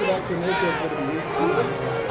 quarterback for Mayfield is going to be 18.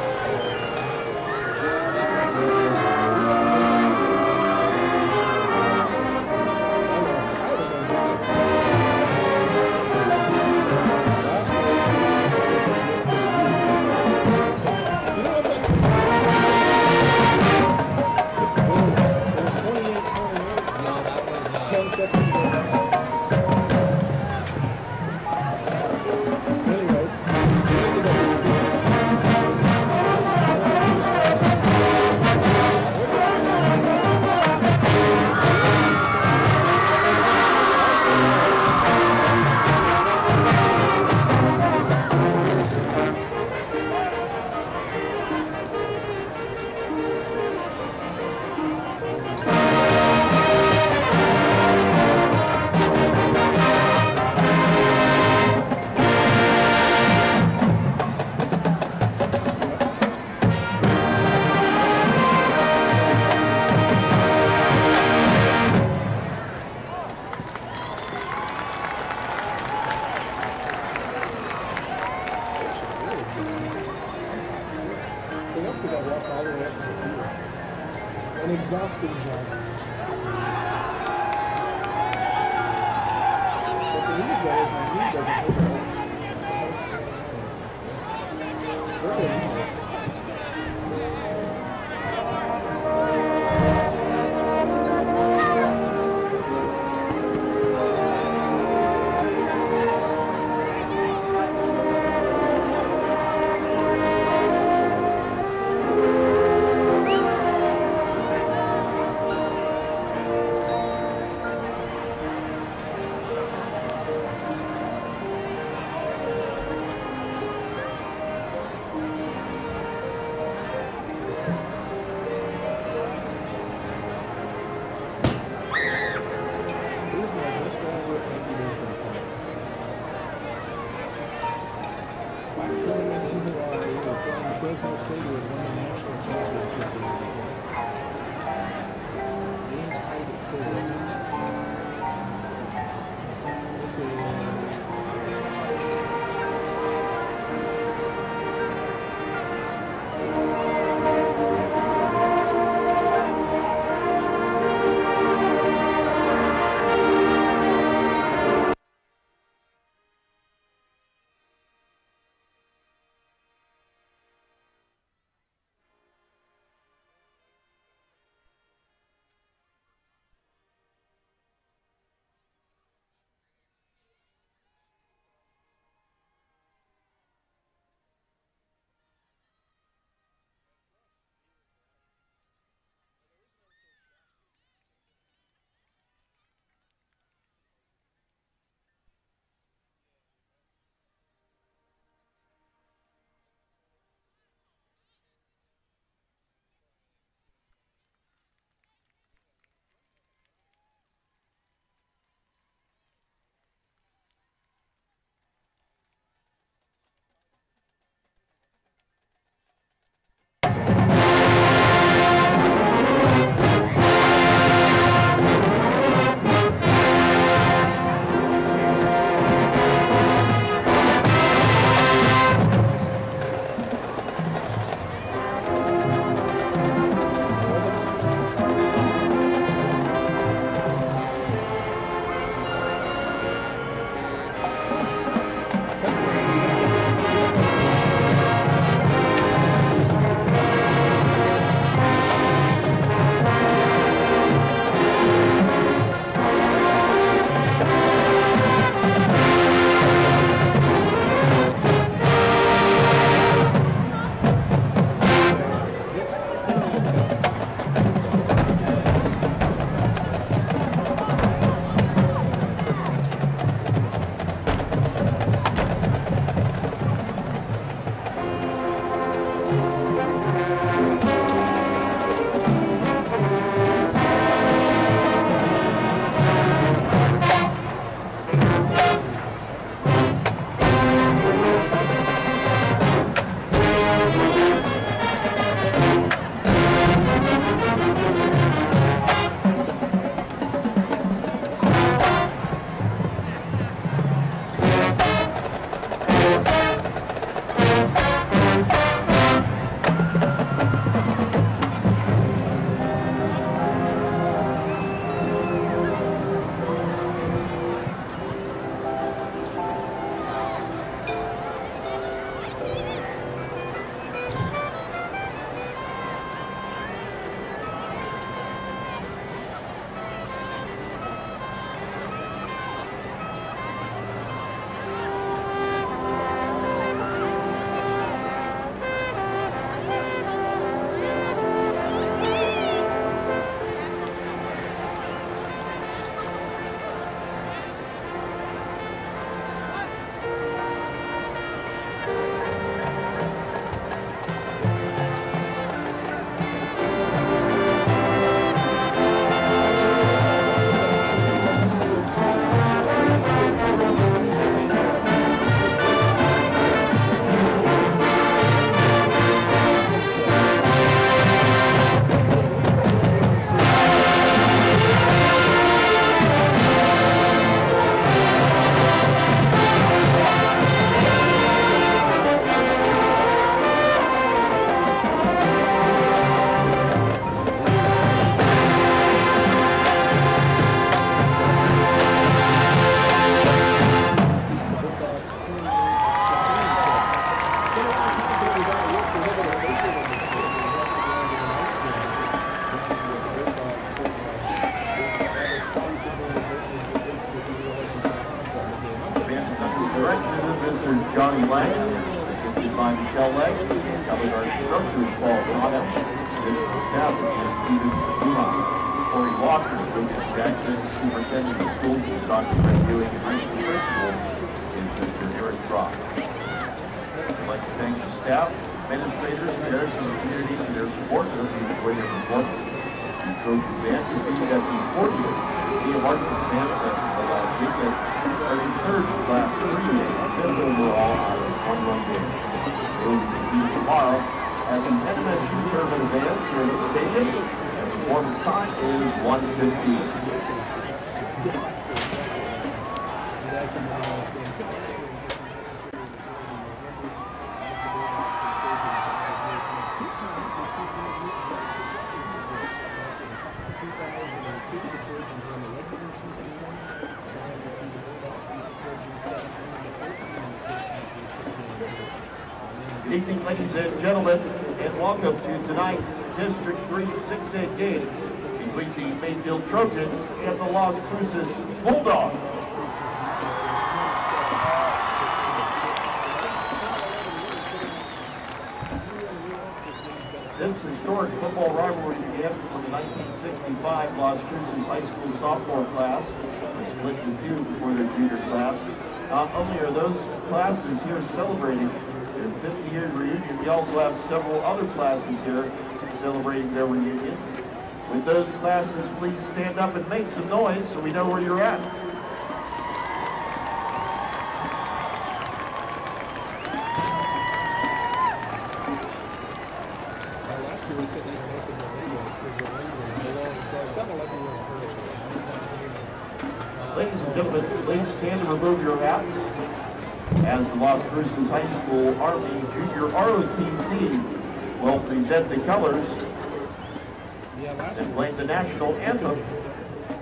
Exhausting job. What's a league though is my knee doesn't hurt. directed by Michelle Legg. Color guard instructor is Paul Connell. District staff is Stephen Duma. Corey Walker, Lucas Jackson, Superintendent of Schools, is Dr. Fred Ewing, and High School Principal is Mr. Eric Frost. I'd like to thank the staff, administrators, parents, and the community for their support of these great performance. The Trojan band competed at the 40th Sea of Arts Band Festival last weekend, earning third class 3A, fifth overall out of 21 games. They will compete tomorrow at the NMSU Tournament Advance here at the stadium. Performance time is 1:15. The Trojans won the regular season one. Now we see the Bulldawgs beat the Trojans 17-14 in the state championship game. Good evening, ladies and gentlemen, and welcome to tonight's District 3 6A game between the Mayfield Trojans and the Las Cruces Bulldawgs. This historic football rivalry began when the 1965 Las Cruces High School sophomore class was split into two before their junior class. Not only are those classes here celebrating their 50-year reunion, we also have several other classes here celebrating their reunion. With those classes, please stand up and make some noise so we know where you're at. Ladies and gentlemen, please stand and remove your hats as the Las Cruces High School Army Junior ROTC will present the colors and play the national anthem.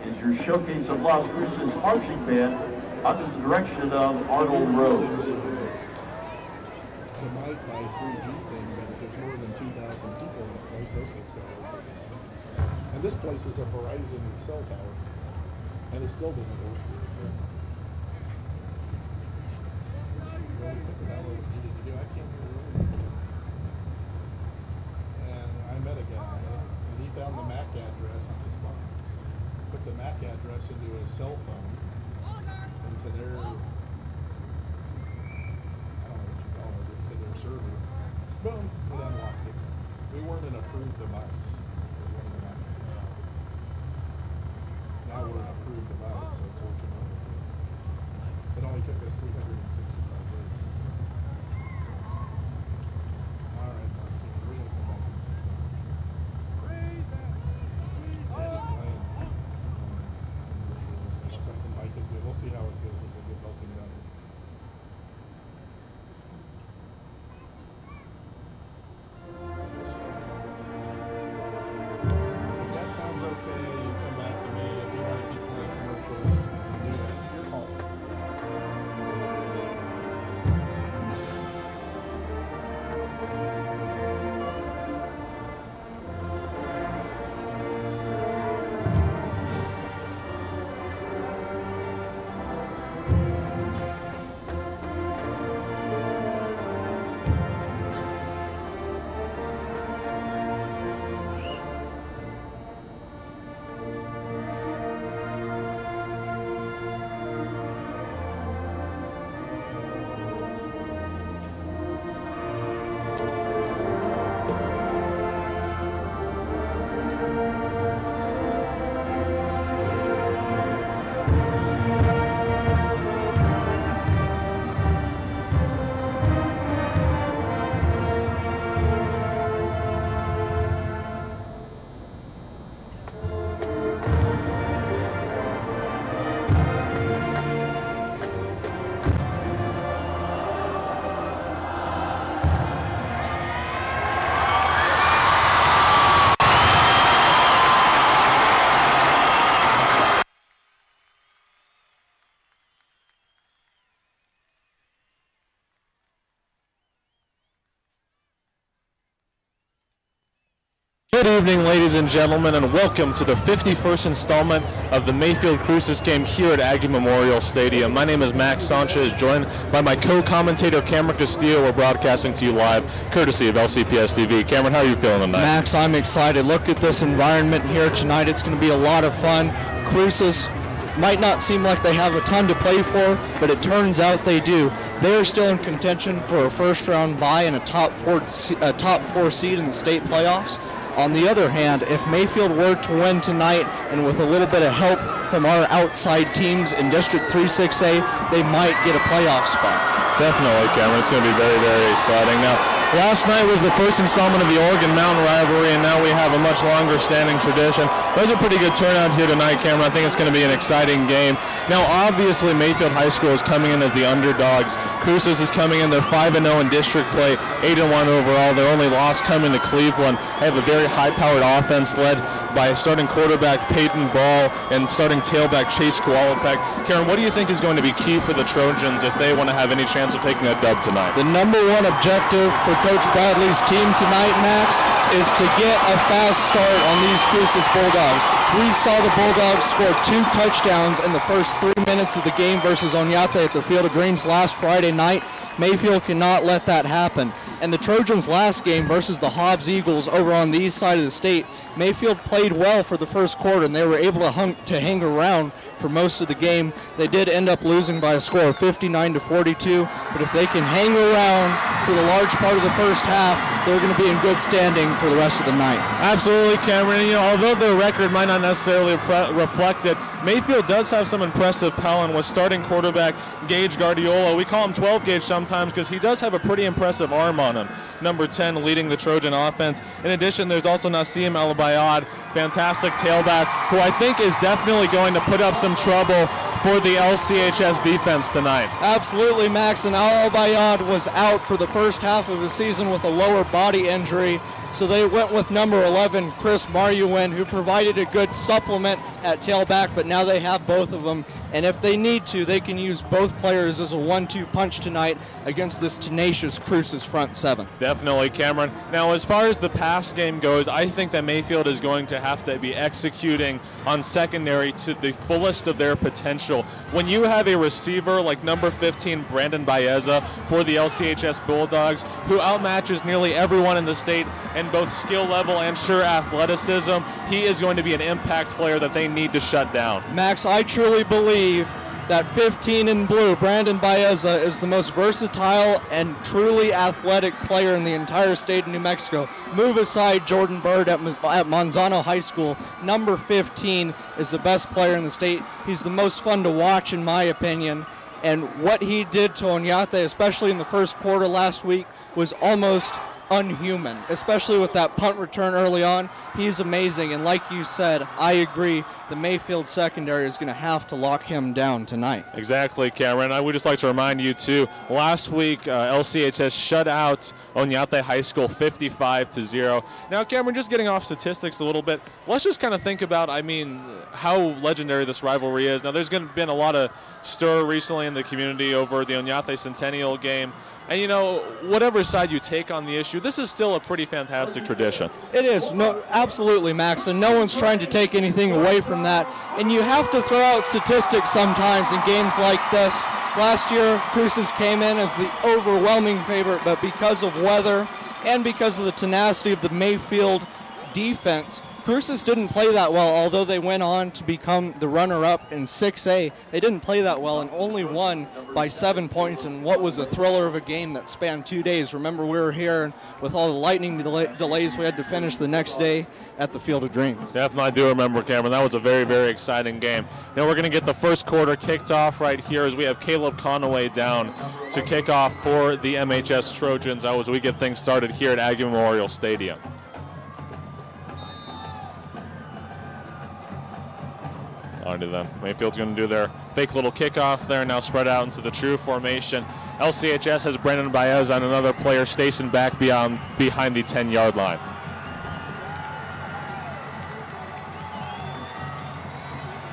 Is your showcase of Las Cruces marching band under the direction of Arnold Rose. The Wi-Fi 3G thing, but if there's more than 2,000 people in a place, those things don't work. And this place is a Verizon cell tower, and it still didn't work. Well, we figured out what we needed to do. I can't remember what we did. And I met a guy, and he found the MAC address on his box. Put the MAC address into his cell phone, into their, I don't know what you call it, into their server. Boom, it unlocked it. We weren't an approved device. Now we're an approved device, so it's working wonderfully. It only took us 365 days. All right, Marquis, we're going to come back and keep playing commercials. Unless I can make it good. We'll see how it goes once I get belting it out. If that sounds okay, you come back to me. If you want to keep playing commercials, do that. Your call. Good evening, ladies and gentlemen, and welcome to the 51st installment of the Mayfield Cruces game here at Aggie Memorial Stadium. My name is Max Sanchez, joined by my co-commentator Cameron Castillo. We're broadcasting to you live, courtesy of LCPS TV. Cameron, how are you feeling tonight? Max, I'm excited. Look at this environment here tonight. It's going to be a lot of fun. Cruces might not seem like they have a ton to play for, but it turns out they do. They are still in contention for a first-round bye and a top four seed in the state playoffs. On the other hand, if Mayfield were to win tonight, and with a little bit of help from our outside teams in District 3 6A, they might get a playoff spot. Definitely, Cameron. It's going to be very, very exciting. Now, last night was the first installment of the Oregon Mountain rivalry, and now we have a much longer standing tradition. There's a pretty good turnout here tonight, Cameron. I think it's going to be an exciting game. Now, obviously, Mayfield High School is coming in as the underdogs. Cruces is coming in. They're 5-0 in district play, 8-1 overall. Their only loss coming to Cleveland. They have a very high-powered offense led by starting quarterback Peyton Ball and starting tailback Chase Kowalczyk. Karen, what do you think is going to be key for the Trojans if they want to have any chance of taking a dub tonight? The number one objective for Coach Bradley's team tonight, Max, is to get a fast start on these Cruces Bulldogs. We saw the Bulldogs score 2 touchdowns in the first 3 minutes of the game versus Oñate at the Field of Dreams last Friday night. Mayfield cannot let that happen. And the Trojans' last game versus the Hobbs Eagles over on the east side of the state, Mayfield played well for the first quarter, and they were able to hang around for most of the game. They did end up losing by a score of 59-42, but if they can hang around for the large part of the first half, they're going to be in good standing for the rest of the night. Absolutely, Cameron. You know, although their record might not necessarily reflect it, Mayfield does have some impressive talent with starting quarterback Gage Guardiola. We call him 12 Gauge sometimes because he does have a pretty impressive arm on him. Number 10 leading the Trojan offense. In addition, there's also Nassim Al-Bayad, fantastic tailback, who I think is definitely going to put up some trouble for the LCHS defense tonight. Absolutely, Max, and Al-Bayad was out for the first half of the season with a lower body injury, so they went with number 11, Chris Maryuin, who provided a good supplement at tailback, but now they have both of them, and if they need to, they can use both players as a 1-2 punch tonight against this tenacious Cruces front seven. Definitely, Cameron. Now, as far as the pass game goes, I think that Mayfield is going to have to be executing on secondary to the fullest of their potential. When you have a receiver like number 15, Brandon Baeza, for the LCHS Bulldogs, who outmatches nearly everyone in the state in both skill level and sure athleticism, he is going to be an impact player that they need to shut down. Max, I truly believe that 15 in blue, Brandon Baeza, is the most versatile and truly athletic player in the entire state of New Mexico. Move aside Jordan Bird at Manzano High School. Number 15 is the best player in the state. He's the most fun to watch, in my opinion. And what he did to Oñate, especially in the first quarter last week, was almost unhuman, especially with that punt return early on. He's amazing, and like you said, I agree, the Mayfield secondary is going to have to lock him down tonight. Exactly, Cameron. I would just like to remind you, too, last week LCHS shut out Oñate High School 55-0. Now, Cameron, just getting off statistics a little bit, let's just kind of think about, how legendary this rivalry is. Now, there's been a lot of stir recently in the community over the Oñate Centennial game. And, whatever side you take on the issue, this is still a pretty fantastic tradition. It is. No, absolutely, Max, and no one's trying to take anything away from that. And you have to throw out statistics sometimes in games like this. Last year, Cruces came in as the overwhelming favorite, but because of weather and because of the tenacity of the Mayfield defense, Cruces didn't play that well, although they went on to become the runner-up in 6A. They didn't play that well and only won by 7 points in what was a thriller of a game that spanned 2 days. Remember, we were here, and with all the lightning delays, we had to finish the next day at the Field of Dreams. Definitely, I do remember, Cameron. That was a very, very exciting game. Now we're going to get the first quarter kicked off right here as we have Caleb Conaway down to kick off for the MHS Trojans as we get things started here at Aggie Memorial Stadium. Onto them. Mayfield's going to do their fake little kickoff there, now spread out into the true formation. LCHS has Brandon Baez and another player stationed back behind the 10-yard line.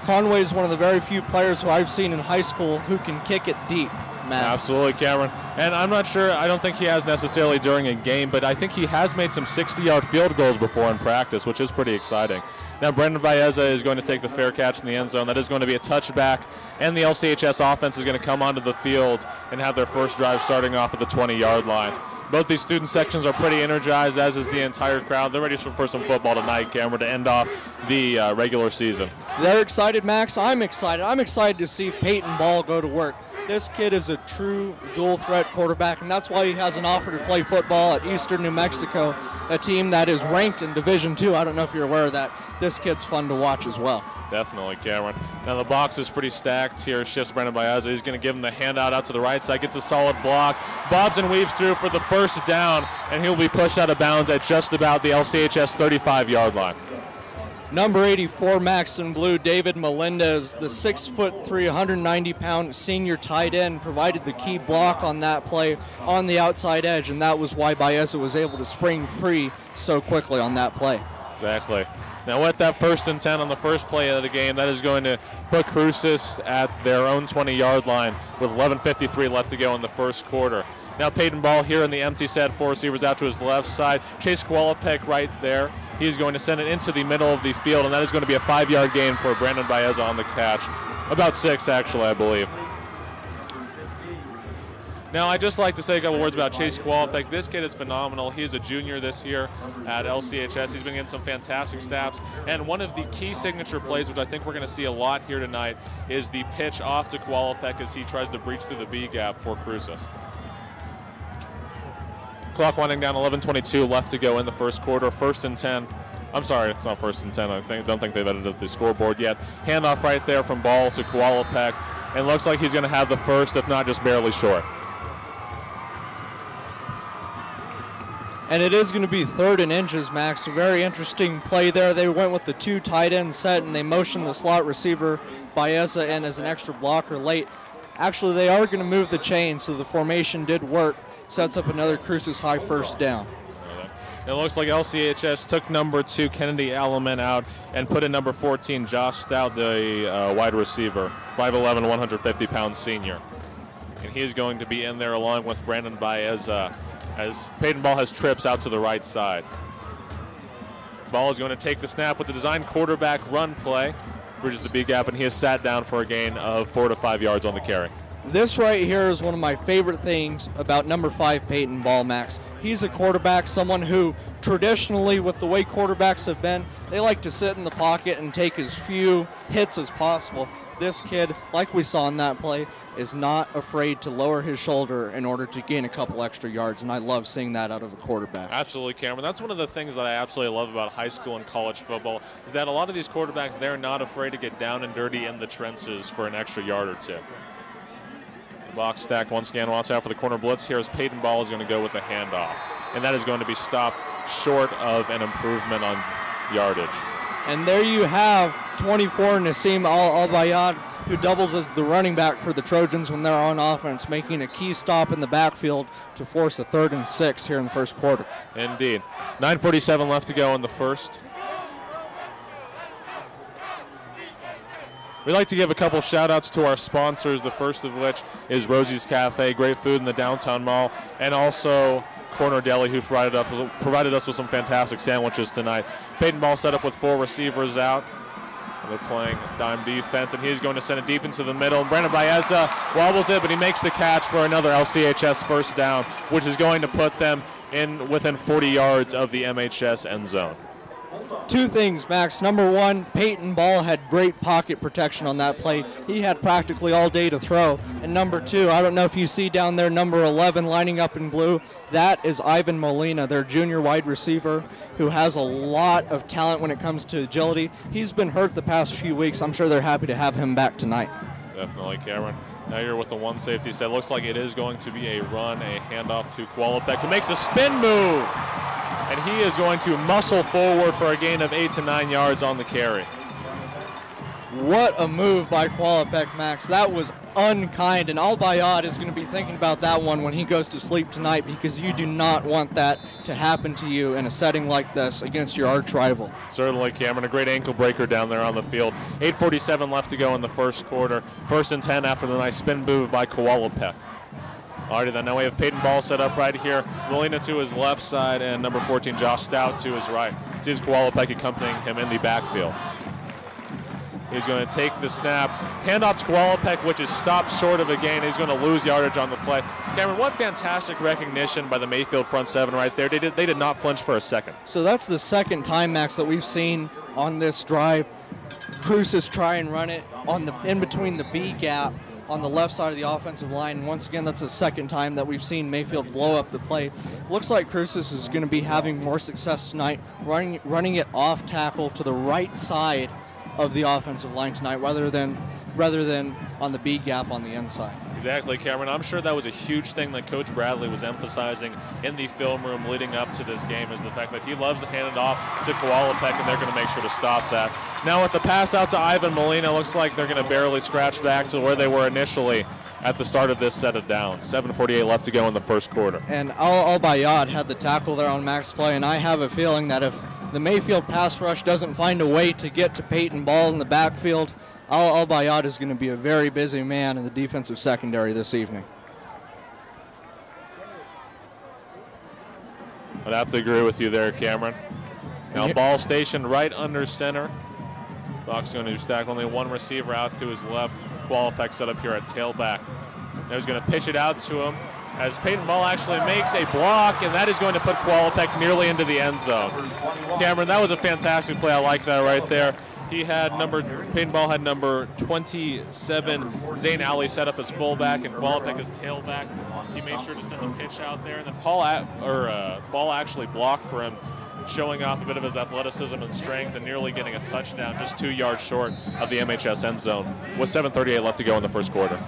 Conway is one of the very few players who I've seen in high school who can kick it deep. Matt. Absolutely, Cameron. And I'm not sure, I don't think he has necessarily during a game, but I think he has made some 60-yard field goals before in practice, which is pretty exciting. Now, Brendan Baeza is going to take the fair catch in the end zone. That is going to be a touchback, and the LCHS offense is going to come onto the field and have their first drive starting off at the 20-yard line. Both these student sections are pretty energized, as is the entire crowd. They're ready for some football tonight, Cameron, to end off the regular season. They're excited, Max. I'm excited. I'm excited to see Peyton Ball go to work. This kid is a true dual-threat quarterback, and that's why he has an offer to play football at Eastern New Mexico, a team that is ranked in Division II. I don't know if you're aware of that. This kid's fun to watch as well. Definitely, Cameron. Now the box is pretty stacked here. Shifts Brendan Baeza. He's going to give him the handout out to the right side. Gets a solid block. Bobs and weaves through for the first down, and he'll be pushed out of bounds at just about the LCHS 35-yard line. Number 84, Max in blue, David Melendez, the 6'3", 190-pound senior tight end, provided the key block on that play on the outside edge, and that was why Baeza was able to spring free so quickly on that play. Exactly. Now with that 1st and 10 on the first play of the game, that is going to put Cruces at their own 20-yard line with 11:53 left to go in the first quarter. Now Peyton Ball here in the empty set, 4 receivers out to his left side. Chase Kowalczyk right there. He's going to send it into the middle of the field, and that is going to be a 5-yard gain for Brandon Baeza on the catch. About 6, actually, I believe. Now, I'd just like to say a couple words about Chase Kowalczyk. This kid is phenomenal. He's a junior this year at LCHS. He's been getting some fantastic snaps. And one of the key signature plays, which I think we're going to see a lot here tonight, is the pitch off to Kowalczyk as he tries to breach through the B gap for Cruces. Clock winding down, 11:22 left to go in the first quarter. 1st and 10. I'm sorry, it's not 1st and 10. Don't think they've edited the scoreboard yet. Handoff right there from Ball to Kowalczyk. And looks like he's going to have the first, if not just barely short. And it is going to be 3rd and inches, Max. A very interesting play there. They went with the 2 tight end set, and they motioned the slot receiver Baeza in as an extra blocker late. Actually, they are going to move the chain, so the formation did work. Sets up another Cruces high 1st down. It looks like LCHS took number 2 Kennedy Alleman out and put in number 14 Josh Stout, the wide receiver, 5'11", 150-pound senior. And he's going to be in there along with Brandon Baeza as Peyton Ball has trips out to the right side. Ball is going to take the snap with the designed quarterback run play. Bridges the B gap, and he is sat down for a gain of 4 to 5 yards on the carry. This right here is one of my favorite things about number 5 Peyton Ball, Max. He's a quarterback, someone who traditionally, with the way quarterbacks have been, they like to sit in the pocket and take as few hits as possible. This kid, like we saw in that play, is not afraid to lower his shoulder in order to gain a couple extra yards, and I love seeing that out of a quarterback. Absolutely, Cameron. That's one of the things that I absolutely love about high school and college football is that a lot of these quarterbacks, they're not afraid to get down and dirty in the trenches for an extra yard or 2. Box stacked, one scan, watch out for the corner blitz. Here as Peyton Ball is going to go with the handoff, and that is going to be stopped short of an improvement on yardage. And there you have 24 Nassim Al-Bayad, who doubles as the running back for the Trojans when they're on offense, making a key stop in the backfield to force a 3rd and 6 here in the first quarter. Indeed. 9:47 left to go in the first. We'd like to give a couple shout-outs to our sponsors, the first of which is Rosie's Cafe, great food in the downtown mall, and also Corner Deli, who provided us with some fantastic sandwiches tonight. Peyton Ball set up with 4 receivers out. They're playing dime defense, and he's going to send it deep into the middle. Brandon Baeza wobbles it, but he makes the catch for another LCHS first down, which is going to put them in within 40 yards of the MHS end zone. 2 things, Max. Number 1, Peyton Ball had great pocket protection on that play. He had practically all day to throw. And number 2, I don't know if you see down there number 11 lining up in blue. That is Ivan Molina, their junior wide receiver, who has a lot of talent when it comes to agility. He's been hurt the past few weeks. I'm sure they're happy to have him back tonight. Definitely, Cameron. Now you're with the 1 safety set. Looks like it is going to be a run, a handoff to Kowalczyk, who makes the spin move. And he is going to muscle forward for a gain of 8 to 9 yards on the carry. What a move by Kowalczyk, Max. That was unkind, and Al-Bayad is going to be thinking about that one when he goes to sleep tonight, because you do not want that to happen to you in a setting like this against your arch rival. Certainly, Cameron. A great ankle breaker down there on the field. 8:47 left to go in the first quarter. 1st and 10 after the nice spin move by Kowalczyk. Alrighty then, now we have Peyton Ball set up right here. Molina to his left side and number 14, Josh Stout, to his right. Sees Kowalczyk accompanying him in the backfield. He's going to take the snap. Handoff to Kowalczyk, which is stopped short of a gain. He's going to lose yardage on the play. Cameron, what fantastic recognition by the Mayfield front seven right there. They did not flinch for a second. So that's the second time, Max, that we've seen on this drive Cruces try and run it in between the B gap on the left side of the offensive line. And once again, that's the second time that we've seen Mayfield blow up the play. Looks like Cruces is going to be having more success tonight, running it off tackle to the right side of the offensive line tonight, rather than on the B gap on the inside. Exactly, Cameron. I'm sure that was a huge thing that Coach Bradley was emphasizing in the film room leading up to this game, is the fact that he loves to hand it off to Kowalczyk, and they're going to make sure to stop that. Now with the pass out to Ivan Molina, looks like they're going to barely scratch back to where they were initially at the start of this set of downs. 7:48 left to go in the first quarter. And Al-Bayad had the tackle there on Max play, and I have a feeling that if the Mayfield pass rush doesn't find a way to get to Peyton Ball in the backfield, Al-Bayad is going to be a very busy man in the defensive secondary this evening. I'd have to agree with you there, Cameron. Now ball stationed right under center. Buck's going to stack only one receiver out to his left. Kowalczyk set up here at tailback. Now he's going to pitch it out to him as Peyton Ball actually makes a block, and that is going to put Kowalczyk nearly into the end zone. Cameron, that was a fantastic play. I like that right there. Peyton Ball had number 27, Zane Alley, set up as fullback, and Kowalczyk as tailback. He made sure to send the pitch out there, and then Ball actually blocked for him, showing off a bit of his athleticism and strength and nearly getting a touchdown, just 2 yards short of the MHS end zone, with 7:38 left to go in the first quarter.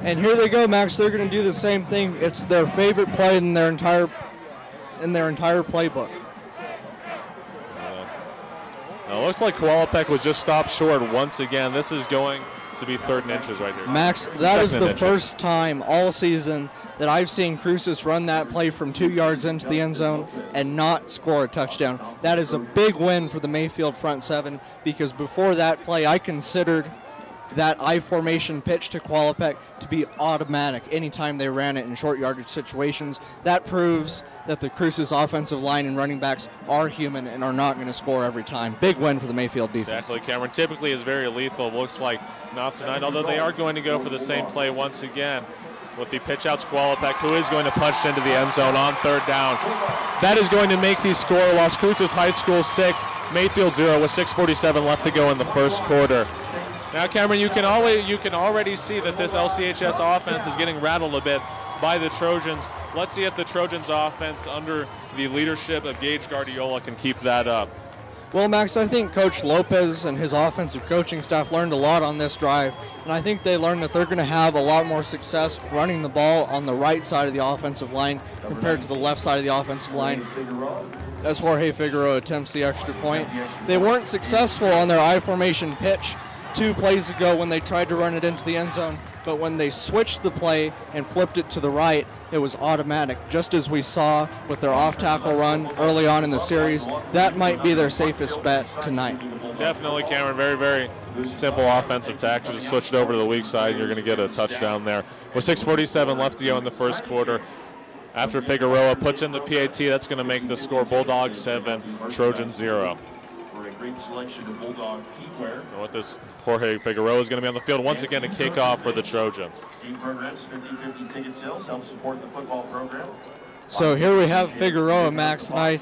And here they go, Max. They're going to do the same thing. It's their favorite play in their entire playbook. Now it looks like Kowalczyk was just stopped short once again. This is going to be 3rd and inches right here. Max, that is the first time all season that I've seen Cruces run that play from 2 yards into the end zone and not score a touchdown. That is a big win for the Mayfield front seven, because before that play, I considered that I-formation pitch to Kowalczyk to be automatic anytime they ran it in short yardage situations. That proves that the Cruces offensive line and running backs are human and are not going to score every time. Big win for the Mayfield defense. Exactly, Cameron. Typically is very lethal. Looks like not tonight, although they are going to go for the same play once again with the pitch out to Kowalczyk, who is going to punch into the end zone on 3rd down. That is going to make the score Las Cruces High School 6, Mayfield 0, with 6:47 left to go in the first quarter. Now, Cameron, you can already see that this LCHS offense is getting rattled a bit by the Trojans. Let's see if the Trojans offense under the leadership of Gage Guardiola can keep that up. Well, Max, I think Coach Lopez and his offensive coaching staff learned a lot on this drive, and I think they learned that they're going to have a lot more success running the ball on the right side of the offensive line compared to the left side of the offensive line, as Jorge Figueroa attempts the extra point. They weren't successful on their I-formation pitch 2 plays ago when they tried to run it into the end zone, but when they switched the play and flipped it to the right, it was automatic, just as we saw with their off-tackle run early on in the series. That might be their safest bet tonight. Definitely, Cameron. Very, very simple offensive tactics. Just switch it over to the weak side, you're going to get a touchdown there. With 6:47 left to go in the first quarter, after Figueroa puts in the PAT, that's going to make the score Bulldawgs 7, Trojans 0. Great selection of Bulldog teamwear. And with this, Jorge Figueroa is going to be on the field once again to kick off for the Trojans. Team programs, 50/50 ticket sales help support the football program. So here we have Figueroa, Max, and I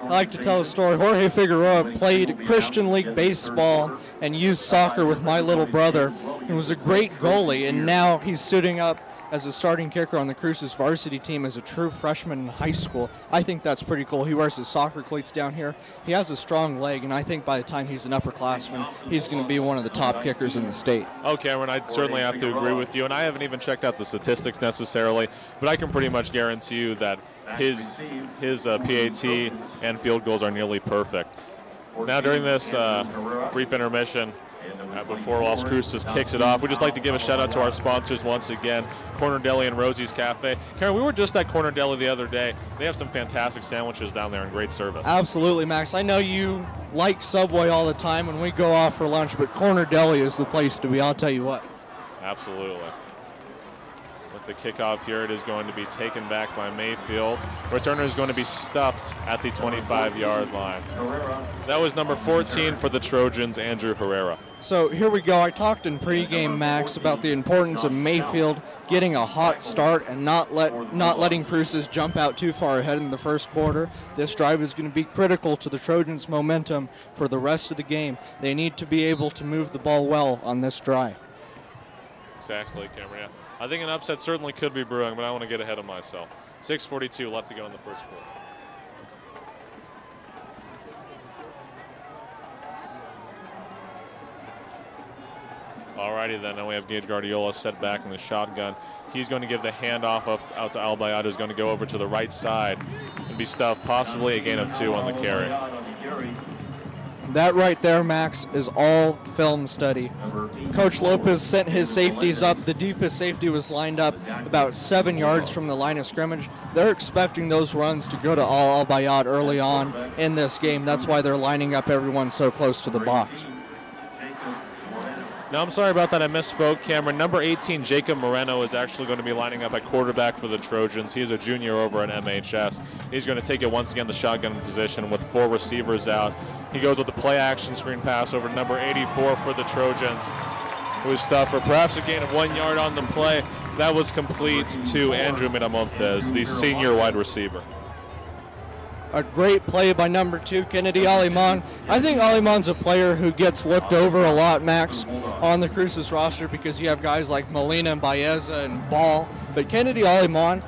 like to tell a story. Jorge Figueroa played Christian League baseball and youth soccer with my little brother. He was a great goalie, and now he's suiting up as a starting kicker on the Cruces varsity team as a true freshman in high school. I think that's pretty cool. He wears his soccer cleats down here. He has a strong leg, and I think by the time he's an upperclassman, he's going to be one of the top kickers in the state. Oh, Cameron, I certainly have to agree with you, and I haven't even checked out the statistics necessarily, but I can pretty much guarantee you that his PAT and field goals are nearly perfect. Now during this brief intermission, before Las Cruces kicks it off, we'd just like to give a shout out to our sponsors once again, Corner Deli and Rosie's Cafe. Karen, we were just at Corner Deli the other day. They have some fantastic sandwiches down there and great service. Absolutely, Max. I know you like Subway all the time when we go off for lunch, but Corner Deli is the place to be, I'll tell you what. Absolutely. With the kickoff here, it is going to be taken back by Mayfield. Returner is going to be stuffed at the 25-yard line. That was number 14 for the Trojans, Andrew Herrera. So here we go. I talked in pregame, Max, about the importance of Mayfield getting a hot start and not letting Cruces jump out too far ahead in the first quarter. This drive is going to be critical to the Trojans' momentum for the rest of the game. They need to be able to move the ball well on this drive. Exactly, Cameron. Yeah. I think an upset certainly could be brewing, but I want to get ahead of myself. 6:42 left to go in the first quarter. Alrighty then, now we have Gage Guardiola set back in the shotgun. He's going to give the handoff out to Albayad, who's going to go over to the right side and be stuffed, possibly a gain of 2 on the carry. That right there, Max, is all film study. Coach Lopez sent his safeties up. The deepest safety was lined up about 7 yards from the line of scrimmage. They're expecting those runs to go to Al-Bayad early on in this game. That's why they're lining up everyone so close to the box. Now, I'm sorry about that. I misspoke, Cameron. Number 18, Jacob Moreno, is actually going to be lining up at quarterback for the Trojans. He is a junior over at MHS. He's going to take it once again the shotgun position with 4 receivers out. He goes with the play-action screen pass over to number 84 for the Trojans, who is stuffed for perhaps a gain of 1 yard on the play. That was complete to Andrew Miramontes, the senior wide receiver. A great play by number 2, Kennedy Aliman. I think Aliman's a player who gets looked over a lot, Max, on the Cruces roster because you have guys like Molina and Baeza and Ball. But Kennedy Aliman,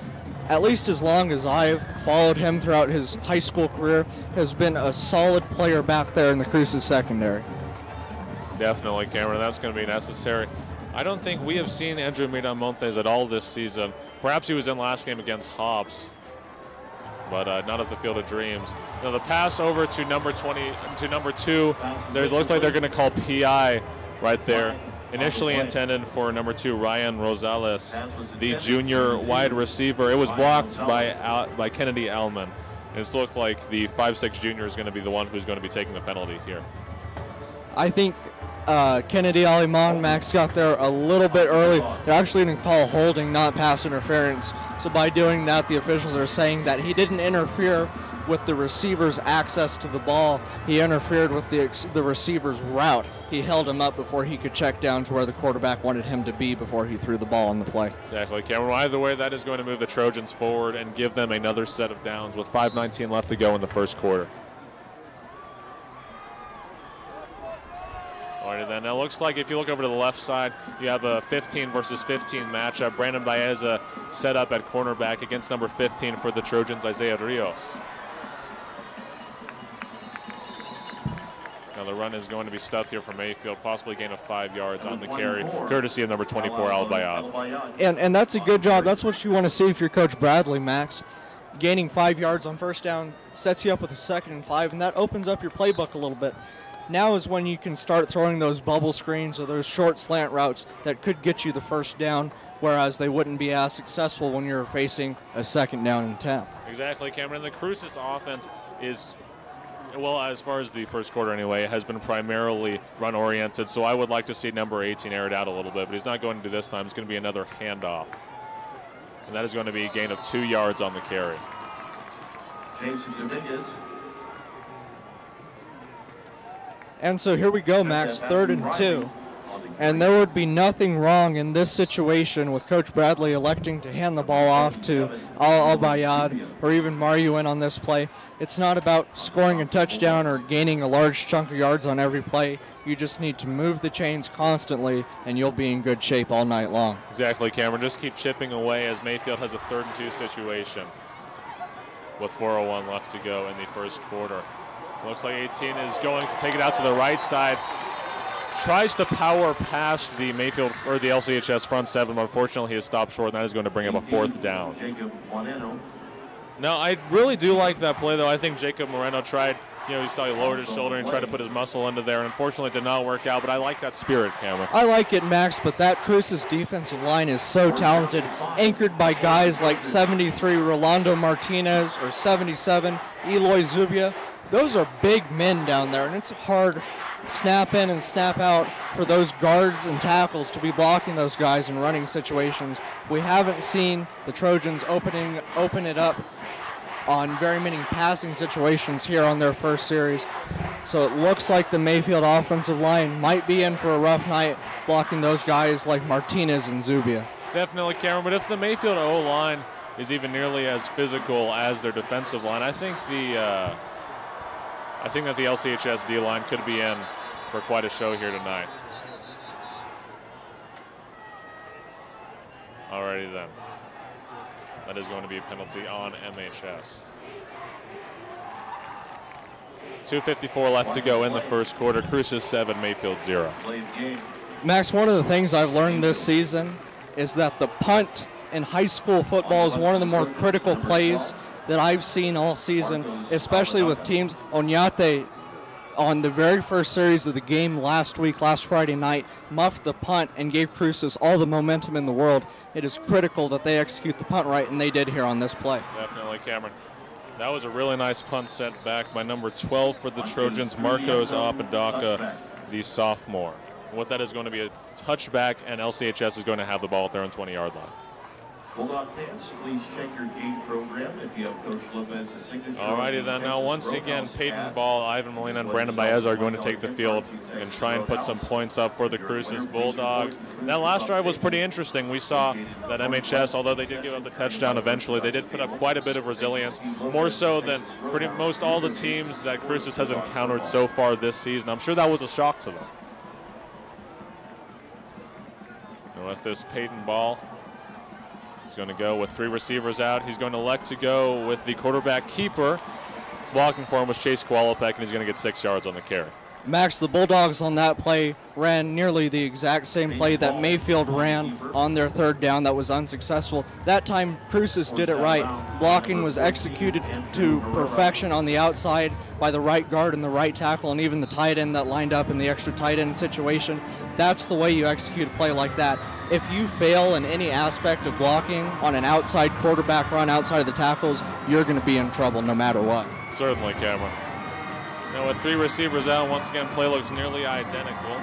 at least as long as I've followed him throughout his high school career, has been a solid player back there in the Cruces secondary. Definitely, Cameron. That's going to be necessary. I don't think we have seen Andrew Miramontes at all this season. Perhaps he was in last game against Hobbs, but not at the Field of Dreams. Now the pass over to number 20, to number 2, it looks like they're going to call PI right there. Initially intended for number 2, Ryan Rosales, the junior wide receiver. It was blocked by Kennedy Allman. And it's looked like the 5'6" junior is going to be the one who's going to be taking the penalty here. I think Kennedy Aliman, Max, got there a little bit early. They're actually going to call holding, not pass interference. So by doing that, the officials are saying that he didn't interfere with the receiver's access to the ball. He interfered with the receiver's route. He held him up before he could check down to where the quarterback wanted him to be before he threw the ball on the play. Exactly, Cameron. Either way, that is going to move the Trojans forward and give them another set of downs with 5:19 left to go in the first quarter. Alrighty then. Now it looks like if you look over to the left side, you have a 15 versus 15 matchup. Brandon Baeza set up at cornerback against number 15 for the Trojans, Isaiah Rios. Now the run is going to be stuffed here for Mayfield, possibly a gain of 5 yards on the carry, courtesy of number 24, Al-Bayad. And that's a good job. That's what you want to see if you're Coach Bradley, Max. Gaining 5 yards on first down sets you up with a 2nd and 5, and that opens up your playbook a little bit. Now is when you can start throwing those bubble screens or those short slant routes that could get you the first down, whereas they wouldn't be as successful when you're facing a 2nd down and 10. Exactly, Cameron. The Cruces offense is, well, as far as the first quarter anyway, has been primarily run-oriented, so I would like to see number 18 air it out a little bit, but he's not going to do this time. It's going to be another handoff, and that is going to be a gain of 2 yards on the carry. Jason Dominguez. And so here we go, Max, 3rd and 2. And there would be nothing wrong in this situation with Coach Bradley electing to hand the ball off to Al-Bayad or even Mario in on this play. It's not about scoring a touchdown or gaining a large chunk of yards on every play. You just need to move the chains constantly, and you'll be in good shape all night long. Exactly, Cameron. Just keep chipping away as Mayfield has a 3rd and 2 situation with 4:01 left to go in the first quarter. Looks like 18 is going to take it out to the right side. Tries to power past the Mayfield or the LCHS front 7, but unfortunately he is stopped short, and that is going to bring up a 4th down. Now, I really do like that play, though. I think Jacob Moreno tried, you saw he lowered his shoulder and tried to put his muscle into there, and unfortunately it did not work out, but I like that spirit, Cameron. I like it, Max, but that Cruces defensive line is so talented, anchored by guys like 73 Rolando Martinez or 77 Eloy Zubia. Those are big men down there, and it's hard snap in and snap out for those guards and tackles to be blocking those guys in running situations. We haven't seen the Trojans open it up on very many passing situations here on their first series. So it looks like the Mayfield offensive line might be in for a rough night blocking those guys like Martinez and Zubia. Definitely, Cameron, but if the Mayfield O-line is even nearly as physical as their defensive line, I think that the LCHS D-line could be in for quite a show here tonight. Alrighty then. That is going to be a penalty on MHS. 2:54 left to go in the first quarter. Cruces 7, Mayfield 0. Max, one of the things I've learned this season is that the punt in high school football is one of the more critical plays that I've seen all season, especially with teams. Oñate, on the very first series of the game last Friday night, muffed the punt and gave Cruces all the momentum in the world. It is critical that they execute the punt right, and they did here on this play. Definitely, Cameron. That was a really nice punt sent back by number 12 for the Trojans, Marcos Apodaca, the sophomore. And what that is going to be a touchback, and LCHS is going to have the ball at their own 20-yard line. Bulldog fans, please check your game program if you have Coach Lopez's signature. Alrighty then, now once again, Peyton Ball, Ivan Molina, and Brandon Baez are going to take the field and try and put some points up for the Cruces Bulldogs. That last drive was pretty interesting. We saw that MHS, although they did give up the touchdown eventually, they did put up quite a bit of resilience, more so than pretty most all the teams that Cruces has encountered so far this season. I'm sure that was a shock to them. And with this Peyton Ball, he's going to go with 3 receivers out. He's going to elect to go with the quarterback keeper. Blocking for him was Chase Kowalczyk, and he's going to get 6 yards on the carry. Max, the Bulldogs on that play ran nearly the exact same play that Mayfield ran on their third down that was unsuccessful. That time, Cruces did it right. Blocking was executed to perfection on the outside by the right guard and the right tackle, and even the tight end that lined up in the extra tight end situation. That's the way you execute a play like that. If you fail in any aspect of blocking on an outside quarterback run outside of the tackles, you're going to be in trouble no matter what. Certainly, Cameron. Now with 3 receivers out, once again, play looks nearly identical.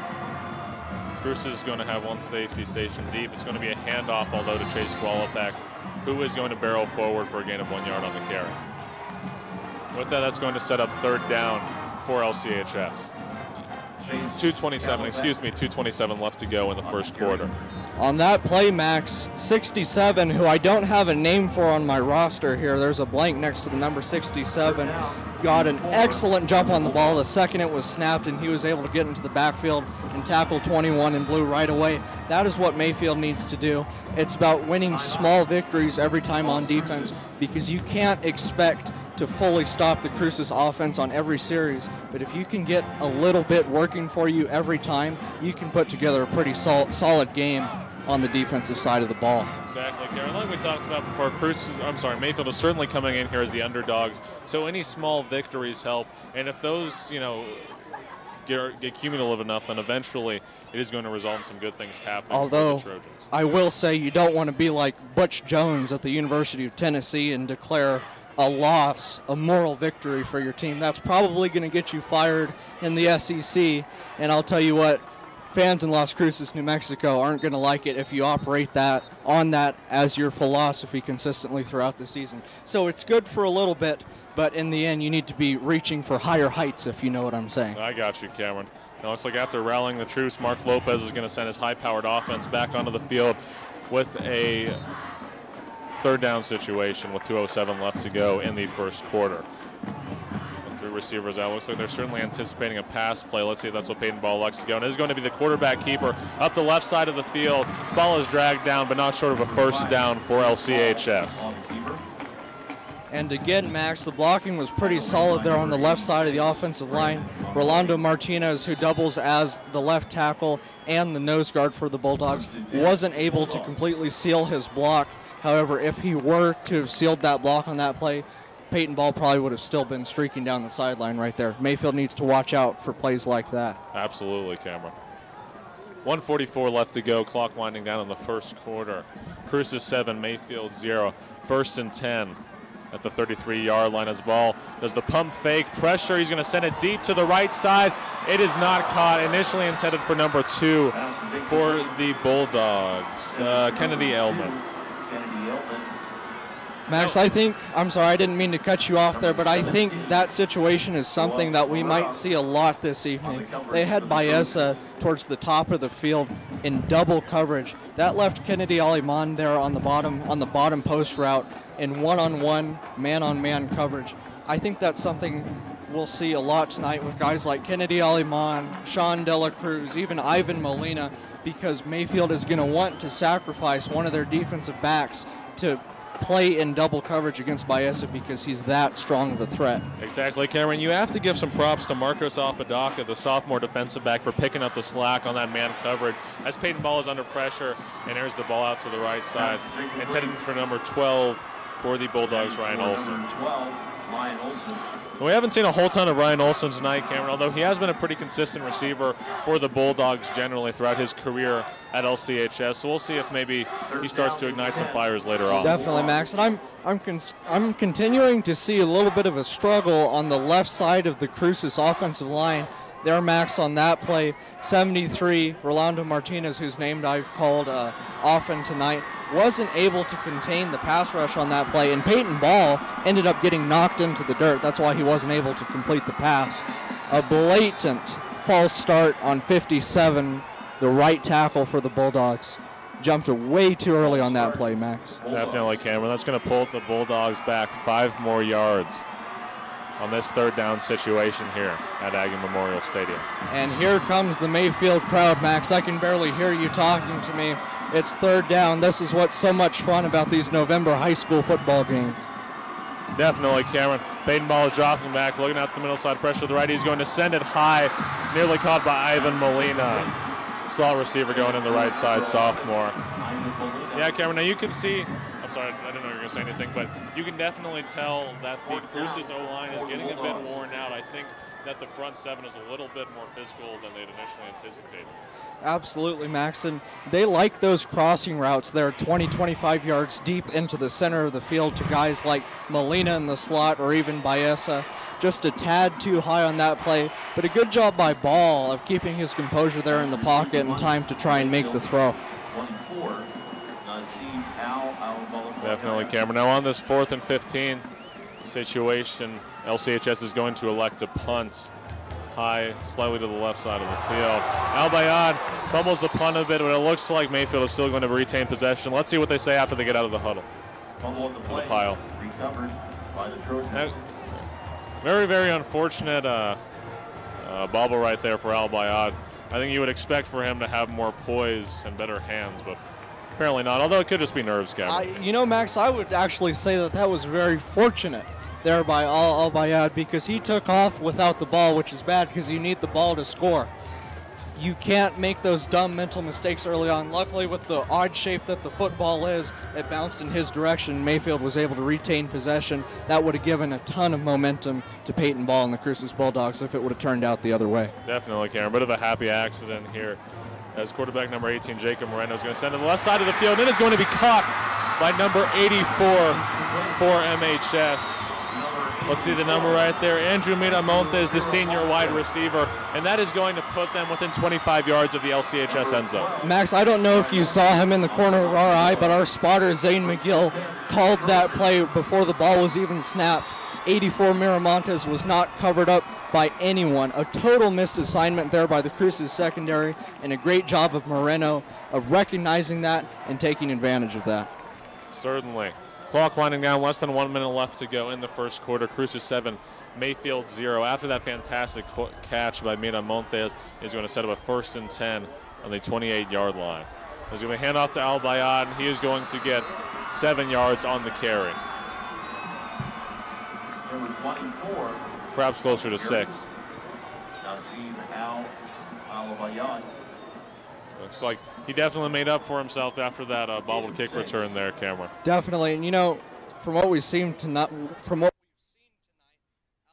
Cruces is going to have one safety stationed deep. It's going to be a handoff, although, to Chase Kowalczyk, who is going to barrel forward for a gain of 1 yard on the carry. With that, that's going to set up third down for LCHS. 2:27 left to go in the first quarter. On that play, Max, 67, who I don't have a name for on my roster here, there's a blank next to the number 67, got an excellent jump on the ball the second it was snapped, and he was able to get into the backfield and tackle 21 and blue right away. That is what Mayfield needs to do. It's about winning small victories every time on defense, because you can't expect to fully stop the Cruces offense on every series, but if you can get a little bit working for you every time, you can put together a pretty solid game on the defensive side of the ball. Exactly, Karen. Like we talked about before, Mayfield is certainly coming in here as the underdogs, so any small victories help, and if those, get cumulative enough, then eventually it is going to result in some good things happening for the Trojans. I will say you don't want to be like Butch Jones at the University of Tennessee and declare a loss, a moral victory for your team. That's probably going to get you fired in the SEC, and I'll tell you what, fans in Las Cruces, New Mexico aren't going to like it if you operate that as your philosophy consistently throughout the season. So it's good for a little bit, but in the end you need to be reaching for higher heights, if you know what I'm saying. I got you, Cameron. It looks like after rallying the troops, Mark Lopez is going to send his high-powered offense back onto the field with a third down situation with 2:07 left to go in the first quarter. With 3 receivers out, looks like they're certainly anticipating a pass play. Let's see if that's what Peyton Ball likes to go. And it is going to be the quarterback keeper up the left side of the field. Ball is dragged down, but not short of a first down for LCHS. And again, Max, the blocking was pretty solid there on the left side of the offensive line. Rolando Martinez, who doubles as the left tackle and the nose guard for the Bulldogs, wasn't able to completely seal his block. However, if he were to have sealed that block on that play, Peyton Ball probably would have still been streaking down the sideline right there. Mayfield needs to watch out for plays like that. Absolutely, Cameron. 1:44 left to go, clock winding down in the first quarter. Cruces 7, Mayfield 0. First and 10 at the 33-yard line as ball does the pump fake. Pressure, he's going to send it deep to the right side. It is not caught. Initially intended for number 2 for the Bulldogs, Kennedy Elman. Max, I'm sorry, I didn't mean to cut you off there, but I think that situation is something that we might see a lot this evening. They had Baeza towards the top of the field in double coverage. That left Kennedy Aliman there on the bottom post route in one-on-one, man-on-man coverage. I think that's something we'll see a lot tonight with guys like Kennedy Aliman, Sean De La Cruz, even Ivan Molina, because Mayfield is going to want to sacrifice one of their defensive backs to play in double coverage against Baeza because he's that strong of a threat. Exactly, Cameron. You have to give some props to Marcos Apodaca, the sophomore defensive back, for picking up the slack on that man coverage as Peyton Ball is under pressure and airs the ball out to the right side. Intended for number 12 for the Bulldogs, Ryan Olson. We haven't seen a whole ton of Ryan Olson tonight, Cameron, although he has been a pretty consistent receiver for the Bulldogs generally throughout his career at LCHS. So we'll see if maybe he starts to ignite some fires later on. Definitely, Max. And I'm continuing to see a little bit of a struggle on the left side of the Cruces offensive line. Their Max on that play, 73, Rolando Martinez, whose name I've called often tonight, wasn't able to contain the pass rush on that play, and Peyton Ball ended up getting knocked into the dirt. That's why he wasn't able to complete the pass. A blatant false start on 57, the right tackle for the Bulldogs. Jumped way too early on that play, Max. Definitely, Cameron. That's going to pull the Bulldogs back 5 more yards on this third down situation here at Aggie Memorial Stadium. And here comes the Mayfield crowd, Max. I can barely hear you talking to me. It's third down. This is what's so much fun about these November high school football games. Definitely, Cameron. Peyton Ball is dropping back, looking out to the middle side, pressure to the right. He's going to send it high, nearly caught by Ivan Molina. Slot receiver going in the right side, sophomore. Yeah, Cameron, now you can see, I'm sorry, I didn't know you were going to say anything, but you can definitely tell that the Cruces O-line is getting a bit worn out. I think that the front seven is a little bit more physical than they'd initially anticipated. Absolutely, Max, and they like those crossing routes. They're 20, 25 yards deep into the center of the field to guys like Molina in the slot or even Baeza. Just a tad too high on that play, but a good job by Ball of keeping his composure there in the pocket in time to try and make the throw. Definitely, Cameron. Now on this 4th and 15 situation, LCHS is going to elect to punt high, slightly to the left side of the field. Al-Bayad fumbles the punt a bit, but it looks like Mayfield is still going to retain possession. Let's see what they say after they get out of the huddle. Fumble the pile. Recovered by the Trojans. Very, very unfortunate bobble right there for Al-Bayad. I think you would expect for him to have more poise and better hands, but apparently not, although it could just be nerves, Cameron. Max, I would actually say that was very fortunate there by Al-Bayad because he took off without the ball, which is bad because you need the ball to score. You can't make those dumb mental mistakes early on. Luckily, with the odd shape that the football is, it bounced in his direction. Mayfield was able to retain possession. That would have given a ton of momentum to Peyton Ball and the Cruces Bulldogs if it would have turned out the other way. Definitely, Cameron. Bit of a happy accident here as quarterback number 18, Jacob Moreno, is going to send it to the left side of the field. It is going to be caught by number 84 for MHS. Let's see the number right there. Andrew Miramontes, the senior wide receiver, and that is going to put them within 25 yards of the LCHS end zone. Max, I don't know if you saw him in the corner of our eye, but our spotter, Zane McGill, called that play before the ball was even snapped. 84 Miramontes was not covered up by anyone. A total missed assignment there by the Cruces secondary, and a great job of Moreno of recognizing that and taking advantage of that. Certainly. Clock winding down, less than 1 minute left to go in the first quarter. Cruces 7, Mayfield 0. After that fantastic catch by Miramontes, is going to set up a 1st and 10 on the 28-yard line. He's going to hand off to Al-Bayad. He is going to get 7 yards on the carry. Number 24. Perhaps closer to 6. Nassim Al-Bayad. Looks like he definitely made up for himself after that bobbled kick return there, Cameron. Definitely, and from what we've seen tonight, Al-Bayad might be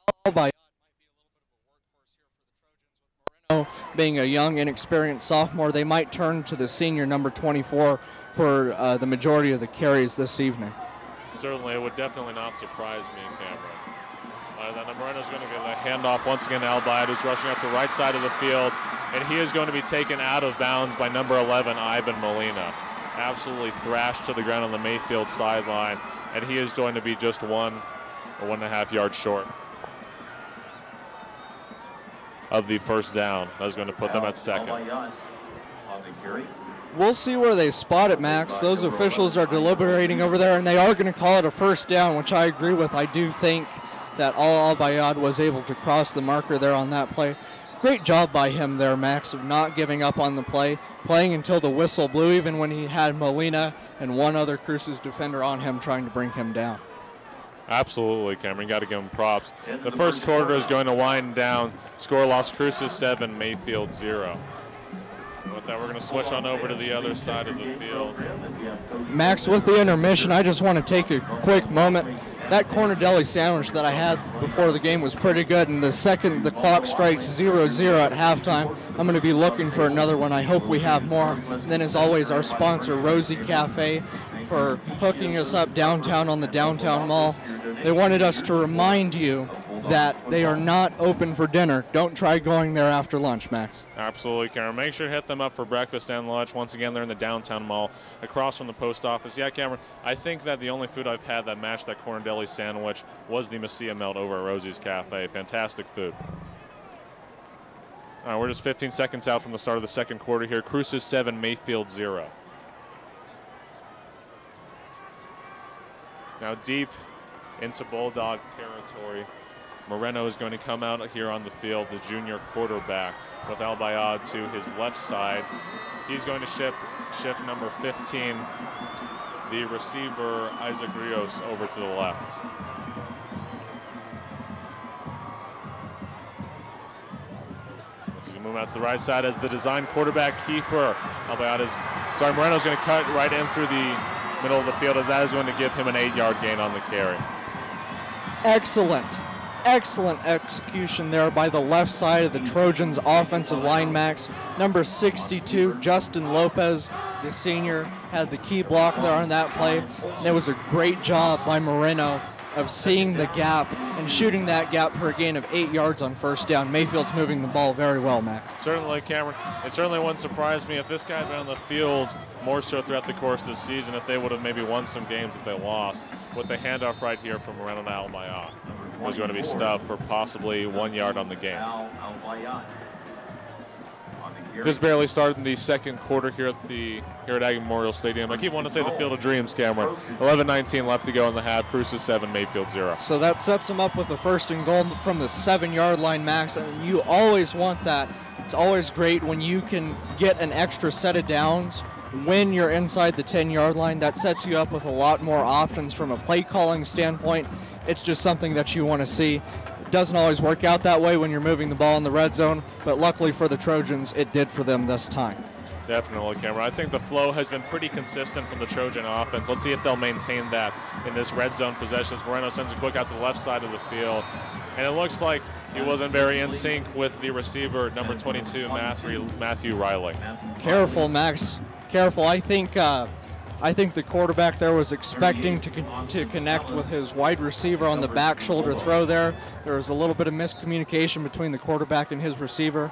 a little bit of a workhorse here for the Trojans. With Moreno being a young, inexperienced sophomore, they might turn to the senior number 24 for the majority of the carries this evening. Certainly, it would definitely not surprise me, Cameron. Then Moreno's going to get a handoff once again to Albayad, who's rushing up the right side of the field, and he is going to be taken out of bounds by number 11, Ivan Molina. Absolutely thrashed to the ground on the Mayfield sideline, and he is going to be just 1 or 1.5 yards short of the first down. That's going to put them at second. We'll see where they spot it, Max. Those officials are deliberating over there, and they are going to call it a first down, which I agree with. I do think that Al-Bayad was able to cross the marker there on that play. Great job by him there, Max, of not giving up on the play, playing until the whistle blew, even when he had Molina and one other Cruces defender on him trying to bring him down. Absolutely, Cameron. Got to give him props. The first quarter is going to wind down. Score loss, Cruces 7, Mayfield 0. With that, we're going to switch on over to the other side of the field. Max, with the intermission, I just want to take a quick moment. That corner deli sandwich that I had before the game was pretty good, and the second the clock strikes 0-0 at halftime, I'm going to be looking for another one. I hope we have more. And then, as always, our sponsor, Rosie Cafe, for hooking us up downtown on the downtown mall. They wanted us to remind you that they are not open for dinner. Don't try going there after lunch, Max. Absolutely, Cameron. Make sure to hit them up for breakfast and lunch. Once again, they're in the downtown mall across from the post office. Yeah, Cameron, I think that the only food I've had that matched that corn deli sandwich was the Messia melt over at Rosie's Cafe. Fantastic food. All right, we're just 15 seconds out from the start of the second quarter here. Cruces 7, Mayfield 0. Now deep into Bulldog territory. Moreno is going to come out here on the field, the junior quarterback, with Albayad to his left side. He's going to shift number 15, the receiver, Isaac Rios, over to the left. He's going to move out to the right side as the design quarterback keeper. Moreno's going to cut right in through the middle of the field, as that is going to give him an 8-yard gain on the carry. Excellent execution there by the left side of the Trojans offensive line, Max. Number 62, Justin Lopez, the senior, had the key block there on that play. And it was a great job by Moreno of seeing the gap and shooting that gap for a gain of 8 yards on first down. Mayfield's moving the ball very well, Max. Certainly, Cameron. It certainly wouldn't surprise me if this guy had been on the field more so throughout the course of the season, if they would have maybe won some games that they lost. With the handoff right here from Moreno to Albayad, was going to be stuffed for possibly 1 yard on the game. Just barely started the second quarter here at Aggie Memorial Stadium. I keep wanting to say the Field of Dreams, Cameron. 11:19 left to go in the half. Cruces 7, Mayfield 0. So that sets them up with a first and goal from the 7-yard line, Max, and you always want that. It's always great when you can get an extra set of downs when you're inside the 10-yard line. That sets you up with a lot more options from a play calling standpoint. It's just something that you want to see. It doesn't always work out that way when you're moving the ball in the red zone, but luckily for the Trojans, it did for them this time. Definitely, Cameron. I think the flow has been pretty consistent from the Trojan offense. Let's see if they'll maintain that in this red zone possession. Moreno sends a quick out to the left side of the field, and it looks like he wasn't very in sync with the receiver, number 22, Matthew Riley. Careful, Max. Careful. I think the quarterback there was expecting to connect with his wide receiver on the back shoulder throw there. There was a little bit of miscommunication between the quarterback and his receiver.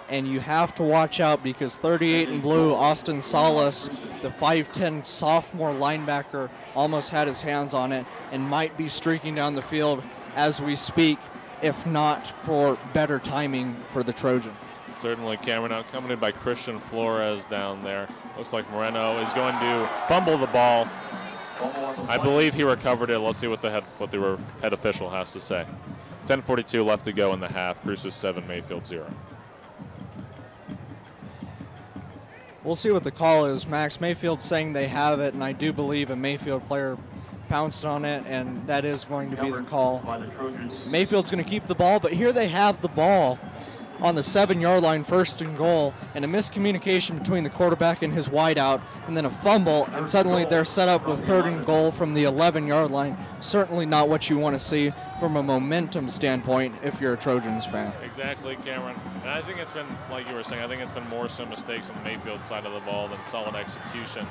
And you have to watch out because 38 in blue, Austin Salas, the 5'10 sophomore linebacker, almost had his hands on it and might be streaking down the field as we speak, if not for better timing for the Trojan. Certainly, Cameron, accompanied by Christian Flores down there. Looks like Moreno is going to fumble the ball. I believe he recovered it. Let's see what the head official has to say. 10:42 left to go in the half. Cruces 7, Mayfield 0. We'll see what the call is, Max. Mayfield's saying they have it, and I do believe a Mayfield player pounced on it, and that is going to be the call. Mayfield's going to keep the ball, but here they have the ball on the 7-yard line, first and goal, and a miscommunication between the quarterback and his wideout, and then a fumble, and suddenly they're set up with 3rd and goal from the 11-yard line. Certainly not what you want to see from a momentum standpoint if you're a Trojans fan. Exactly, Cameron. And I think it's been, like you were saying, I think it's been more so mistakes on the Mayfield side of the ball than solid execution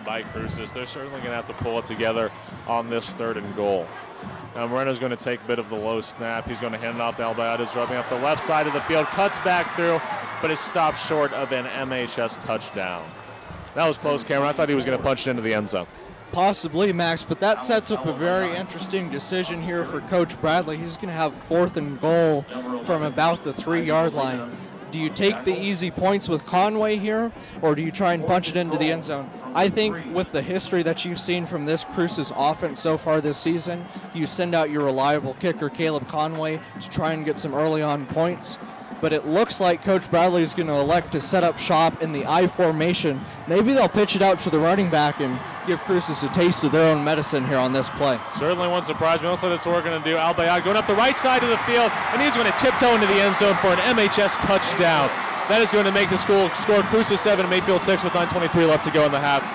by Cruces. They're certainly going to have to pull it together on this 3rd and goal. Now Moreno's going to take a bit of the low snap. He's going to hand it off to Albayades, rubbing up the left side of the field, cuts back through, but is stopped short of an MHS touchdown. That was close, Cameron. I thought he was going to punch it into the end zone. Possibly, Max, but that sets up a very interesting decision here for Coach Bradley. He's going to have 4th and goal from about the 3-yard line. Do you take the easy points with Conway here, or do you try and punch it into the end zone? I think with the history that you've seen from this Cruces offense so far this season, you send out your reliable kicker, Caleb Conway, to try and get some early on points. But it looks like Coach Bradley is going to elect to set up shop in the I formation. Maybe they'll pitch it out to the running back and give Cruces a taste of their own medicine here on this play. Certainly won't surprise me. Also, that's what we're going to do. Albayad going up the right side of the field, and he's going to tiptoe into the end zone for an MHS touchdown. That is going to make the score Cruces 7, Mayfield 6 with 9:23 left to go in the half.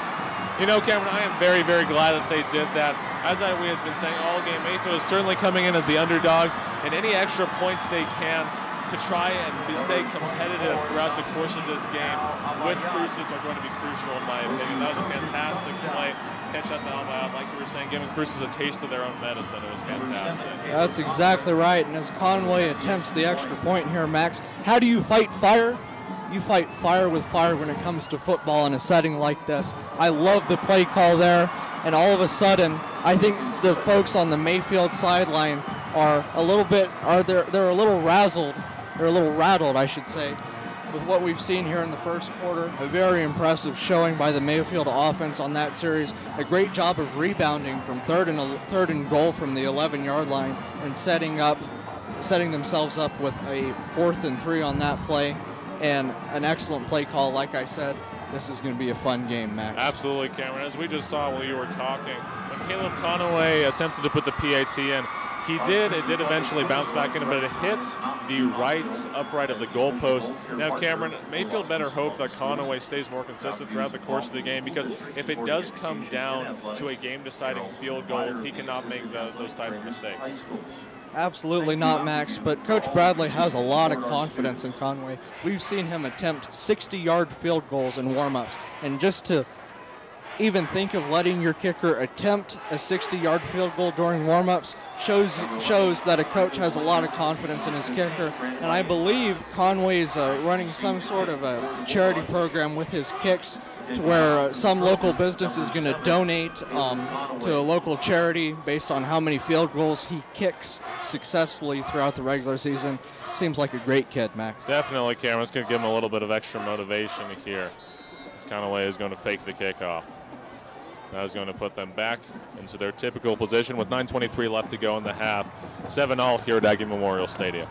You know, Cameron, I am very, very glad that they did that. As we had been saying all game, Mayfield is certainly coming in as the underdogs, and any extra points they can to try and stay competitive throughout the course of this game with Cruces are going to be crucial in my opinion. That was a fantastic play. Pitch out to Albayad, like you were saying, giving Cruces a taste of their own medicine. It was fantastic. That's exactly right. And as Conway attempts the extra point here, Max, how do you fight fire? You fight fire with fire when it comes to football in a setting like this. I love the play call there, and all of a sudden, I think the folks on the Mayfield sideline are a little bit, they're a little razzled. They're a little rattled, I should say, with what we've seen here in the first quarter. A very impressive showing by the Mayfield offense on that series. A great job of rebounding from third and goal from the 11-yard line and setting themselves up with a 4th and 3 on that play, and an excellent play call. Like I said, this is going to be a fun game, Max. Absolutely, Cameron. As we just saw while you were talking, when Caleb Conway attempted to put the PAT in, it did eventually bounce back in, but it hit the right upright of the goalpost. Now, Cameron, Mayfield better hope that Conway stays more consistent throughout the course of the game, because if it does come down to a game-deciding field goal, he cannot make those type of mistakes. Absolutely not, Max, but Coach Bradley has a lot of confidence in Conway. We've seen him attempt 60-yard field goals in warm-ups, and just to even think of letting your kicker attempt a 60-yard field goal during warm-ups shows that a coach has a lot of confidence in his kicker. And I believe Conway's running some sort of a charity program with his kicks, to where some local business is going to donate to a local charity based on how many field goals he kicks successfully throughout the regular season. Seems like a great kid, Max. Definitely, Cameron. It's going to give him a little bit of extra motivation here. This Conway is going to fake the kickoff. That is going to put them back into their typical position with 9:23 left to go in the half. 7-all here at Aggie Memorial Stadium.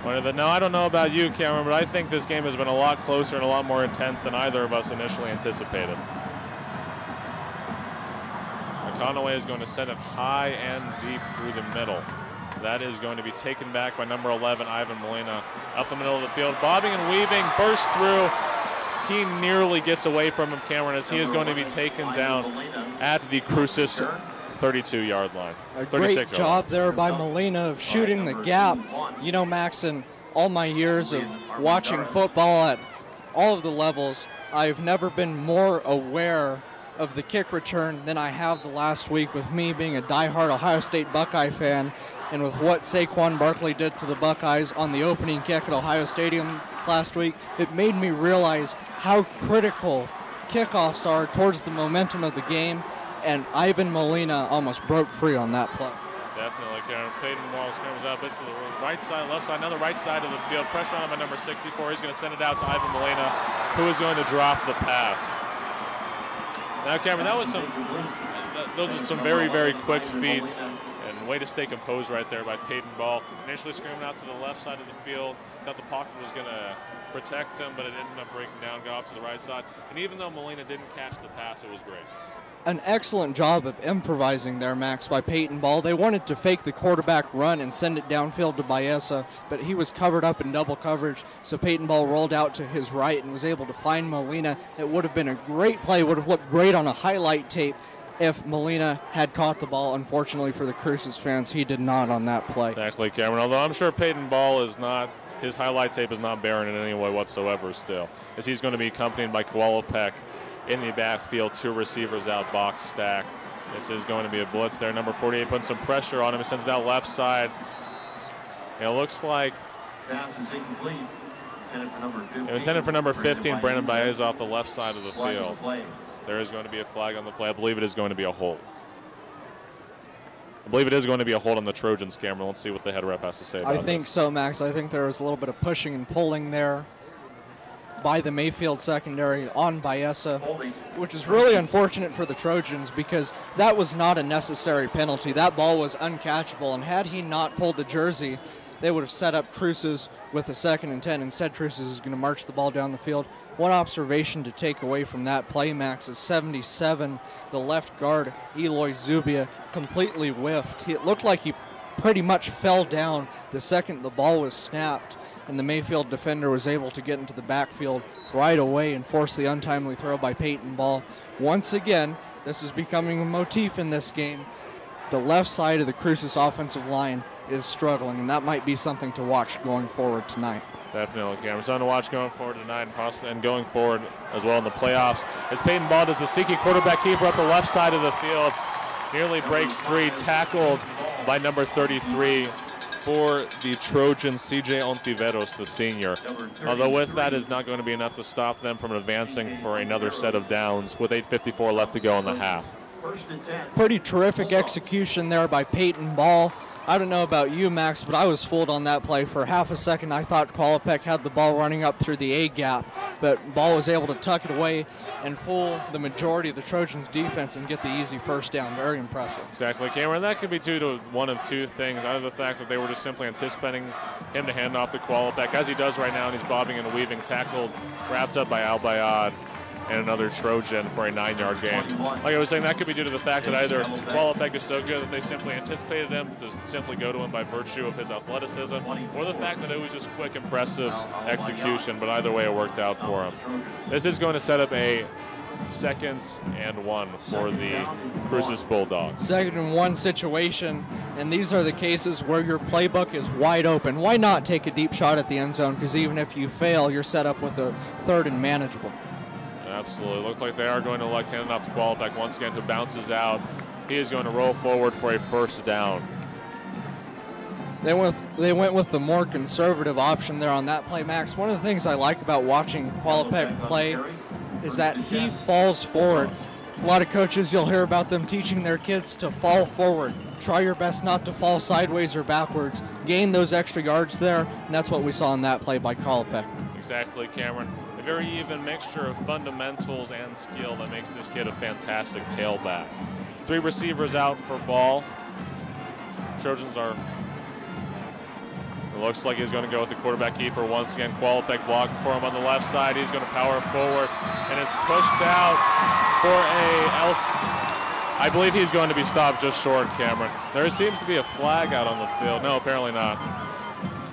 Now, I don't know about you, Cameron, but I think this game has been a lot closer and a lot more intense than either of us initially anticipated. Conway is going to send it high and deep through the middle. That is going to be taken back by number 11, Ivan Molina. Up the middle of the field, bobbing and weaving, burst through. He nearly gets away from him, Cameron, as he is going to be taken down at the Cruces 32-yard line. A great job there by Molina of shooting the gap. You know, Max, in all my years of watching football at all of the levels, I've never been more aware of the kick return than I have the last week, with me being a diehard Ohio State Buckeye fan, and with what Saquon Barkley did to the Buckeyes on the opening kick at Ohio Stadium last week. It made me realize how critical kickoffs are towards the momentum of the game, and Ivan Molina almost broke free on that play. Definitely, Karen. Peyton Wall scrambles out, bits to the right side, left side, now the right side of the field. Pressure on him by number 64. He's going to send it out to Ivan Molina, who is going to drop the pass. Now, Cameron, those are some very, very quick feeds, and way to stay composed right there by Peyton Ball. Initially screaming out to the left side of the field. Thought the pocket was going to protect him, but it ended up breaking down, got up to the right side. And even though Molina didn't catch the pass, it was great. An excellent job of improvising there, Max, by Peyton Ball. They wanted to fake the quarterback run and send it downfield to Baeza, but he was covered up in double coverage, so Peyton Ball rolled out to his right and was able to find Molina. It would have been a great play, would have looked great on a highlight tape if Molina had caught the ball. Unfortunately for the Cruces fans, he did not on that play. Exactly, Cameron, although I'm sure Peyton Ball is not his highlight tape is not barren in any way whatsoever still, as he's going to be accompanied by Kowalczyk in the backfield, 2 receivers out, box stack. This is going to be a blitz there. Number 48 putting some pressure on him. He sends it out left side. It looks like Pass is incomplete. intended for number 15, Brandon Baez off the left side of the Flag on field. the play. There is going to be a flag on the play. I believe it is going to be a hold. I believe it is going to be a hold on the Trojans, Cameron. Let's see what the head rep has to say about I think this. so, Max. I think there was a little bit of pushing and pulling there by the Mayfield secondary on Baeza, which is really unfortunate for the Trojans because that was not a necessary penalty. That ball was uncatchable, and had he not pulled the jersey, they would have set up Cruces with a 2nd and 10. Instead, Cruces is going to march the ball down the field. One observation to take away from that play, Max, is 77, the left guard, Eloy Zubia, completely whiffed. It looked like he pretty much fell down the second the ball was snapped, and the Mayfield defender was able to get into the backfield right away and force the untimely throw by Peyton Ball. Once again, this is becoming a motif in this game. The left side of the Cruces offensive line is struggling, and that might be something to watch going forward tonight. Definitely, Cameron. Something to watch going forward tonight and going forward as well in the playoffs. As Peyton Ball does the seeking quarterback keeper up the left side of the field. Nearly breaks 3, tackled by number 33 for the Trojans, CJ Ontiveros, the senior. Although with that is not going to be enough to stop them from advancing for another set of downs with 8:54 left to go in the half. Pretty terrific execution there by Peyton Ball. I don't know about you, Max, but I was fooled on that play. For half a second, I thought Kowalczyk had the ball running up through the A gap, but Ball was able to tuck it away and fool the majority of the Trojans' defense and get the easy first down. Very impressive. Exactly, Cameron. That could be due to one of two things. Either the fact that they were just simply anticipating him to hand off to Kowalczyk, as he does right now, and he's bobbing and weaving, tackled, wrapped up by Al Bayad and another Trojan for a 9-yard gain. Like I was saying, that could be due to the fact that either Kowalczyk is so good that they simply anticipated him to simply go to him by virtue of his athleticism, or the fact that it was just quick, impressive execution, but either way it worked out for him. This is going to set up a 2nd and 1 for the Cruces Bulldogs. 2nd and 1 situation, and these are the cases where your playbook is wide open. Why not take a deep shot at the end zone? Because even if you fail, you're set up with a 3rd and manageable. Absolutely. Looks like they are going to elect hand it off to Kowalczyk once again, who bounces out. He is going to roll forward for a 1st down. They went with the more conservative option there on that play, Max. One of the things I like about watching Kowalczyk play is that he falls forward. A lot of coaches, you'll hear about them teaching their kids to fall forward. Try your best not to fall sideways or backwards. Gain those extra yards there, and that's what we saw in that play by Kowalczyk. Exactly, Cameron. A very even mixture of fundamentals and skill that makes this kid a fantastic tailback. 3 receivers out for Ball. Trojans are... It looks like he's going to go with the quarterback keeper once again. Kowalczyk blocking for him on the left side. He's going to power forward and is pushed out for I believe he's going to be stopped just short, Cameron. There seems to be a flag out on the field. No, apparently not.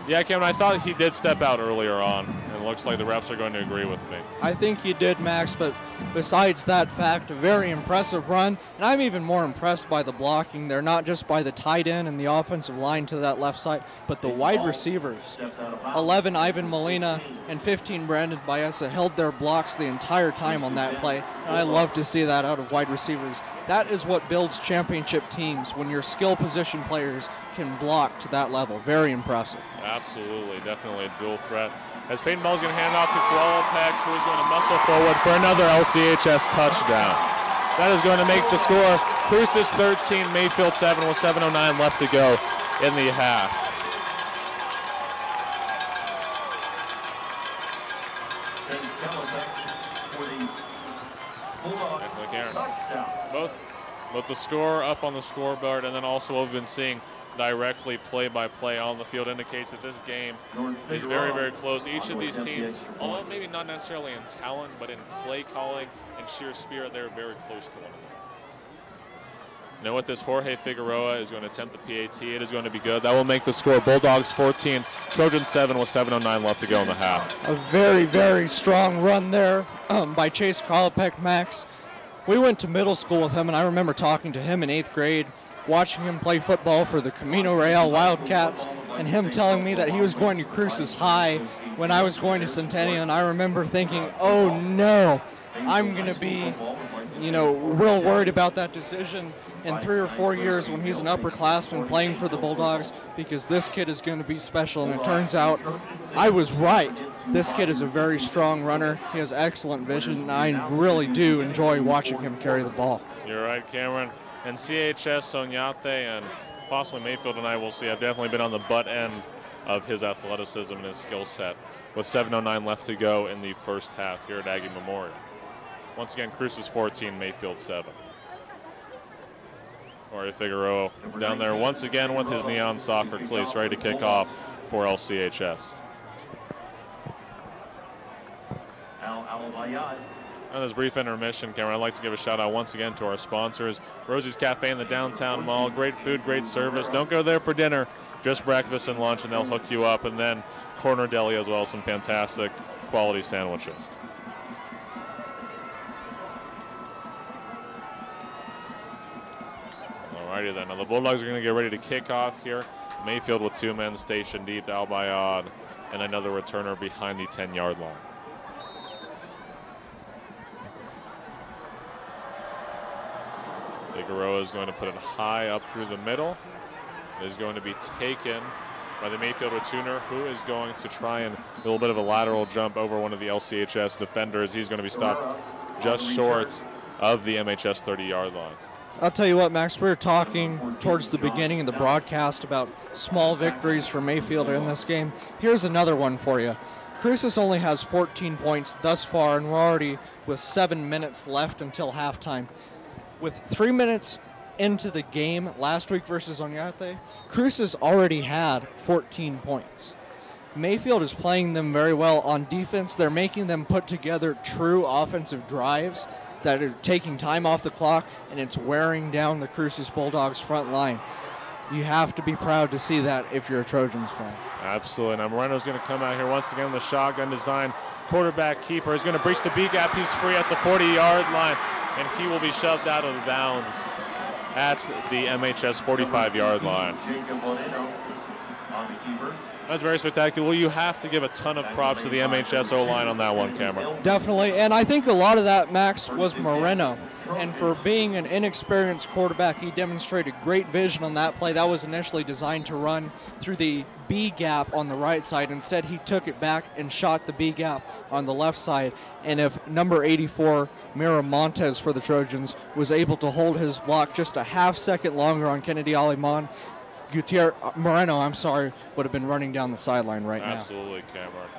Yeah, Cameron, I thought he did step out earlier on, and it looks like the refs are going to agree with me. I think he did, Max, but besides that fact, a very impressive run, and I'm even more impressed by the blocking there, not just by the tight end and the offensive line to that left side, but the wide receivers. 11, Ivan Molina, and 15, Brandon Baeza, held their blocks the entire time on that play, and I love to see that out of wide receivers. That is what builds championship teams, when your skill position players can block to that level. Very impressive. Absolutely, definitely a dual threat. As Peyton Ball's going to hand off to Kowalczyk, who is going to muscle forward for another LCHS touchdown. That is going to make the score Cruces 13, Mayfield 7 with 7:09 left to go in the half. Both the score up on the scoreboard and then also what we've been seeing directly play-by-play on the field indicates that this game is very, very close. Each of these teams, although maybe not necessarily in talent, but in play calling and sheer spirit, they're very close to one another. Now with this, Jorge Figueroa is going to attempt the PAT. It is going to be good. That will make the score Bulldogs 14, Trojans 7 with 7:09 left to go in the half. A very, very strong run there by Chase Kowalczyk, Max. We went to middle school with him, and I remember talking to him in 8th grade, watching him play football for the Camino Real Wildcats, and him telling me that he was going to Cruces High when I was going to Centennial, and I remember thinking, oh no, I'm going to be, real worried about that decision in 3 or 4 years when he's an upperclassman playing for the Bulldawgs, because this kid is going to be special. And it turns out I was right. This kid is a very strong runner. He has excellent vision, and I really do enjoy watching him carry the ball. You're right, Cameron. And CHS, Soñate, and possibly Mayfield and I will see, have definitely been on the butt end of his athleticism and his skill set, with 7:09 left to go in the first half here at Aggie Memorial. Once again, Cruces 14, Mayfield 7. Jorge Figueroa down there once again with his neon soccer cleats, ready to kick off for LCHS. On this brief intermission, Cameron, I'd like to give a shout out once again to our sponsors. Rosie's Cafe in the downtown mall. Great food, great service. Don't go there for dinner, just breakfast and lunch, and they'll hook you up. And then Corner Deli as well, some fantastic quality sandwiches. Alrighty then, now the Bulldogs are going to get ready to kick off here. Mayfield with 2 men stationed deep, Albayad, and another returner behind the 10-yard line. Figueroa is going to put it high up through the middle. It is going to be taken by the Mayfield returner, who is going to try and do a little bit of a lateral jump over one of the LCHS defenders. He's going to be stopped just short of the MHS 30-yard line. I'll tell you what, Max, we were talking towards the beginning of the broadcast about small victories for Mayfield in this game. Here's another one for you. Cruces only has 14 points thus far, and we're already with 7 minutes left until halftime. With 3 minutes into the game last week versus Oñate, Cruces already had 14 points. Mayfield is playing them very well on defense. They're making them put together true offensive drives that are taking time off the clock, and it's wearing down the Cruces Bulldogs front line. You have to be proud to see that if you're a Trojans fan. Absolutely. Now Moreno's going to come out here once again with the shotgun design. Quarterback keeper is going to breach the B gap. He's free at the 40-yard line, and he will be shoved out of bounds at the MHS 45-yard line. That's very spectacular. Well, you have to give a ton of props to the MHS O-line on that one, Cameron. Definitely, and I think a lot of that, Max, was Moreno. And for being an inexperienced quarterback, he demonstrated great vision on that play. That was initially designed to run through the B gap on the right side. Instead, he took it back and shot the B gap on the left side. And if number 84, Miramontes for the Trojans, was able to hold his block just a half second longer on Kennedy Alemán, Moreno would have been running down the sideline right now. Absolutely, Cameron.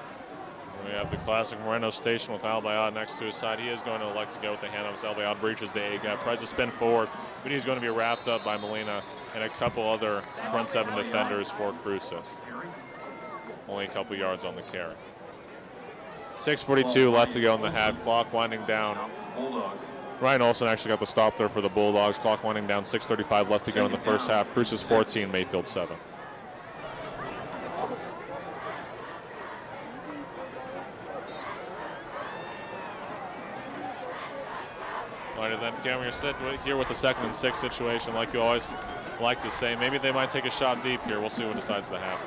We have the classic Moreno station with Albayad next to his side. He is going to elect to go with the handoffs. Albayad breaches the A-gap, tries to spin forward, but he's going to be wrapped up by Molina and a couple other front 7 defenders for Cruces. Only a couple yards on the carry. 6:42 left to go in the half. Clock winding down. Ryan Olsen actually got the stop there for the Bulldogs. Clock winding down, 6:35 left to go in the first half. Cruces 14, Mayfield 7. All right, then, Cameron, you're sitting here with the 2nd and 6 situation, like you always like to say. Maybe they might take a shot deep here. We'll see what decides to happen.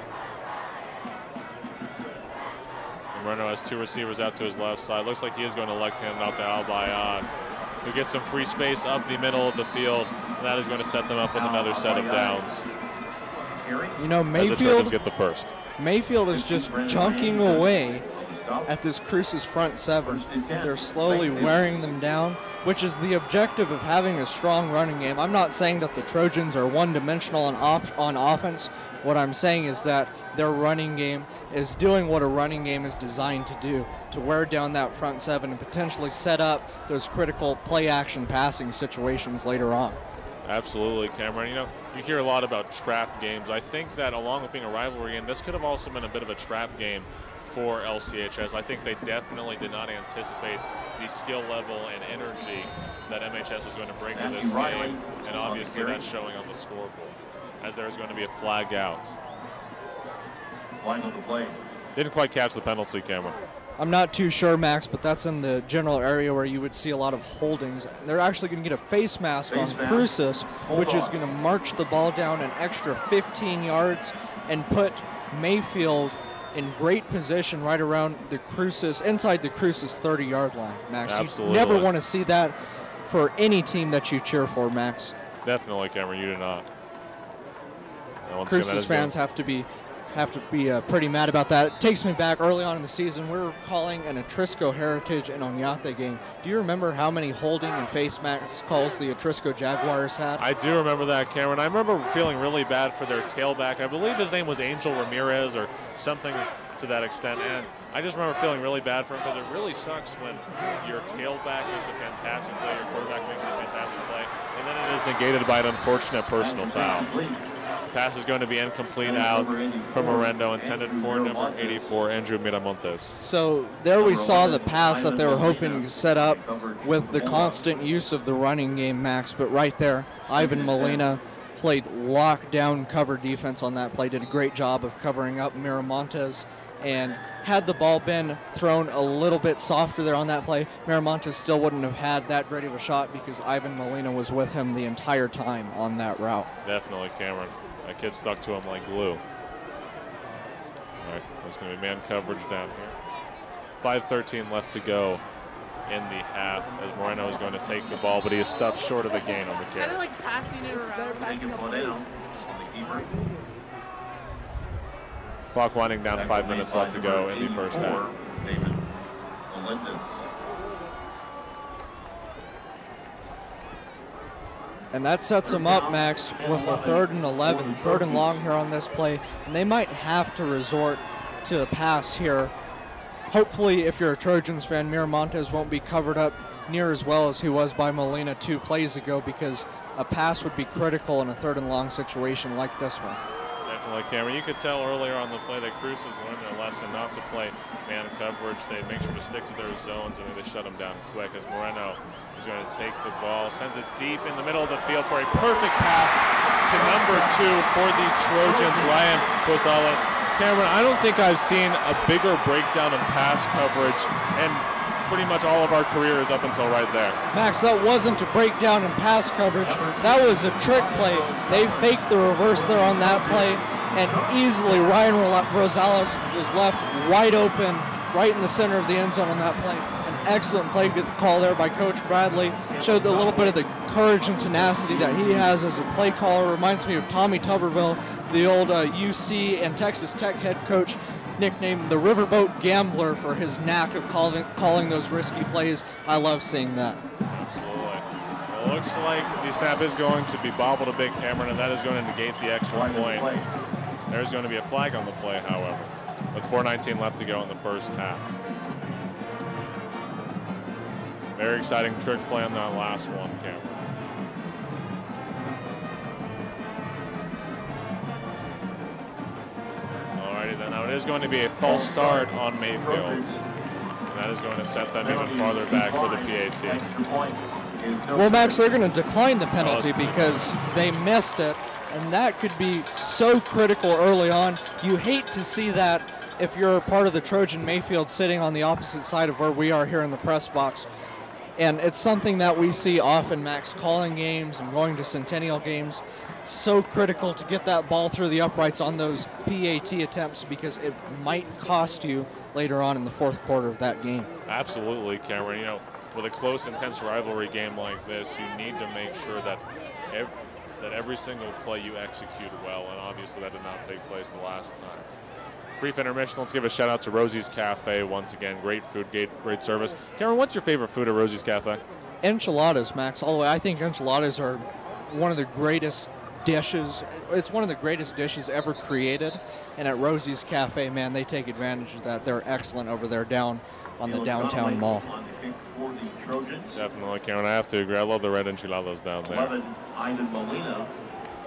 Moreno has 2 receivers out to his left side. Looks like he is going to elect hand out to Albayad, who gets some free space up the middle of the field, and that is going to set them up with another set of downs. You know, Mayfield, as the Trojans get the first. Mayfield is just chunking away at this Cruces front 7. They're slowly wearing them down, which is the objective of having a strong running game. I'm not saying that the Trojans are one-dimensional on offense. What I'm saying is that their running game is doing what a running game is designed to do, to wear down that front 7 and potentially set up those critical play-action passing situations later on. Absolutely, Cameron. You know, you hear a lot about trap games. I think that along with being a rivalry game, this could have also been a bit of a trap game for LCHS. I think they definitely did not anticipate the skill level and energy that MHS was going to bring to this game, and obviously that's showing on the scoreboard, as there is going to be a flag out. Line on the play. Didn't quite catch the penalty, Cameron. I'm not too sure, Max, but that's in the general area where you would see a lot of holdings. They're actually going to get a face mask on Cruces, which is going to march the ball down an extra 15 yards and put Mayfield in great position right around the Cruces, inside the Cruces 30-yard line, Max. Absolutely. You never want to see that for any team that you cheer for, Max. Definitely, Cameron, you do not. Cruces fans have to be pretty mad about that. It takes me back early on in the season. We were calling an Etrisco Heritage and Oñate game. Do you remember how many holding and face mask calls the Etrisco Jaguars had? I do remember that, Cameron. I remember feeling really bad for their tailback. I believe his name was Angel Ramirez or something to that extent. And I just remember feeling really bad for him because it really sucks when your tailback makes a fantastic play, your quarterback makes a fantastic play, and then it is negated by an unfortunate personal foul. Pass is going to be incomplete out from Morendo, intended for number 84, Andrew Miramontes. So there we saw the pass that they were hoping to set up with the constant use of the running game, Max. But right there, Ivan Molina played lockdown cover defense on that play, did a great job of covering up Miramontes. And had the ball been thrown a little bit softer there on that play, Miramontes still wouldn't have had that great of a shot because Ivan Molina was with him the entire time on that route. Definitely, Cameron. That kid stuck to him like glue. All right, there's going to be man coverage down here. 5:13 left to go in the half as Moreno is going to take the ball, but he is stuffed short of the gain on the carry. Kind of like passing it around. Clock winding down, 5 minutes left to go in the first half. And that sets them up, Max, with a 3rd and 11, 3rd and long here on this play. And they might have to resort to a pass here. Hopefully, if you're a Trojans fan, Miramontes won't be covered up near as well as he was by Molina 2 plays ago, because a pass would be critical in a 3rd and long situation like this one. Definitely, Cameron. You could tell earlier on the play that Cruces learned their lesson not to play man coverage. They make sure to stick to their zones, and then they shut them down quick as Moreno is going to take the ball, sends it deep in the middle of the field for a perfect pass to number 2 for the Trojans, Ryan Rosales. Cameron, I don't think I've seen a bigger breakdown in pass coverage and pretty much all of our careers up until right there. Max, that wasn't a breakdown in pass coverage. That was a trick play. They faked the reverse there on that play, and easily Ryan Rosales was left wide open right in the center of the end zone on that play. An excellent play call there by Coach Bradley. Showed a little bit of the courage and tenacity that he has as a play caller. Reminds me of Tommy Tuberville, the old UC and Texas Tech head coach, nicknamed the Riverboat Gambler for his knack of calling those risky plays. I love seeing that. Absolutely. Well, it looks like the snap is going to be bobbled a bit, Cameron, and that is going to negate the extra point. There's going to be a flag on the play, however, with 4:19 left to go in the first half. Very exciting trick play on that last one, Cameron. Alrighty then, now it is going to be a false start on Mayfield. And that is going to set them even farther back for the PAT. Well, Max, they're going to decline the penalty because they missed it, and that could be so critical early on. You hate to see that if you're a part of the Trojan Mayfield sitting on the opposite side of where we are here in the press box. And it's something that we see often, Max, calling games and going to Centennial games. It's so critical to get that ball through the uprights on those PAT attempts because it might cost you later on in the 4th quarter of that game. Absolutely, Cameron. You know, with a close, intense rivalry game like this, you need to make sure that every single play you execute well, and obviously that did not take place the last time. Brief intermission. Let's give a shout out to Rosie's Cafe once again. Great food, great service. Cameron, what's your favorite food at Rosie's Cafe? Enchiladas, Max. All the way. I think enchiladas are one of the greatest dishes. It's one of the greatest dishes ever created. And at Rosie's Cafe, man, they take advantage of that. They're excellent over there down on the downtown mall. Definitely, Cameron. I have to agree. I love the red enchiladas down there. 11, Ivan Molina.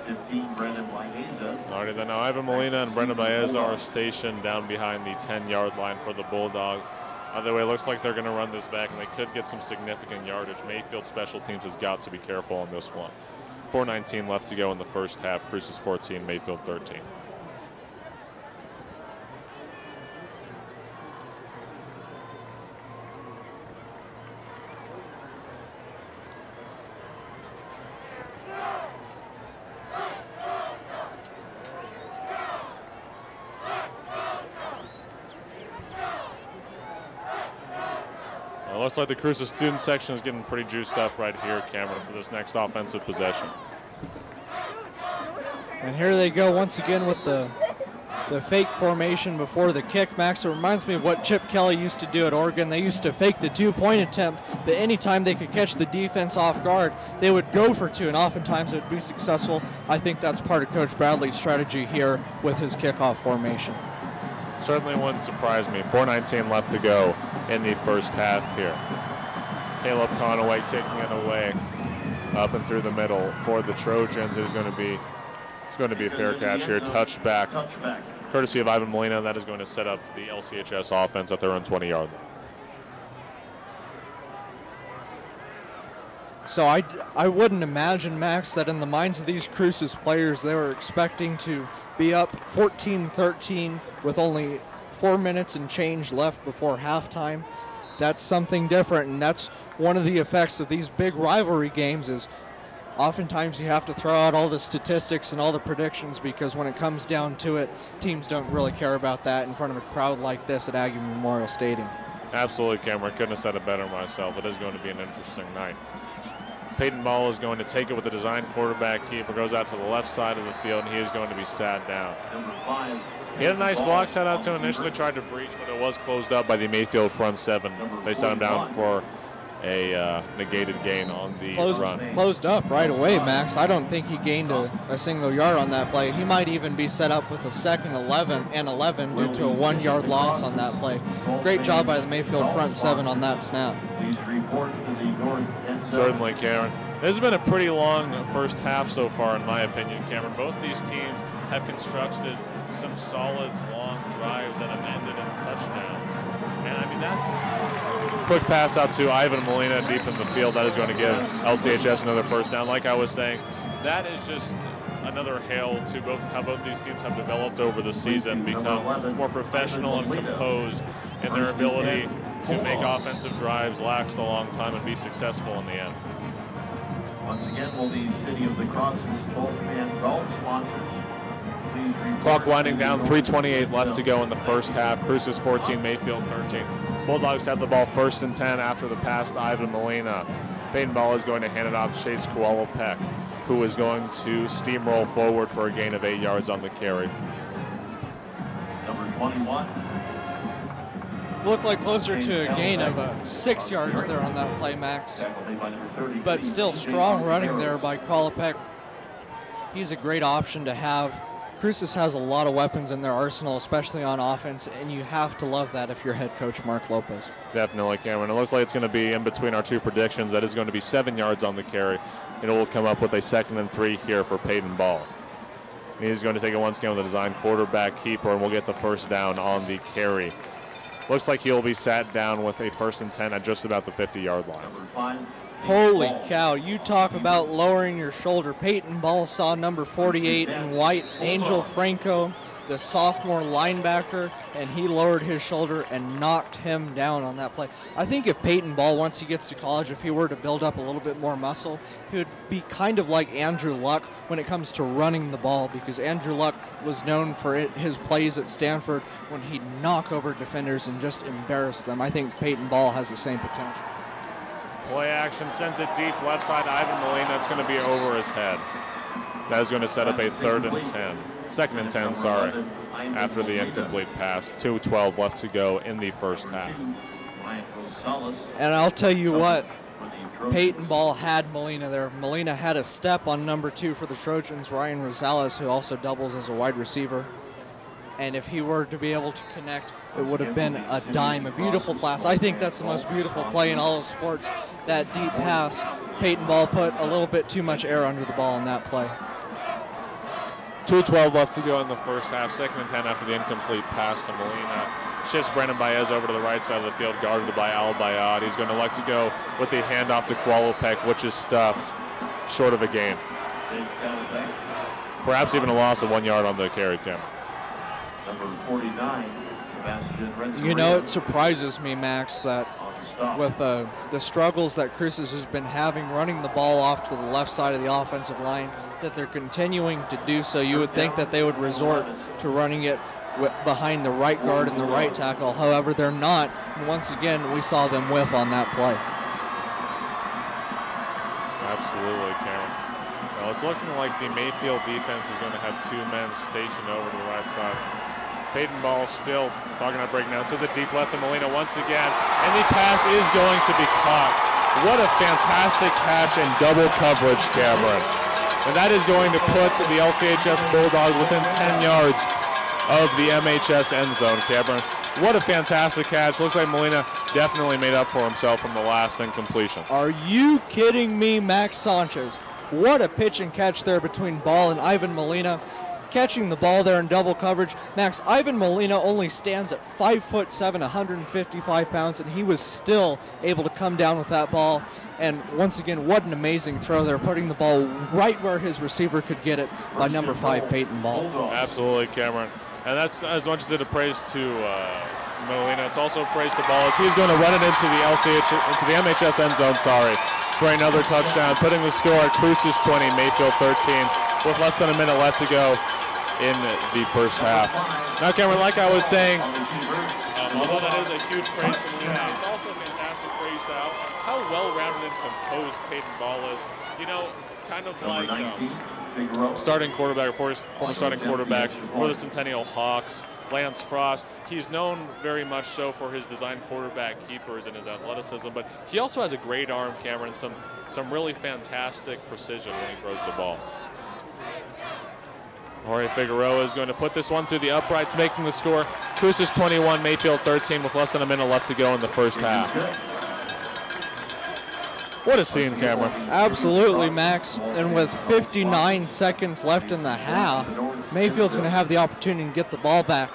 15, Brendan Baeza. Alrighty then, now Ivan Molina and Brendan Baeza are stationed down behind the 10-yard line for the Bulldogs. Either way, it looks like they're going to run this back, and they could get some significant yardage. Mayfield special teams has got to be careful on this one. 4:19 left to go in the first half. Cruces 14, Mayfield 13. Looks like the Cruces student section is getting pretty juiced up right here, Cameron, for this next offensive possession. And here they go once again with the fake formation before the kick, Max. It reminds me of what Chip Kelly used to do at Oregon. They used to fake the 2-point attempt, but anytime they could catch the defense off guard, they would go for 2, and oftentimes it would be successful. I think that's part of Coach Bradley's strategy here with his kickoff formation. Certainly wouldn't surprise me. 4:19 left to go in the first half here. Caleb Conaway kicking it away up and through the middle for the Trojans. It's going to be a fair catch here. Touchback, courtesy of Ivan Molina. That is going to set up the LCHS offense at their own 20-yard line. So I wouldn't imagine, Max, that in the minds of these Cruces players, they were expecting to be up 14-13 with only 4 minutes and change left before halftime. That's something different, and that's one of the effects of these big rivalry games is oftentimes you have to throw out all the statistics and all the predictions because when it comes down to it, teams don't really care about that in front of a crowd like this at Aggie Memorial Stadium. Absolutely, Cameron. Couldn't have said it better myself. It is going to be an interesting night. Peyton Ball is going to take it with the design quarterback keeper, goes out to the left side of the field, and he is going to be sat down. He had a nice block set out to him, initially tried to breach, but it was closed up by the Mayfield front 7. They set him down for a negated gain on the run. Closed up right away, Max. I don't think he gained a single yard on that play. He might even be set up with a second 11 and 11 due to a 1-yard loss on that play. Great job by the Mayfield front 7 on that snap. Certainly, Cameron. This has been a pretty long first half so far, in my opinion, Cameron. Both these teams have constructed some solid long drives that have ended in touchdowns. And I mean, that quick pass out to Ivan Molina deep in the field, that is going to give LCHS another first down. Like I was saying, that is just another hail to how both these teams have developed over the season, become more professional and composed in their ability to make offensive drives last a long time and be successful in the end. Once again, will the City of the Crosses Boatman Golf sponsors. Clock winding down, 3:28 left to go in the first half. Cruces 14, Mayfield 13. Bulldogs have the ball 1st and 10 after the pass to Ivan Molina. Peyton Ball is going to hand it off to Chase Kowalopek, who is going to steamroll forward for a gain of 8 yards on the carry. Number 21. Looked like closer to a gain of 6 yards there on that play, Max. But still strong running there by Kowalopek. He's a great option to have. Cruces has a lot of weapons in their arsenal, especially on offense, and you have to love that if you're head coach Mark Lopez. Definitely, Cameron. It looks like it's going to be in between our two predictions. That is going to be 7 yards on the carry. It will come up with a 2nd and 3 here for Peyton Ball. He's going to take it once again with a design quarterback keeper, and we'll get the first down on the carry. Looks like he'll be sat down with a 1st and 10 at just about the 50-yard line. Holy cow, you talk about lowering your shoulder. Peyton Ball saw number 48 in white, Angel Franco, the sophomore linebacker, and he lowered his shoulder and knocked him down on that play. I think if Peyton Ball, once he gets to college, if he were to build up a little bit more muscle, he would be kind of like Andrew Luck when it comes to running the ball, because Andrew Luck was known for his plays at Stanford when he'd knock over defenders and just embarrass them. I think Peyton Ball has the same potential. Play action, sends it deep, left side to Ivan Molina. It's going to be over his head. That is going to set up a 3rd and 10. 2nd and 10, sorry, after the incomplete pass. 2:12 left to go in the first half. And I'll tell you what, Peyton Ball had Molina there. Molina had a step on number 2 for the Trojans, Ryan Rosales, who also doubles as a wide receiver. And if he were to be able to connect, it would have been a dime, a beautiful pass. I think that's the most beautiful play in all of sports, that deep pass. Peyton Ball put a little bit too much air under the ball on that play. 2:12 left to go in the first half. 2nd and 10 after the incomplete pass to Molina. Shifts Brandon Baez over to the right side of the field, guarded by Al Bayad. He's going to elect to go with the handoff to Kowalopek, which is stuffed short of a gain. Perhaps even a loss of 1 yard on the carry, Cam. Number 49, Sebastian. You know, it surprises me, Max, that with the struggles that Cruces has been having running the ball off to the left side of the offensive line, that they're continuing to do so. You would think that they would resort to running it behind the right guard and the right tackle. However, they're not. And once again, we saw them whiff on that play. Absolutely, Cameron. Well, it's looking like the Mayfield defense is going to have 2 men stationed over to the right side. Peyton Ball still not going to break down. Says it deep left to Molina once again, and the pass is going to be caught. What a fantastic catch in double coverage, Cameron. And that is going to put the LCHS Bulldogs within 10 yards of the MHS end zone, Cameron. What a fantastic catch. Looks like Molina definitely made up for himself from the last incompletion. Are you kidding me, Max Sanchez? What a pitch and catch there between Ball and Ivan Molina. Catching the ball there in double coverage. Max, Ivan Molina only stands at 5'7", 155 pounds, and he was still able to come down with that ball. And once again, what an amazing throw there, putting the ball right where his receiver could get it by number 5, Peyton Ball. Absolutely, Cameron. And that's as much as it a praise to Molina. It's also a praise to Ball as he's going to run it into the MHS end zone, for another touchdown, putting the score at Cruces 20, Mayfield 13, with less than a minute left to go in the first half. Now, Cameron, like I was saying, although that is a huge praise to Molina, it's also a fantastic praise to how well-rounded and composed Peyton Ball is. You know, kind of like starting quarterback, former starting quarterback for the Centennial Hawks, Lance Frost. He's known very much so for his design quarterback keepers and his athleticism, but he also has a great arm, Cameron, some really fantastic precision when he throws the ball. Jorge Figueroa is going to put this one through the uprights, making the score Cruces 21, Mayfield 13, with less than a minute left to go in the first half. What a scene, Cameron. Absolutely, Max. And with 59 seconds left in the half, Mayfield's going to have the opportunity to get the ball back.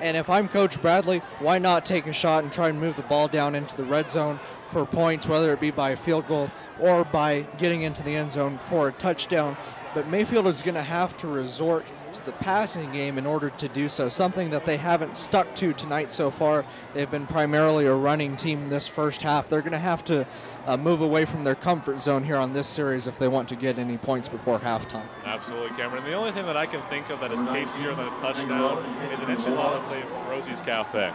And if I'm Coach Bradley, why not take a shot and try and move the ball down into the red zone for points, whether it be by a field goal or by getting into the end zone for a touchdown. But Mayfield is going to have to resort to the passing game in order to do so, something that they haven't stuck to tonight so far. They've been primarily a running team this first half. They're going to have to move away from their comfort zone here on this series if they want to get any points before halftime. Absolutely, Cameron. The only thing that I can think of that is tastier than a touchdown is an enchilada plate from Rosie's Cafe.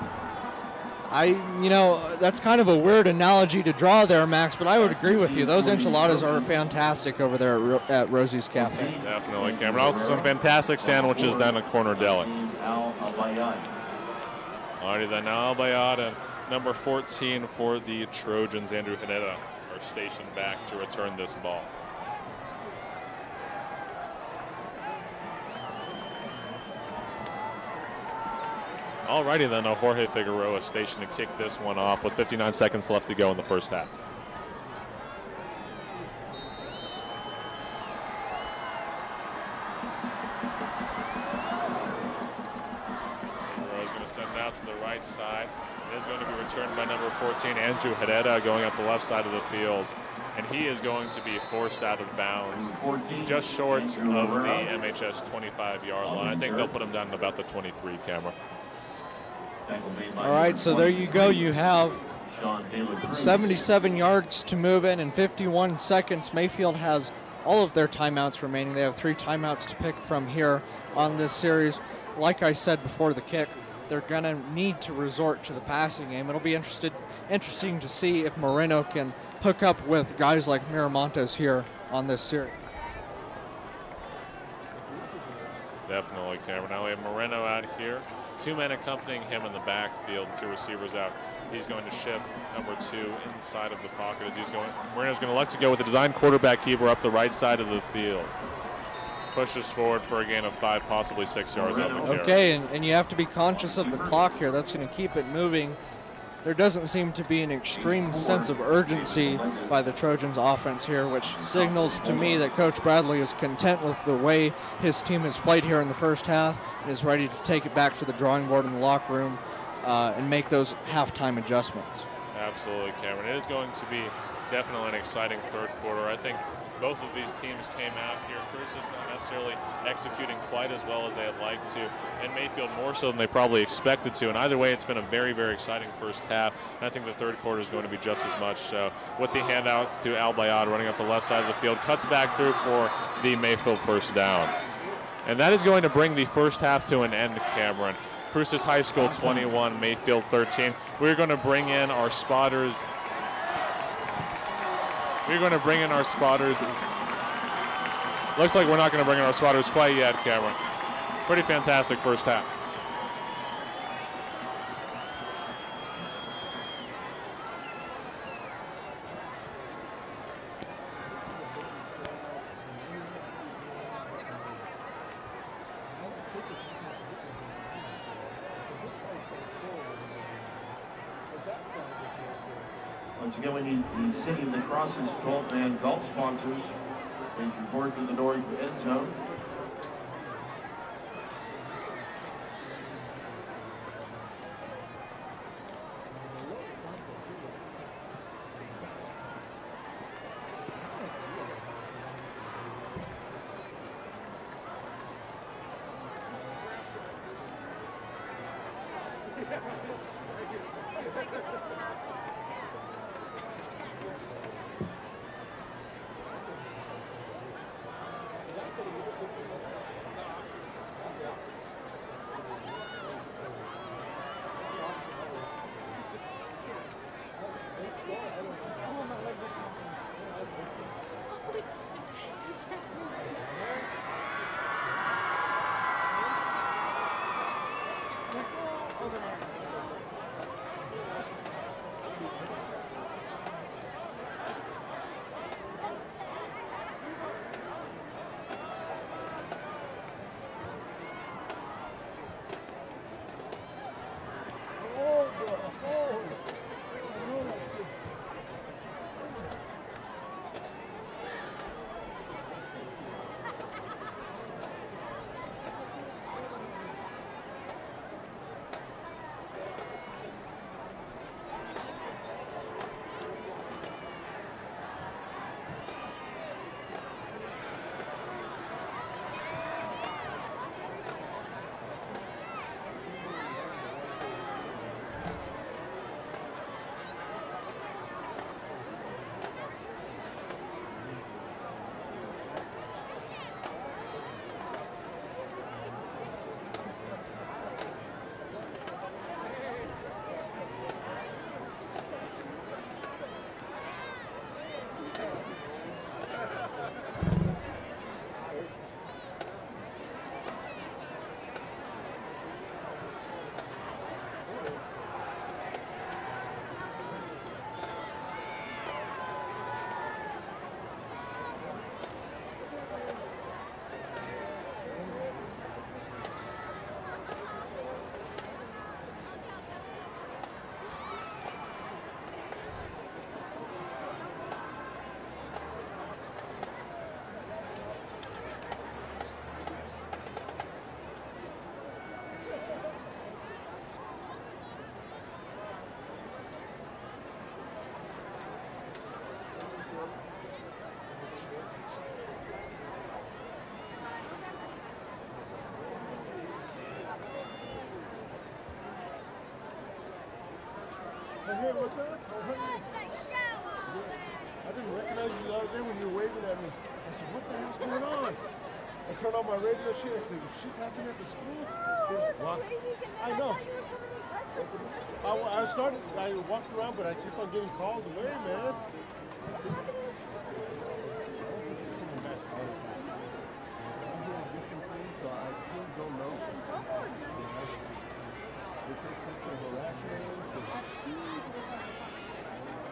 That's kind of a weird analogy to draw there, Max, but I would agree with you. Those enchiladas are fantastic over there at Rosie's Cafe. Definitely, Cameron. Also some fantastic sandwiches down at Corner Deli. Alrighty then, now Albayad and number 14 for the Trojans, Andrew Hineta, are stationed back to return this ball. Alrighty then, Jorge Figueroa stationed to kick this one off with 59 seconds left to go in the first half. Figueroa's going to send out to the right side. It is going to be returned by number 14, Andrew Herrera, going up the left side of the field. And he is going to be forced out of bounds just short of the MHS 25-yard line. I think they'll put him down at about the 23 camera. All right, so there you go. You have 77 yards to move in 51 seconds. Mayfield has all of their timeouts remaining. They have 3 timeouts to pick from here on this series. Like I said before the kick, they're going to need to resort to the passing game. It'll be interesting to see if Moreno can hook up with guys like Miramontes here on this series. Definitely, Cameron. Now we have Moreno out here. 2 men accompanying him in the backfield, 2 receivers out. He's going to shift number 2 inside of the pocket as Moreno's going to elect to go with the design quarterback keeper up the right side of the field. Pushes forward for a gain of 5, possibly 6 yards on the carry. Okay, and you have to be conscious of the clock here. That's going to keep it moving. There doesn't seem to be an extreme sense of urgency by the Trojans offense here, which signals to me that Coach Bradley is content with the way his team has played here in the first half and is ready to take it back to the drawing board in the locker room and make those halftime adjustments. Absolutely, Cameron. It is going to be definitely an exciting third quarter. I think both of these teams came out here. Cruces not necessarily executing quite as well as they had liked to, and Mayfield more so than they probably expected to. And either way, it's been a very, very exciting first half. And I think the third quarter is going to be just as much so. With the handouts to Albayad running up the left side of the field, cuts back through for the Mayfield first down. And that is going to bring the first half to an end, Cameron. Cruces High School 21, Mayfield 13. We're going to bring in our spotters. Looks like we're not going to bring in our spotters quite yet, Cameron. Pretty fantastic first half. Once again, we need the City of the Crosses 12-man golf sponsors. Please report to the north end zone. Hey, what's up? I didn't recognize you the other day when you were waving at me. I said, what the hell's going on? I turned on my radio shit. I said, is shit happening at the school? Well, I know. I walked around, but I kept on getting called away, man.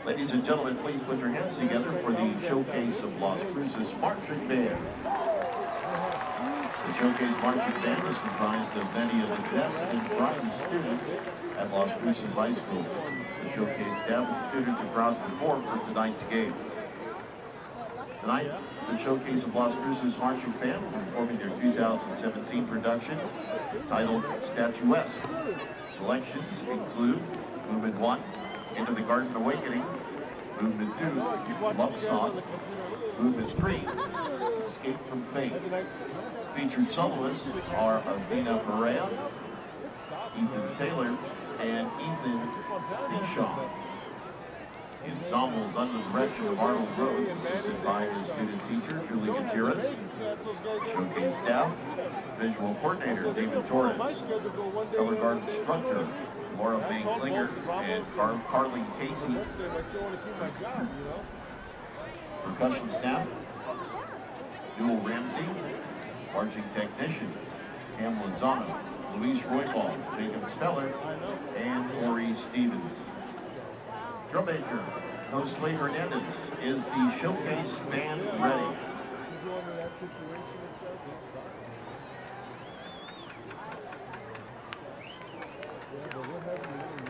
Ladies and gentlemen, please put your hands together for the Showcase of Las Cruces Marching Band. The Showcase Marching Band is comprised of many of the best and brightest students at Las Cruces High School. The Showcase staff and students are proud to perform for tonight's game. Tonight, the Showcase of Las Cruces Marching Band will be performing their 2017 production titled Statuesque. Selections include Movement 1, Into the Garden Awakening, Movement 2, Love Song, Movement 3, Escape from Fate. Featured soloists are Avina Perea, Ethan Taylor, and Ethan Seashon. Ensembles under the direction of Arnold Rose, assisted by his student teacher, Julie Gutierrez. Showcase staff, visual coordinator, David Torres. Color guard instructor, Laura May Klinger and Carly Casey. Percussion staff, Jewel Ramsey. Marching technicians, Cam Lozano, Luis Roybal, Jacob Speller, and Ori Stevens. Drum major, Jose Hernandez, is the showcase band ready?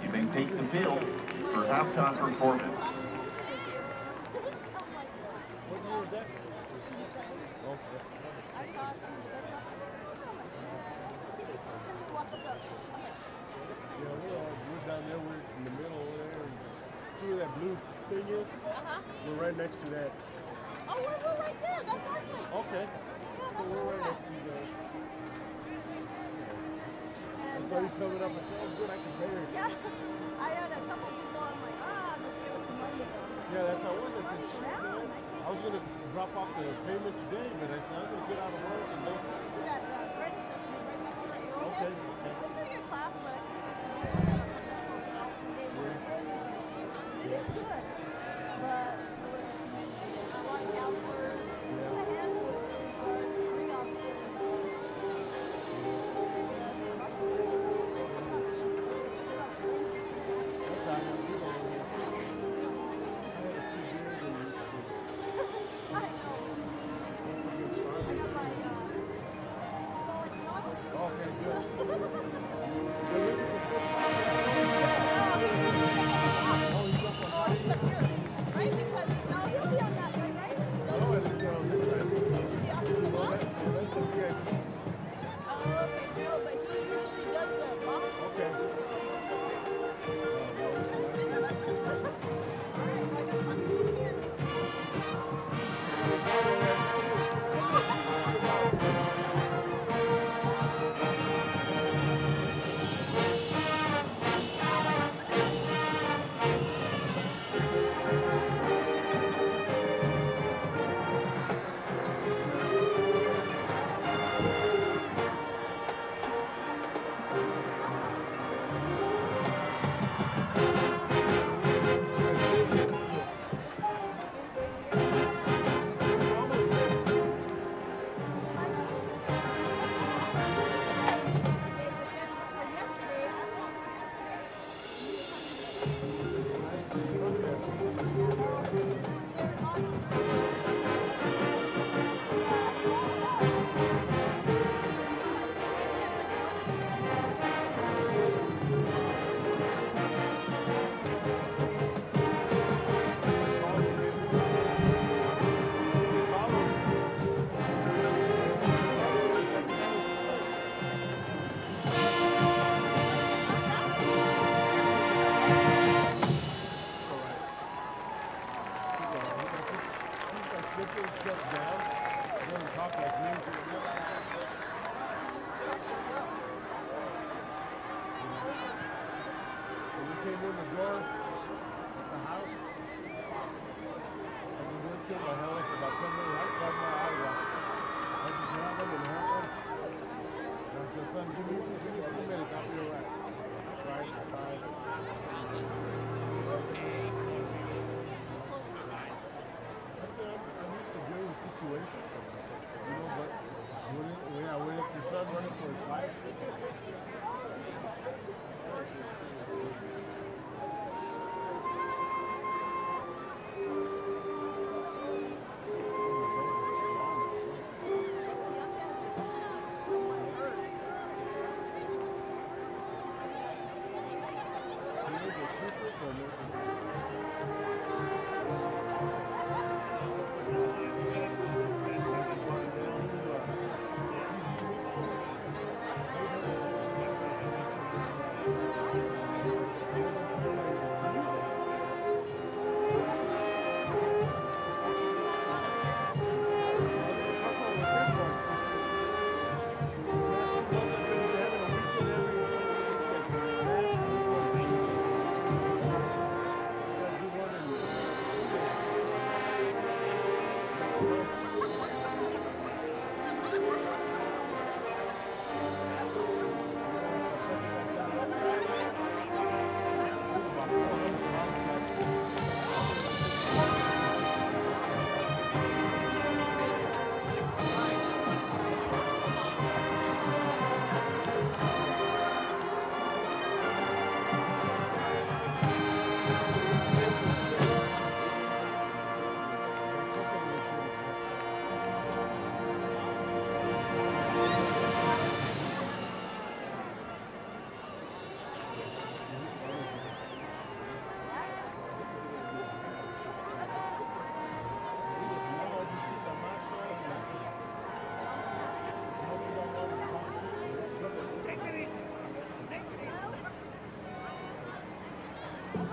You may take the field for halftime performance. We're down there, we're in the middle over there. And see where that blue thing is? We're right next to that. Oh, we're right there. That's our place. Okay. So we're right next to you guys. And so you coming up and said, oh, good, I can pay her. Yeah. I had a couple people, I'm like, let's give us the money. Yeah, that's how it was. I said, shit, man. I was going to drop off the payment today, but I said, I'm going to get out of work and go. To that credit system, right before that you're Okay. It was pretty good class, but it is good. But a lot of counselors, my hands was really hard, 3 officers. That's how I know you on here. I had a few beers and I know. get I started. got my solid coffee. Okay, good. Oh, he's up here, right? Because no, he'll be on that side, right? Oh, I think they're on this side. The opposite Well, one? that's the VIPs. Oh, okay, no, but he usually does the box. Okay.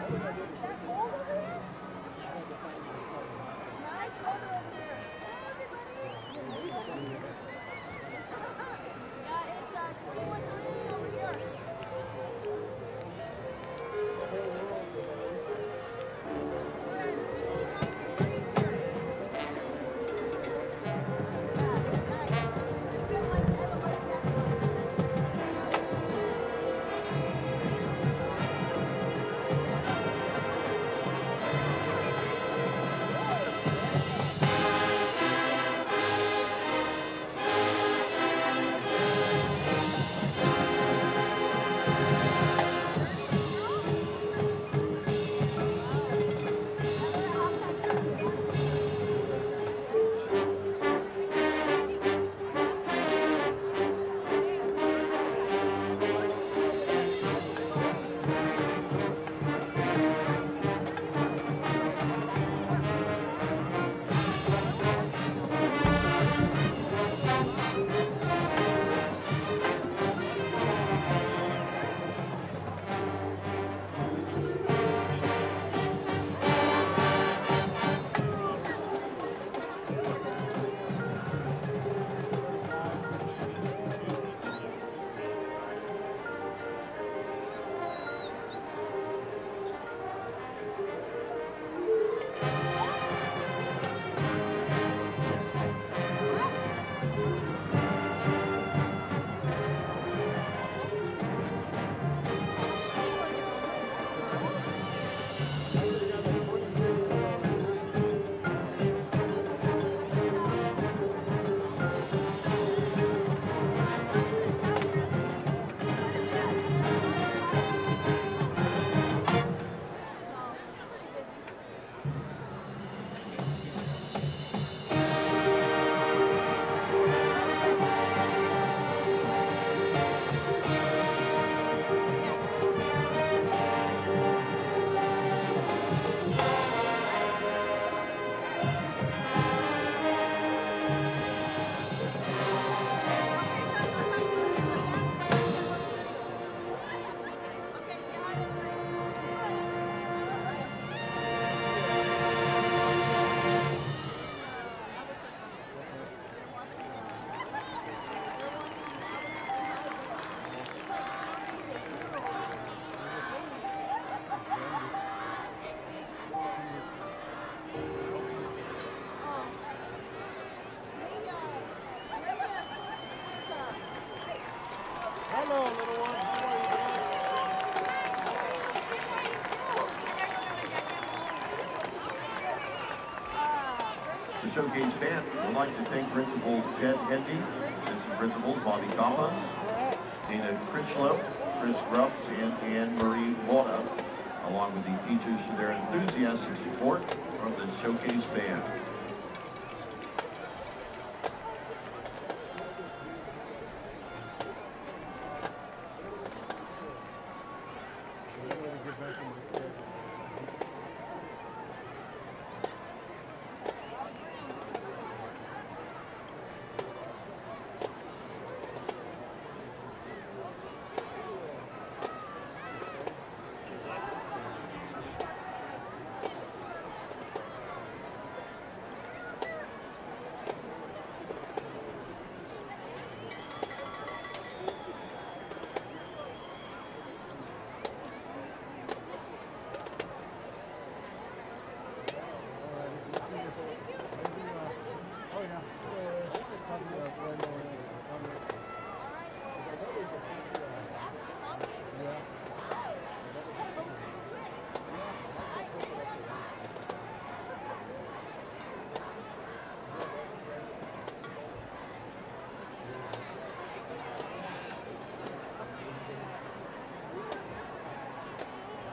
that cold over there? Nice weather over there. Hey, everybody. Yeah, it's 21 degrees over here. We're at 69 degrees here. Yeah, nice. I feel like weather like that. Hello, little one. How are The showcase band would like to thank Principals Ted Hendy, Assistant Principals Bobby Kappa, Dana Critchlow, Chris Grubbs, and Anne Marie Wada, along with the teachers for their enthusiastic support from the showcase band.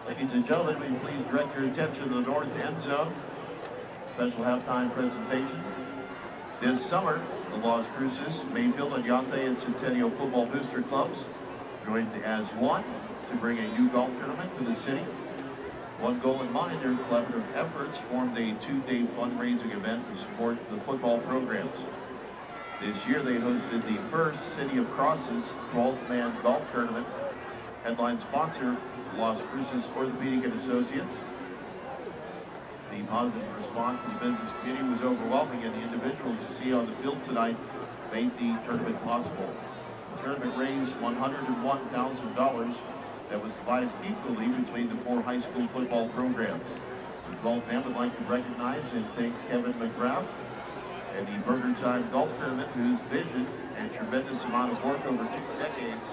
Ladies and gentlemen, will you please direct your attention to the north end zone? Special halftime presentation. This summer, the Los Cruces, Mayfield, and Yante and Centennial Football Booster Clubs joined as one to bring a new golf tournament to the city. One goal in mind, their collaborative efforts formed a two-day fundraising event to support the football programs. This year, they hosted the first City of Crosses 12-man golf tournament Headline sponsor, Las Cruces Orthopedic and Associates. The positive response of the business community was overwhelming, and the individuals you see on the field tonight made the tournament possible. The tournament raised $101,000 that was divided equally between the 4 high school football programs. The golf fan would like to recognize and thank Kevin McGrath and the Burger Time Golf Tournament, whose vision and tremendous amount of work over 2 decades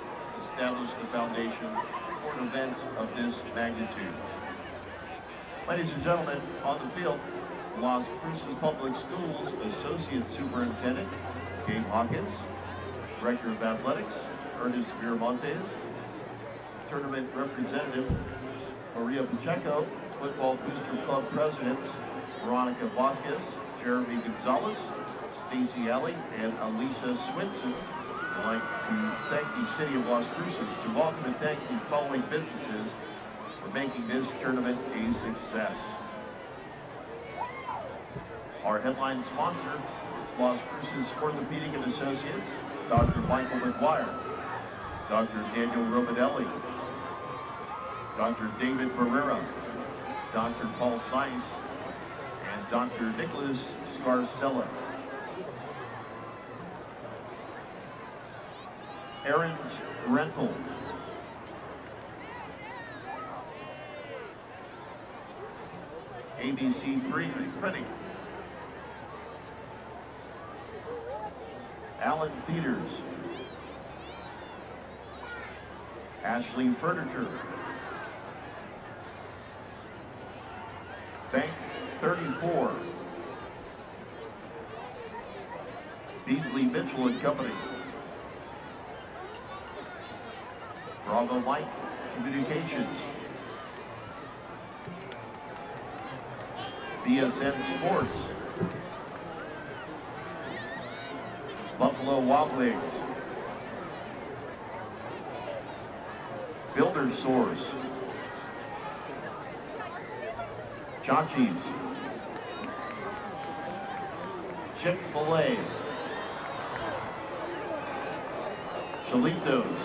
established the foundation for an event of this magnitude. Ladies and gentlemen, on the field, Las Cruces Public Schools Associate Superintendent Gabe Hawkins, Director of Athletics Ernest Viramontes, Tournament Representative Maria Pacheco, Football Booster Club Presidents Veronica Vasquez, Jeremy Gonzalez, Stacy Alley, and Alisa Swinson. I'd like to thank the City of Las Cruces, to welcome and thank the following businesses for making this tournament a success. Our headline sponsor, Las Cruces Orthopedic and Associates, Dr. Michael McGuire, Dr. Daniel Romanelli, Dr. David Barrera, Dr. Paul Seiss, and Dr. Nicholas Scarcella. Aaron's Rental, ABC Printing, Allen Theaters, Ashley Furniture, Bank 34, Beasley Mitchell and Company, Bravo Mike Communications, BSN Sports, Buffalo Wild Wings, Builder Source, Chachi's, Chick-fil-A, Cholitos,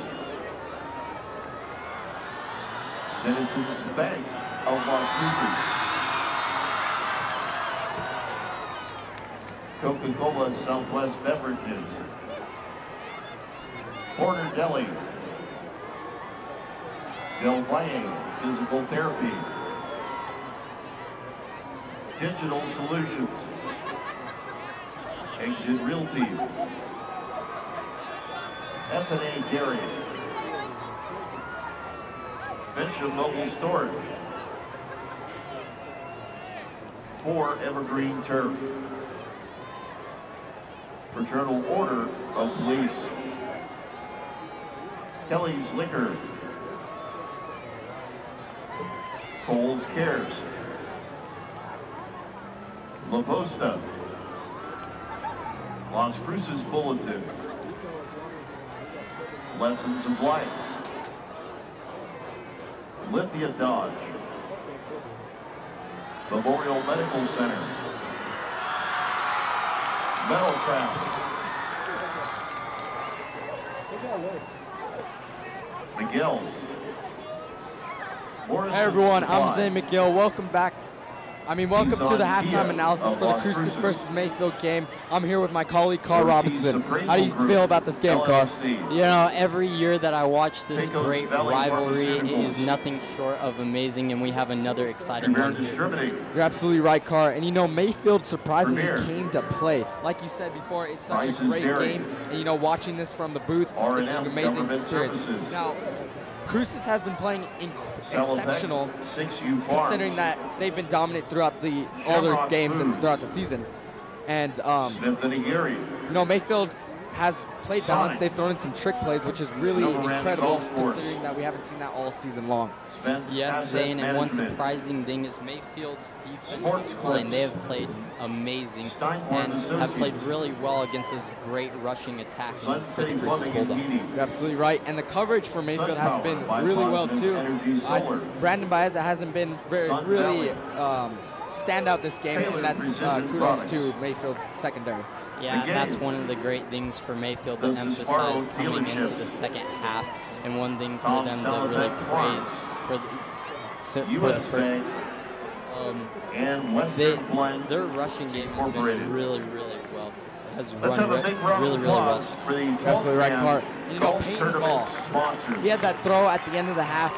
Citizens Bank of Las Cruces, Coca-Cola Southwest Beverages, Porter Deli, Del Valle Physical Therapy, Digital Solutions, Exit Realty, F&A Dairy, Bishop Mobile Storage, 4 Evergreen Turf, Fraternal Order of Police, Kelly's Liquor, Cole's Cares, La Posta, Las Cruces Bulletin, Lessons of Life, Lithia Dodge, Memorial Medical Center, Metalcraft, Miguel's, Morrison Hey everyone, I'm Supply, Zay McGill. Welcome to the halftime Kia analysis of for the Las Cruces Cruces. versus Mayfield game. I'm here with my colleague Carl Ortiz Robinson. Appraisal How do you Group, feel about this game, Carl? LLC. You know, every year that I watch this Pecos great Valley rivalry, it Pharmaceuticals. is nothing short of amazing, and we have another exciting Premier one here. Distributing, You're absolutely right, Carl. And you know, Mayfield surprisingly Premier. came to play. Like you said before, it's such Price's a great Dairy. game. And you know, watching this from the booth, R&M it's an amazing Government experience. Services. Now, Cruces has been playing exceptional, 6U Farms, considering that they've been dominant throughout all their Shamrock games and Foods. throughout the season. And Smith and Aguirre, you know, Mayfield has played balanced. They've thrown in some trick plays, which is really Silverman incredible, Golf Course. considering that we haven't seen that all season long. Spence Yes, Asset Zane, and one Management, surprising thing is Mayfield's defensive Sports line. Clips. They have played amazing Steinborn and have played Associates. really well against this great rushing attack Sun for the City Cruces Plumbing and Bulldogs. Heating, You're absolutely right. And the coverage for Mayfield has SunPower been by really well, Positive too. Energy Solar. Brandon Baeza hasn't been Sun really Valley. standout this game, and that's kudos to Mayfield's secondary. Yeah, that's one of the great things for Mayfield to emphasize coming into the second half, and one thing for them to really praise for the first. Their rushing game has been really well. Has run really well. You're absolutely right, Clark. You know, Peyton Ball, he had that throw at the end of the half.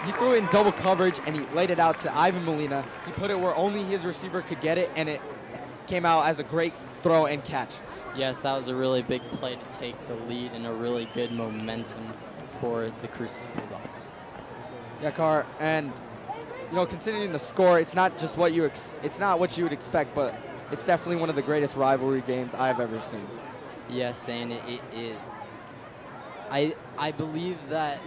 He threw it in double coverage, and he laid it out to Ivan Molina. He put it where only his receiver could get it, and it came out as a great throw and catch. Yes, that was a really big play to take the lead and a really good momentum for the Cruces Bulldogs. Yeah, Carr, and you know, considering the score, it's not just what you it's not what you would expect, but it's definitely one of the greatest rivalry games I've ever seen. Yes, and it is. I believe that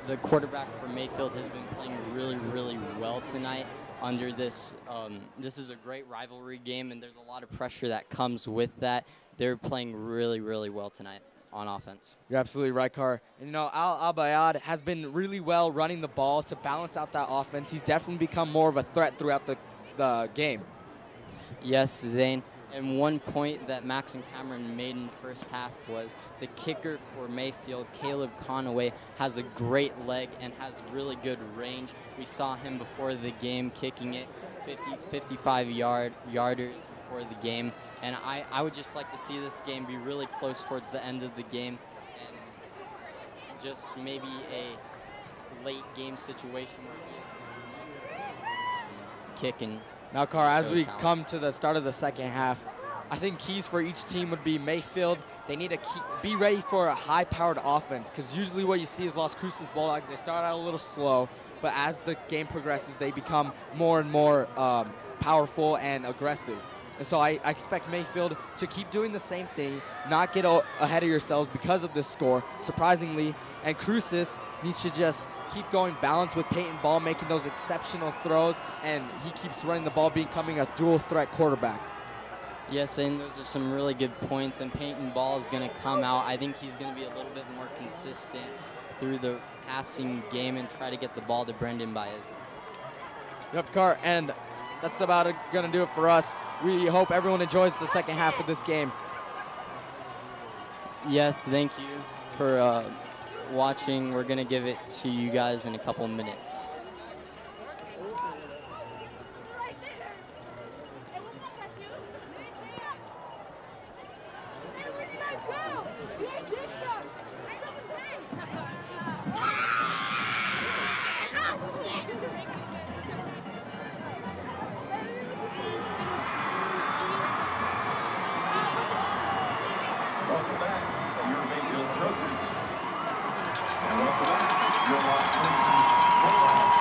the quarterback for Mayfield has been playing really well tonight under this. This is a great rivalry game, and there's a lot of pressure that comes with that. They're playing really well tonight on offense. You're absolutely right, Carr. And you know, Al-Abayad has been really well running the ball to balance out that offense. He's definitely become more of a threat throughout the game. Yes, Zane. And one point that Max and Cameron made in the first half was the kicker for Mayfield, Caleb Conaway, has a great leg and has really good range. We saw him before the game kicking it 55 yarders before the game. And I would just like to see this game be really close towards the end of the game and just maybe a late game situation where he's kicking. Now, Carr, as we come to the start of the second half, I think keys for each team would be Mayfield. They need to be ready for a high-powered offense, because usually what you see is Las Cruces Bulldogs, they start out a little slow, but as the game progresses, they become more and more powerful and aggressive. And so I expect Mayfield to keep doing the same thing, not get ahead of yourselves because of this score, surprisingly. And Cruces needs to just keep going balanced with Peyton Ball, making those exceptional throws, and he keeps running the ball, becoming a dual-threat quarterback. Yes, and those are some really good points, and Peyton Ball is going to come out. I think he's going to be a little bit more consistent through the passing game and try to get the ball to Brendan Baez. Yep, Carr, and that's about going to do it for us. We hope everyone enjoys the second half of this game. Yes, thank you for watching. We're going to give it to you guys in a couple minutes. Welcome back, your Mayfield Trojans. And welcome back, your Las Cruces Bulldogs.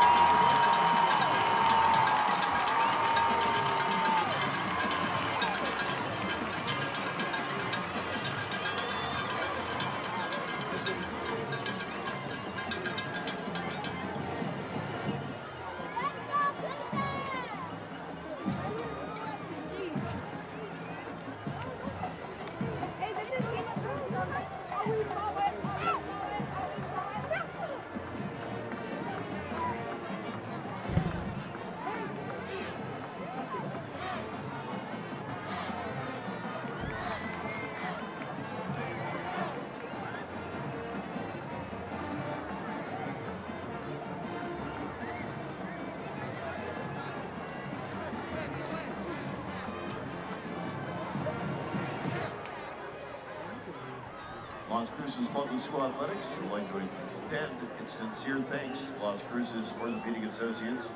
Las Cruces Public School Athletics would like to extend its sincere thanks to Las Cruces Orthopedic Associates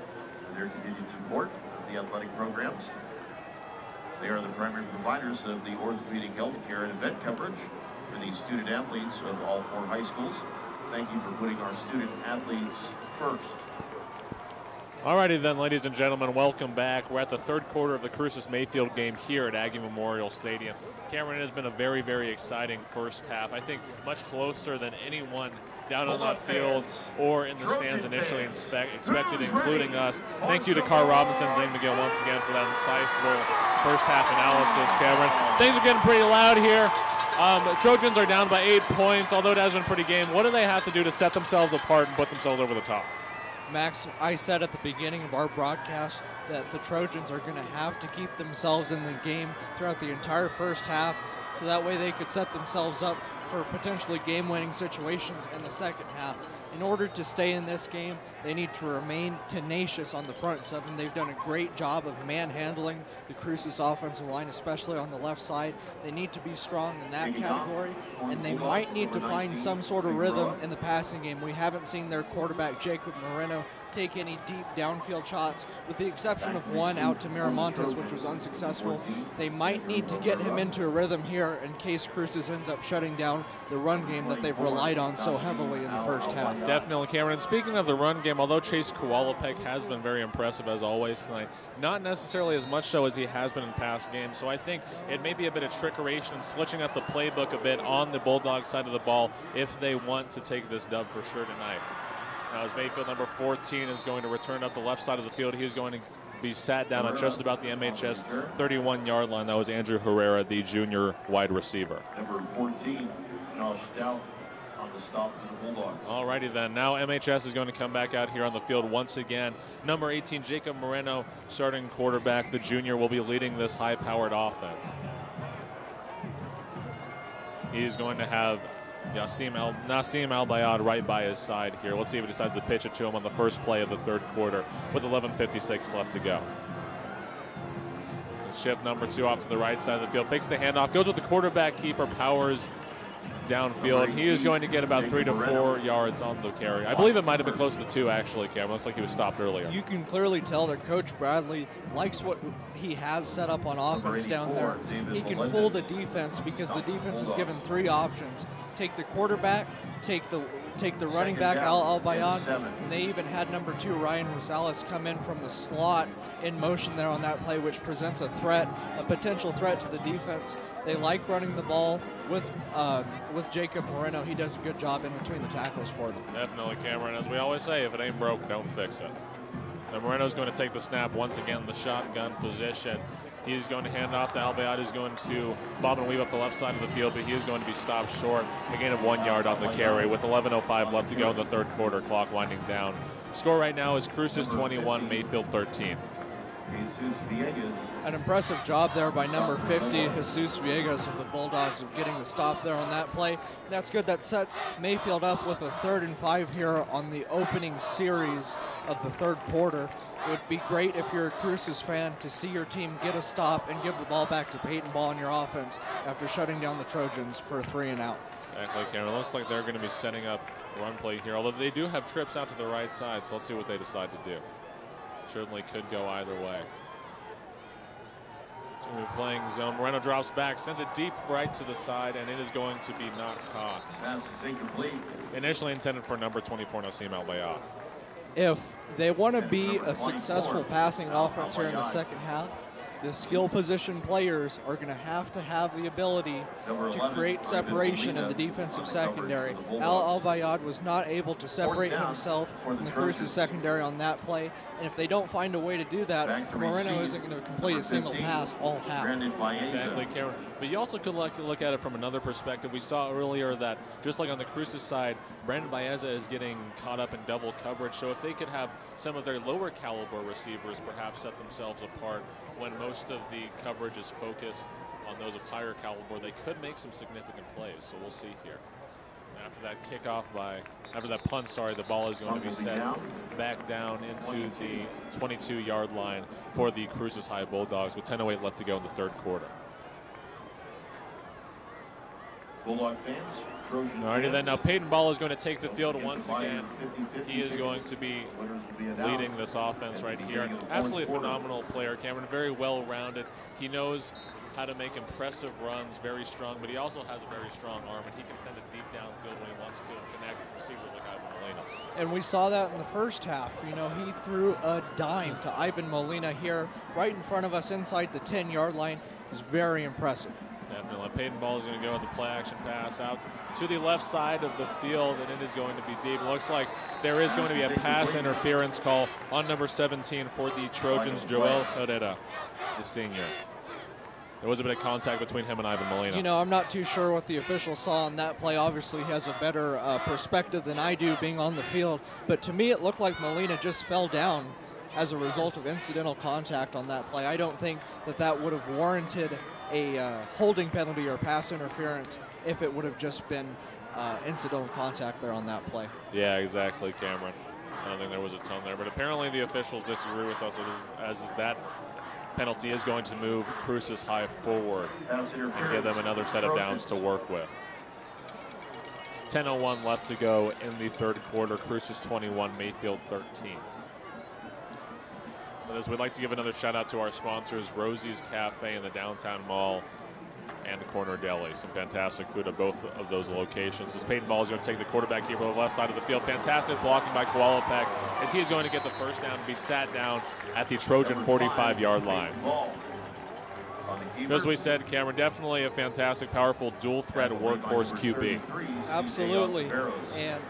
for their continued support of the athletic programs. They are the primary providers of the orthopedic health care and event coverage for the student athletes of all 4 high schools. Thank you for putting our student athletes first. Alrighty then, ladies and gentlemen, welcome back. We're at the third quarter of the Cruces Mayfield game here at Aggie Memorial Stadium. Cameron, it has been a very exciting first half. I think much closer than anyone down on that field or in the stands initially expected, including us. Thank you to Carl Robinson and Zane McGill once again for that insightful first half analysis, Cameron. Things are getting pretty loud here. The Trojans are down by 8 points, although it has been a pretty game. What do they have to do to set themselves apart and put themselves over the top? Max, I said at the beginning of our broadcast that the Trojans are going to have to keep themselves in the game throughout the entire first half, so that way they could set themselves up for potentially game-winning situations in the second half. In order to stay in this game, they need to remain tenacious on the front seven. They've done a great job of manhandling the Cruces offensive line, especially on the left side. They need to be strong in that category, and they might need to find some sort of rhythm in the passing game. We haven't seen their quarterback, Jacob Moreno, take any deep downfield shots, with the exception of one out to Miramontes, which was unsuccessful. They might need to get him into a rhythm here in case Cruces ends up shutting down the run game that they've relied on so heavily in the first half. Definitely, Cameron. And speaking of the run game, although Chase Kowalczyk has been very impressive as always tonight, not necessarily as much so as he has been in past games. So I think it may be a bit of trickery and switching up the playbook a bit on the Bulldogs side of the ball if they want to take this dub for sure tonight. Now as Mayfield, number 14, is going to return up the left side of the field, he's going to be sat down at just about the MHS 31-yard line. That was Andrew Herrera, the junior wide receiver. Number 14, Josh Stout on the stop for the Bulldogs. Alrighty then, now MHS is going to come back out here on the field once again. Number 18, Jacob Moreno, starting quarterback. The junior will be leading this high-powered offense. He's going to have Nassim Al-Bayad right by his side here. Let's see if he decides to pitch it to him on the first play of the third quarter with 11:56 left to go. Shift number 2 off to the right side of the field. Fakes the handoff. Goes with the quarterback keeper. Powers downfield. He is going to get about 3 to 4 yards on the carry. I believe it might have been close to 2, actually, Cam. Looks like he was stopped earlier. You can clearly tell that Coach Bradley likes what he has set up on offense down there. He can fool the defense because the defense is given 3 options. Take the quarterback, take the running back, Al-Bayad, and they even had number 2, Ryan Rosales, come in from the slot in motion there on that play, which presents a potential threat to the defense. They like running the ball with Jacob Moreno. He does a good job in between the tackles for them. Definitely, Cameron. As we always say, if it ain't broke, don't fix it. And Moreno's going to take the snap once again, the shotgun position. He's going to hand off to Al-Bayad, who's going to bob and weave up the left side of the field, but he is going to be stopped short. A gain of 1 yard on the carry with 11:05 left to go in the third quarter, clock winding down. Score right now is Cruces 21, Mayfield 13. An impressive job there by number 50, Jesus Villegas of the Bulldogs, of getting the stop there on that play. That's good. That sets Mayfield up with a 3rd and 5 here on the opening series of the third quarter. It would be great if you're a Cruces fan to see your team get a stop and give the ball back to Peyton Ball in your offense after shutting down the Trojans for a 3 and out. Exactly, Cameron. It looks like they're going to be setting up run play here, although they do have trips out to the right side, so let's see what they decide to do. Certainly could go either way. So we're playing zone. Moreno drops back, sends it deep right to the side, and it is going to be not caught. Pass is incomplete. Initially intended for number 24, Nassim Al-Bayad. If they want to be a successful passing offense here in the second half, the skill position players are going to have the ability to create separation in the defensive secondary. Al-Bayad was not able to separate himself from the Cruces secondary on that play, and if they don't find a way to do that, Moreno isn't going to complete a single pass all half. Exactly, Cameron. But you also could look at it from another perspective. We saw earlier that just like on the Cruces side, Brandon Baeza is getting caught up in double coverage. So if they could have some of their lower caliber receivers perhaps set themselves apart when most of the coverage is focused on those of higher caliber, they could make some significant plays. So we'll see here. After that punt, the ball is going to be set back down into the 22-yard line for the Cruces High Bulldogs with 10:08 left to go in the third quarter. Bulldog fans, Trojan Alrighty fans. then, now Peyton Ball is going to take the field once again. He is going to be leading this offense right here. Absolutely a phenomenal player, Cameron, very well-rounded. He knows how to make impressive runs, very strong, but he also has a very strong arm, and he can send it deep downfield when he wants to and connect with receivers like Ivan Molina. And we saw that in the first half. You know, he threw a dime to Ivan Molina here right in front of us inside the 10-yard line. It was very impressive. Definitely. Peyton Ball is going to go with the play-action pass out to the left side of the field, and it is going to be deep. It looks like there is going to be a pass interference call on number 17 for the Trojans, Joel Herrera, the senior. There was a bit of contact between him and Ivan Molina. You know, I'm not too sure what the official saw on that play. Obviously, he has a better perspective than I do being on the field. But to me, it looked like Molina just fell down as a result of incidental contact on that play. I don't think that would have warranted a holding penalty or pass interference if it would have just been incidental contact there on that play. Yeah, exactly, Cameron. I don't think there was a ton there. But apparently the officials disagree with us as that penalty is going to move Cruces high forward and give them another set of downs to work with. 10:01 left to go in the third quarter. Cruces 21, Mayfield 13. As we'd like to give another shout out to our sponsors, Rosie's Cafe in the downtown mall and Corner Deli. Some fantastic food at both of those locations. As Peyton Ball is going to take the quarterback here from the left side of the field. Fantastic blocking by Kowalczyk as he is going to get the first down and be sat down at the Trojan 45-yard line. As we said, Cameron, definitely a fantastic, powerful, dual-threat workhorse QB. Absolutely. And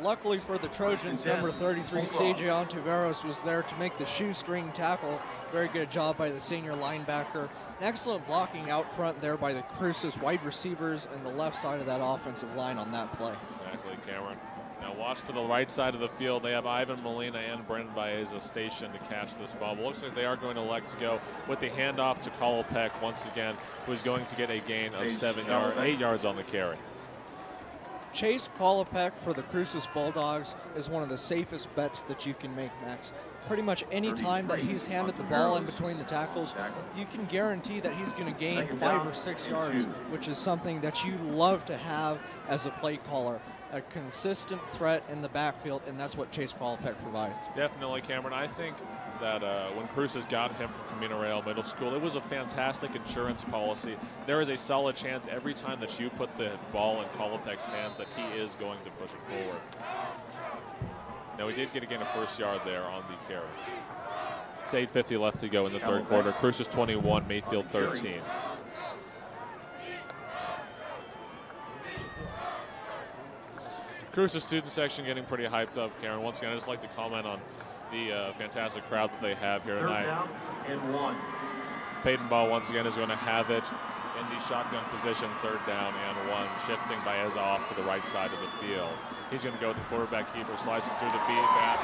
luckily for the Trojans, number 33, C.J. Ontiveros, was there to make the shoestring tackle. Very good job by the senior linebacker. An excellent blocking out front there by the Cruces wide receivers and the left side of that offensive line on that play. Exactly, Cameron. Now watch for the right side of the field. They have Ivan Molina and Brendan Baeza stationed to catch this ball. But looks like they are going to elect to go with the handoff to Kowalczyk once again, who's going to get a gain of 8 yards on the carry. Chase Kowalczyk for the Cruces Bulldawgs is one of the safest bets that you can make, Max. Pretty much any time that he's handed the ball in between the tackles, you can guarantee that he's going to gain 5 or 6 yards, which is something that you love to have as a play caller. A consistent threat in the backfield, and that's what Chase Kowalczyk provides. Definitely, Cameron. I think that when Cruces got him from Camino Real Middle School, it was a fantastic insurance policy. There is a solid chance every time that you put the ball in Kowalczyk's hands that he is going to push it forward. Now, we did get again a first yard there on the carry. It's 8:50 left to go in the third quarter. Cruces 21, Mayfield 13. Cruces student section getting pretty hyped up, Karen. Once again, I'd just like to comment on the fantastic crowd that they have here tonight. Peyton Ball once again is going to have it in the shotgun position, 3rd down and 1, shifting Baeza off to the right side of the field. He's going to go with the quarterback keeper, slicing through the beat back,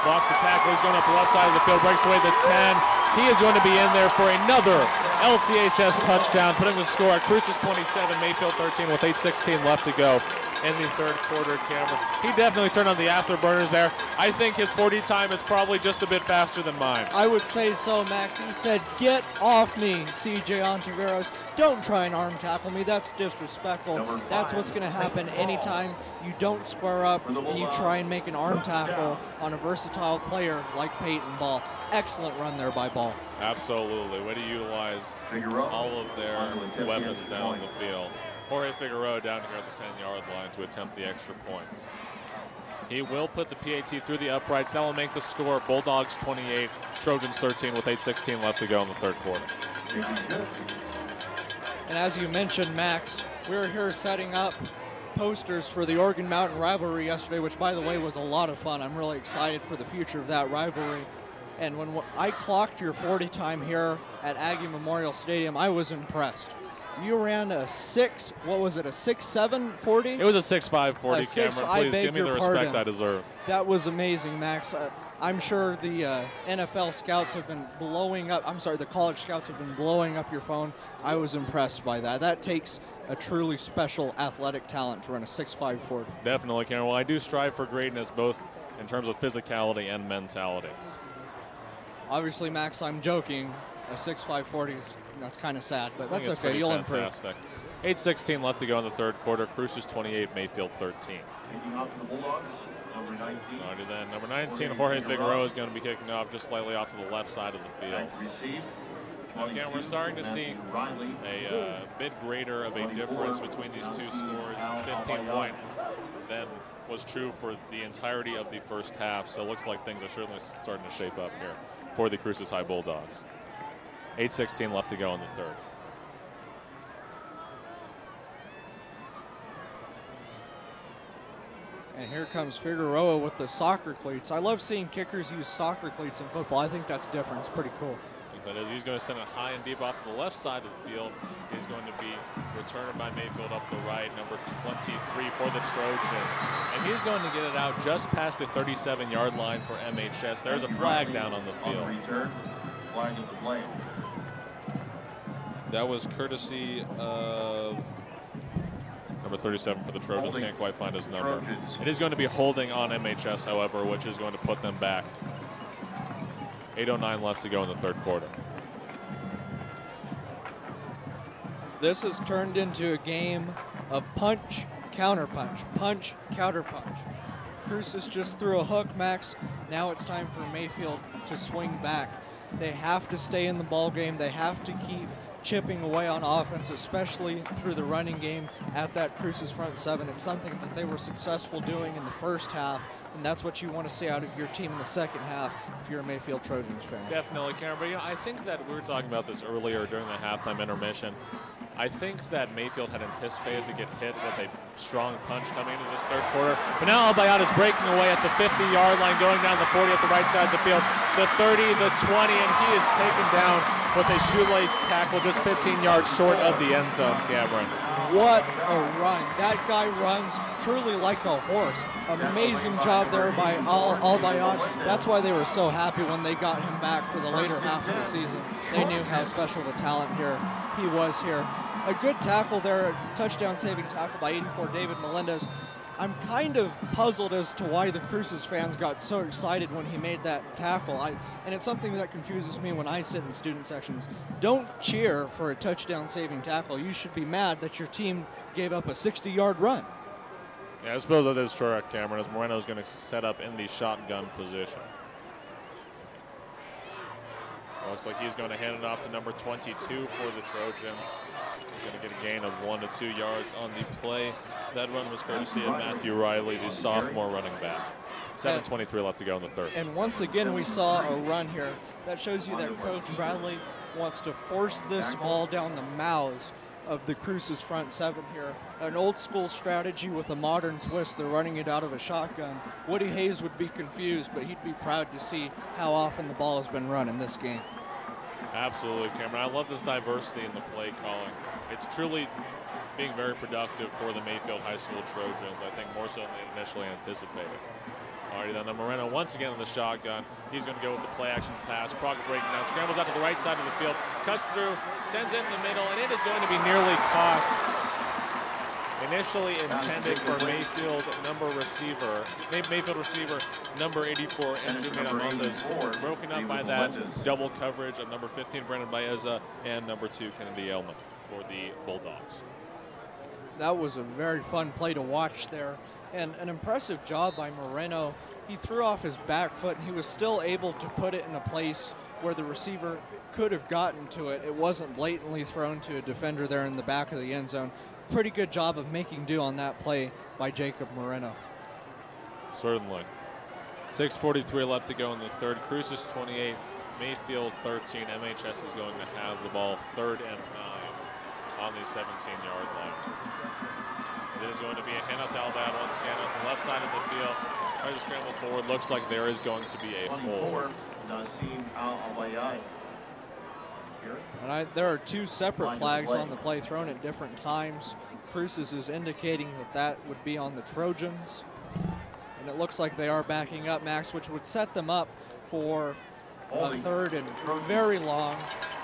blocks the tackle. He's going up the left side of the field, breaks away the 10. He is going to be in there for another LCHS touchdown, putting the score at Cruces 27, Mayfield 13 with 8:16 left to go in the third quarter, Cameron. He definitely turned on the afterburners there. I think his 40 time is probably just a bit faster than mine. I would say so, Max. He said, "Get off me, C.J. Ontiveros. Don't try and arm tackle me. That's disrespectful." That's what's going to happen anytime you don't square up and you try and make an arm tackle on a versatile player like Peyton Ball. Excellent run there by Ball. Absolutely. Way to utilize all of their weapons down on the field. Jorge Figueroa down here at the 10-yard line to attempt the extra points. He will put the PAT through the uprights. That will make the score Bulldawgs 28, Trojans 13 with 8:16 left to go in the third quarter. And as you mentioned, Max, we were here setting up posters for the Oregon Mountain rivalry yesterday, which, by the way, was a lot of fun. I'm really excited for the future of that rivalry. And when I clocked your 40 time here at Aggie Memorial Stadium, I was impressed. You ran a 6.7 40? It was a 6.5 40, Cameron. Please give me the respect I deserve. That was amazing, Max. I'm sure the NFL scouts have been blowing up. I'm sorry, the college scouts have been blowing up your phone. I was impressed by that. That takes a truly special athletic talent to run a 6.5 40. Definitely, Cameron. Well, I do strive for greatness both in terms of physicality and mentality. Obviously, Max, I'm joking. A 6.5 40 is, that's kind of sad, but that's okay. You'll improve. 8:16 left to go in the third quarter. Cruces 28, Mayfield 13. Kicking off for the Bulldogs, number 19. Alrighty then. Number 19, Jorge Figueroa is going to be kicking off just slightly off to the left side of the field. Again, we're starting to see a bit greater of a difference between these two scores. 15-point than was true for the entirety of the first half. So it looks like things are certainly starting to shape up here for the Cruces High Bulldogs. 8:16 left to go in the third. And here comes Figueroa with the soccer cleats. I love seeing kickers use soccer cleats in football. I think that's different. It's pretty cool. That is, he's going to send it high and deep off to the left side of the field. He's going to be returned by Mayfield up the right, number 23 for the Trojans. And he's going to get it out just past the 37-yard line for MHS. There's a flag down on the field. Return, flag of the play. That was courtesy of number 37 for the Trojans. Can't quite find his number. It is going to be holding on MHS, however, which is going to put them back. 8:09 left to go in the third quarter. This has turned into a game of punch, counterpunch, punch, counterpunch. Cruces just threw a hook, Max. Now it's time for Mayfield to swing back. They have to stay in the ball game. They have to keep chipping away on offense, especially through the running game at that Cruces front seven. It's something that they were successful doing in the first half, and that's what you want to see out of your team in the second half if you're a Mayfield Trojans fan. Definitely, Cameron. But, you know, I think that we were talking about this earlier during the halftime intermission. I think that Mayfield had anticipated to get hit with a strong punch coming into this third quarter. But now Albayat is breaking away at the 50-yard line, going down the 40 at the right side of the field, the 30, the 20, and he is taken down with a shoelace tackle just 15 yards short of the end zone, Cameron. What a run. That guy runs truly like a horse. Amazing job there by Albayat. That's why they were so happy when they got him back for the later half of the season. They knew how special the talent here he was here. A good tackle there, a touchdown-saving tackle by 84 David Melendez. I'm kind of puzzled as to why the Cruces fans got so excited when he made that tackle. And it's something that confuses me when I sit in student sections. Don't cheer for a touchdown-saving tackle. You should be mad that your team gave up a 60-yard run. Yeah, I suppose that is correct, Cameron, as Moreno's going to set up in the shotgun position. Looks like he's going to hand it off to number 22 for the Trojans. He's going to get a gain of 1 to 2 yards on the play. That run was courtesy of Matthew Riley, the sophomore running back. 7:23 left to go in the third. And once again, we saw a run here. That shows you that Coach Bradley wants to force this ball down the mouths of the Cruces front seven here. An old school strategy with a modern twist. They're running it out of a shotgun. Woody Hayes would be confused, but he'd be proud to see how often the ball has been run in this game. Absolutely, Cameron. I love this diversity in the play calling. It's truly being very productive for the Mayfield High School Trojans, I think more so than they initially anticipated. Alrighty then, Moreno once again in the shotgun. He's going to go with the play-action pass. Proctor breaking down, scrambles out to the right side of the field, cuts through, sends it in the middle, and it is going to be nearly caught. Initially intended for Mayfield receiver number 84, Andrew Miramontes, broken up by that double coverage of number 15, Brandon Baeza, and number 2, Kennedy Elman for the Bulldogs. That was a very fun play to watch there, and an impressive job by Moreno. He threw off his back foot, and he was still able to put it in a place where the receiver could have gotten to it. It wasn't blatantly thrown to a defender there in the back of the end zone. Pretty good job of making do on that play by Jacob Moreno. Certainly. 6:43 left to go in the third. Cruces 28, Mayfield 13. MHS is going to have the ball 3rd and 9 on the 17-yard line. As it is going to be a handoff to Albayat once again on the left side of the field. Tries to scramble forward. Looks like there is going to be a hold. Nassim Al-Albayat. And there are 2 separate flags on the play thrown at different times. Cruces is indicating that that would be on the Trojans. And it looks like they are backing up, Max, which would set them up for a 3rd and very long,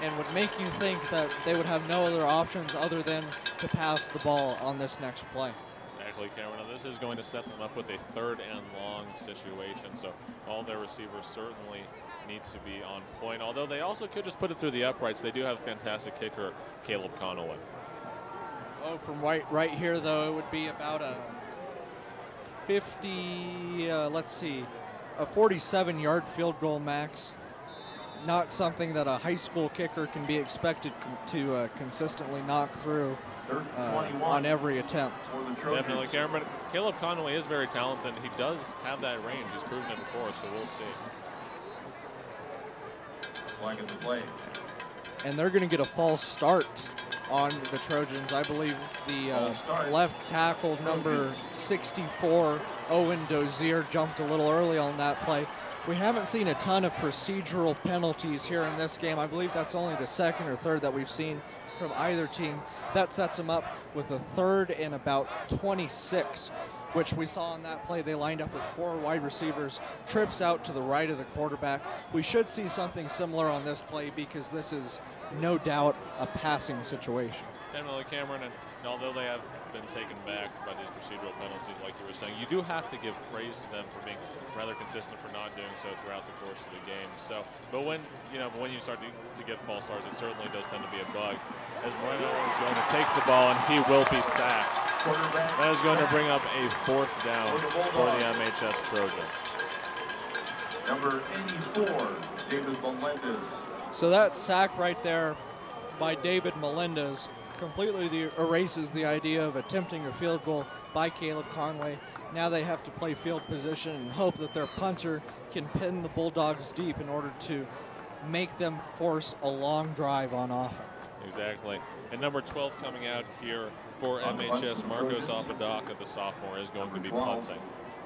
and would make you think that they would have no other options other than to pass the ball on this next play. Exactly, Cameron. Now this is going to set them up with a 3rd and long situation, so all their receivers certainly need to be on point, although they also could just put it through the uprights. They do have a fantastic kicker, Caleb Conaway. Oh, from right here, though, it would be about a 47-yard field goal, Max. Not something that a high school kicker can be expected to consistently knock through on every attempt. Definitely, Cameron. But Caleb Conaway is very talented. He does have that range. He's proven it before, so we'll see. Flag in the play. And they're going to get a false start on the Trojans. I believe the left tackle, number 64, Owen Dozier, jumped a little early on that play. We haven't seen a ton of procedural penalties here in this game. I believe that's only the second or third that we've seen from either team. That sets them up with a third and about 26, which we saw on that play. They lined up with 4 wide receivers, trips out to the right of the quarterback. We should see something similar on this play because this is no doubt a passing situation. Definitely, Cameron, and although they have been taken back by these procedural penalties, like you were saying, you do have to give praise to them for being rather consistent for not doing so throughout the course of the game. So, but when you start to get false starts, it certainly does tend to be a bug. As Moreno is going to take the ball, and he will be sacked. That is going to bring up a 4th down for the MHS Trojans. Number 84, David Melendez. So that sack right there by David Melendez completely erases the idea of attempting a field goal by Caleb Conway. Now they have to play field position and hope that their punter can pin the Bulldogs deep in order to make them force a long drive on offense. Exactly. And number 12 coming out here for MHS, Marcos Apodaca, the sophomore, is going to be punting.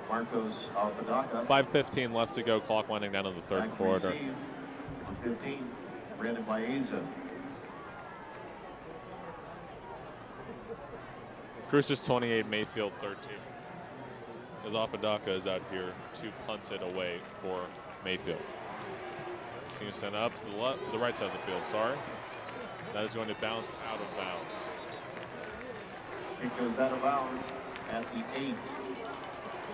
Marcos Apodaca. 5:15 left to go, clock winding down in the third quarter. 15, Brandon Baeza. Cruces 28, Mayfield 13. As Apodaca is out here to punt it away for Mayfield. He's going to send it up to the right side of the field, sorry. That is going to bounce out of bounds. It goes out of bounds at the 8.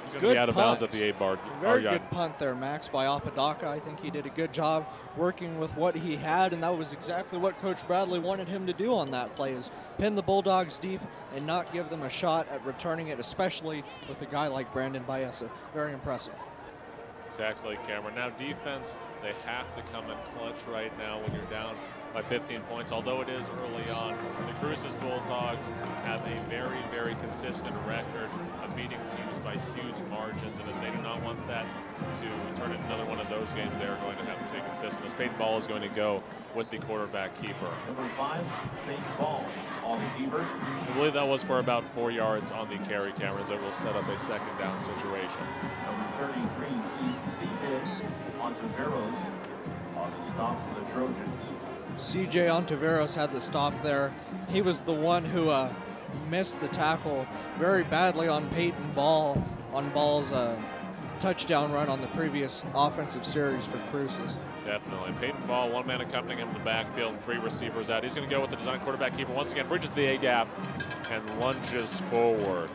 He's going to be out of bounds at the 8-yard line. Very good punt there, Max, by Apodaca. I think he did a good job working with what he had, and that was exactly what Coach Bradley wanted him to do on that play, is pin the Bulldogs deep and not give them a shot at returning it, especially with a guy like Brandon Baeza. Very impressive. Exactly, Cameron. Now defense, they have to come in clutch right now when you're down by 15 points, although it is early on. The Cruces Bulldogs have a very, very consistent record of beating teams by huge margins, and if they do not want that to turn into another one of those games, they are going to have to stay consistent. This Peyton Ball is going to go with the quarterback keeper. Number 5, Peyton Ball on the keeper. I believe that was for about 4 yards on the carry, cameras that will set up a 2nd down situation. Number 33, CJ Ontiveros on the stop for the Trojans. CJ Ontiveros had the stop there. He was the one who missed the tackle very badly on Peyton Ball, on Ball's touchdown run on the previous offensive series for Cruces. Definitely. Peyton Ball, one man accompanying him in the backfield and 3 receivers out. He's going to go with the design quarterback keeper once again, bridges the A-gap and lunges forward.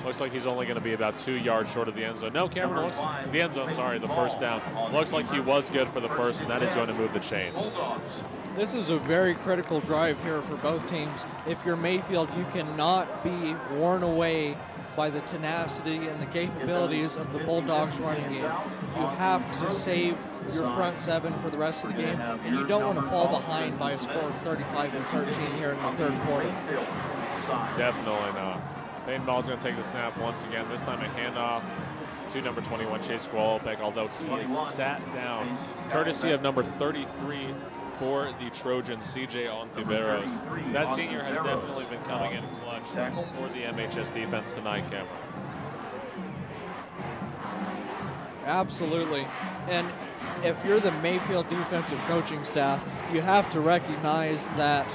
Looks like he's only going to be about 2 yards short of the end zone. No, Cameron, looks the end zone, sorry, the first down. Looks like he was good for the first, and that is going to move the chains. This is a very critical drive here for both teams. If you're Mayfield, you cannot be worn away by the tenacity and the capabilities of the Bulldogs running game. You have to save your front 7 for the rest of the game, and you don't want to fall behind by a score of 35-13 here in the third quarter. Definitely not. Peyton Ball's going to take the snap once again. This time a handoff to number 21, Chase Squalopek, although he is sat down, courtesy of number 33 for the Trojans, CJ Ontiveros. That senior has definitely been coming in clutch for the MHS defense tonight, Cameron. Absolutely. And if you're the Mayfield defensive coaching staff, you have to recognize that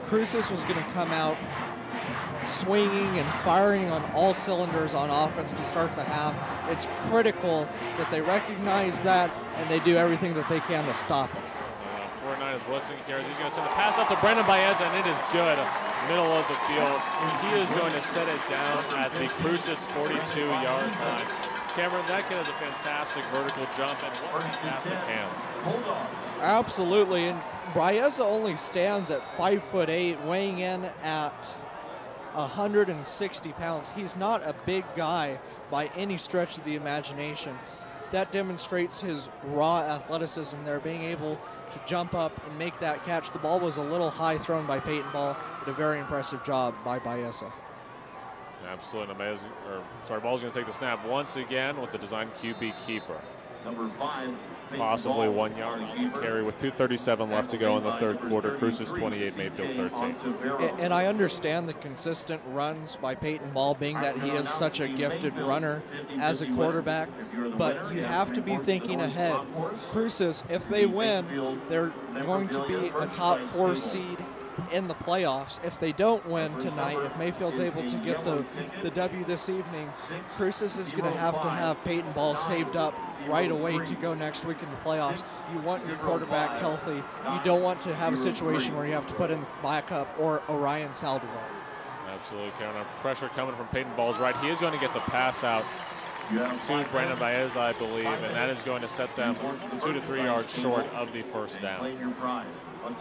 Cruces was going to come out swinging and firing on all cylinders on offense to start the half. It's critical that they recognize that and they do everything that they can to stop it. 49 is blitzing carries. He's going to send the pass up to Brandon Baeza, and it is good. Middle of the field. He is going to set it down at the Cruces 42-yard line. Cameron, that kid has a fantastic vertical jump and what fantastic hands. Absolutely, and Baeza only stands at 5'8", weighing in at 160 pounds. He's not a big guy by any stretch of the imagination. That demonstrates his raw athleticism there, being able to jump up and make that catch. The ball was a little high thrown by Peyton Ball, but a very impressive job by Baeza. Absolutely amazing. Ball's going to take the snap once again with the design QB keeper. Number 5, possibly 1 yard on the carry with 2:37 left to go in the third quarter. Cruces 28, Mayfield 13. And I understand the consistent runs by Peyton Ball, being that he is such a gifted runner as a quarterback, but you have to be thinking ahead. Cruces, if they win, they're going to be a top 4 seed in the playoffs. If they don't win tonight, if Mayfield's able to get the W this evening, Cruces is going to have Peyton Ball saved up right away to go next week in the playoffs. You want your quarterback healthy. You don't want to have a situation where you have to put in backup or Orion Saldivar. Absolutely, Karen. Pressure coming from Peyton Ball's right. He is going to get the pass out to Brandon Baez, I believe, and that is going to set them 2 to 3 yards short of the first down.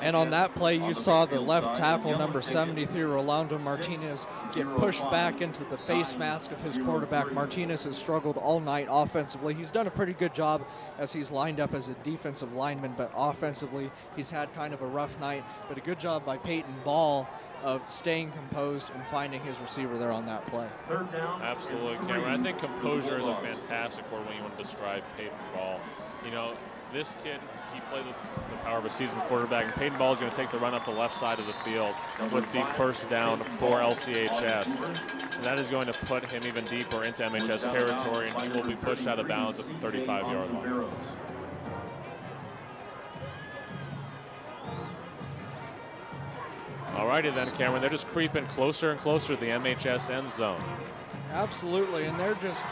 And on that play, you saw the left tackle, number 73, Rolando Martinez, get pushed back into the face mask of his quarterback. Martinez has struggled all night offensively. He's done a pretty good job as he's lined up as a defensive lineman, but offensively, he's had kind of a rough night. But a good job by Peyton Ball of staying composed and finding his receiver there on that play. Absolutely, Cameron. I think composure is a fantastic word when you want to describe Peyton Ball. You know, this kid, he plays with the power of a seasoned quarterback, and Peyton Ball is going to take the run up the left side of the field with the first down for LCHS. And that is going to put him even deeper into MHS territory, and he will be pushed out of bounds at the 35-yard line. Alrighty then, Cameron, they're just creeping closer and closer to the MHS end zone. Absolutely, and they're just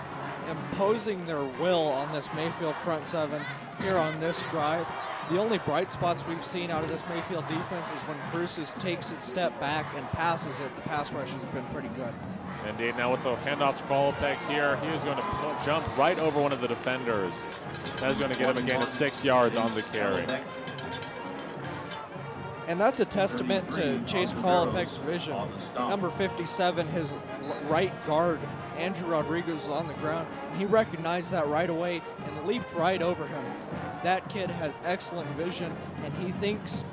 imposing their will on this Mayfield front seven here on this drive. The only bright spots we've seen out of this Mayfield defense is when Cruces takes a step back and passes it. The pass rush has been pretty good. Indeed. Now with the handoff to Qualipec here, he is going to jump right over one of the defenders. That is going to get him a gain of 6 yards on the carry. And that's a testament to Chase Qualipec's vision. Number 57, his right guard, Andrew Rodriguez, is on the ground. And he recognized that right away and leaped right over him. That kid has excellent vision, and he thinks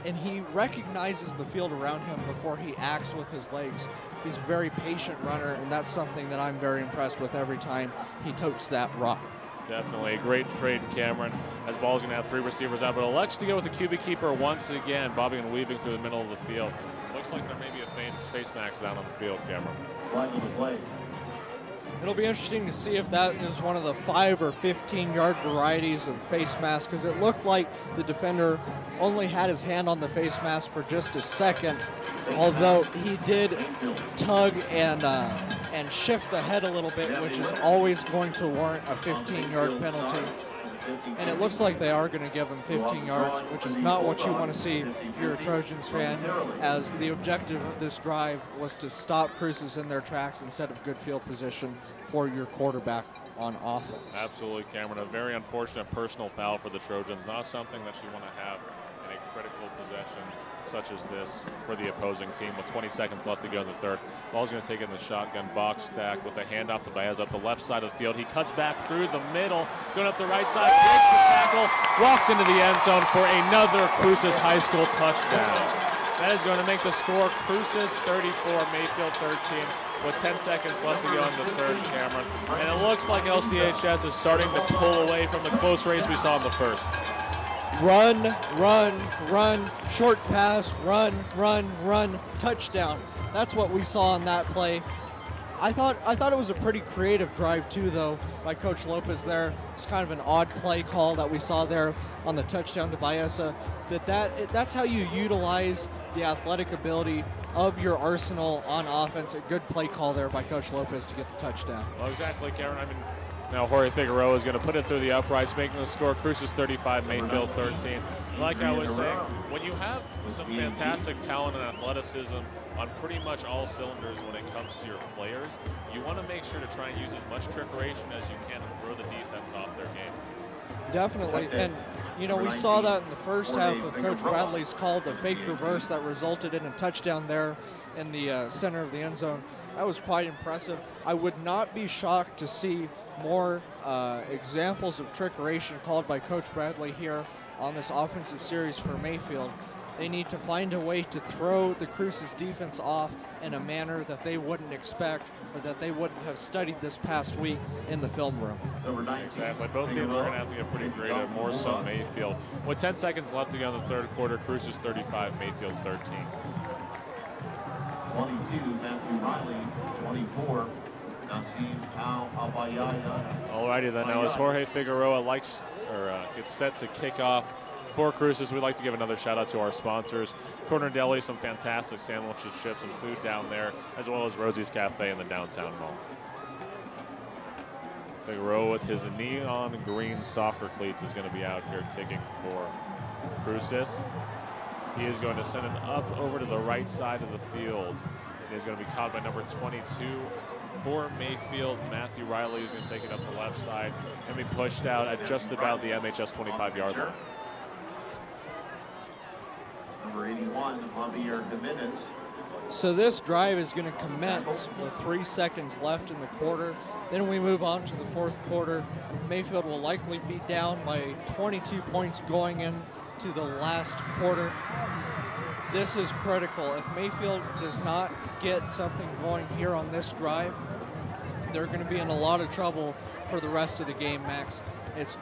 and he recognizes the field around him before he acts with his legs. He's a very patient runner, and that's something that I'm very impressed with every time he totes that rock. Definitely a great trade, Cameron. As Ball's going to have 3 receivers out, but elects to go with the QB keeper once again, bobbing and weaving through the middle of the field. Looks like there may be a face mask down on the field, Cameron. It'll be interesting to see if that is one of the 5 or 15-yard varieties of face mask, because it looked like the defender only had his hand on the face mask for just a second, although he did tug and shift the head a little bit, which is always going to warrant a 15-yard penalty. And it looks like they are going to give him 15 yards, which is not what you want to see if you're a Trojans fan, as the objective of this drive was to stop Cruces in their tracks and set up good field position for your quarterback on offense. Absolutely, Cameron. A very unfortunate personal foul for the Trojans. Not something that you want to have in a critical possession such as this for the opposing team with 20 seconds left to go in the third. Ball's going to take it in the shotgun box stack with the handoff to Baez up the left side of the field. He cuts back through the middle, going up the right side, breaks the tackle, walks into the end zone for another Cruces High School touchdown. That is going to make the score Cruces 34, Mayfield 13, with 10 seconds left to go in the third, Cameron. And it looks like LCHS is starting to pull away from the close race we saw in the first. Run, run, run, short pass, run, run, run, touchdown. That's what we saw on that play. I thought it was a pretty creative drive too, though, by Coach Lopez there. It's kind of an odd play call that we saw there on the touchdown to Baeza. But that's how you utilize the athletic ability of your arsenal on offense. A good play call there by Coach Lopez to get the touchdown. Well, exactly, Cameron. I mean, now Jorge Figueroa is going to put it through the uprights, making the score Cruces 35, Mayfield 13. Like I was saying, when you have some fantastic talent and athleticism on pretty much all cylinders when it comes to your players, you want to make sure to try and use as much trickeration as you can and throw the defense off their game. Definitely, and you know, we saw that in the first half with Coach Bradley's call, the fake reverse that resulted in a touchdown there in the center of the end zone. That was quite impressive. I would not be shocked to see more examples of trickeration called by Coach Bradley here on this offensive series for Mayfield. They need to find a way to throw the Cruces defense off in a manner that they wouldn't expect or that they wouldn't have studied this past week in the film room. Exactly. Both teams are going to have to get pretty creative, more so Mayfield. With 10 seconds left to go in the third quarter, Cruces 35, Mayfield 13. 22, Matthew Riley. 24, Nassim Al-Abayaya. Alrighty then, now as Jorge Figueroa gets set to kick off for Cruces, we'd like to give another shout out to our sponsors. Corner Deli, some fantastic sandwiches, chips, and food down there, as well as Rosie's Cafe in the downtown mall. Figueroa with his neon green soccer cleats is going to be out here kicking for Cruces. He is going to send it up over to the right side of the field. It is going to be caught by number 22 for Mayfield. Matthew Riley is going to take it up the left side and be pushed out at just about the MHS 25-yard line. Number 81, Javier Jimenez. So this drive is going to commence with 3 seconds left in the quarter. Then we move on to the fourth quarter. Mayfield will likely be down by 22 points going into the last quarter. This is critical. If Mayfield does not get something going here on this drive, they're going to be in a lot of trouble for the rest of the game, Max. It's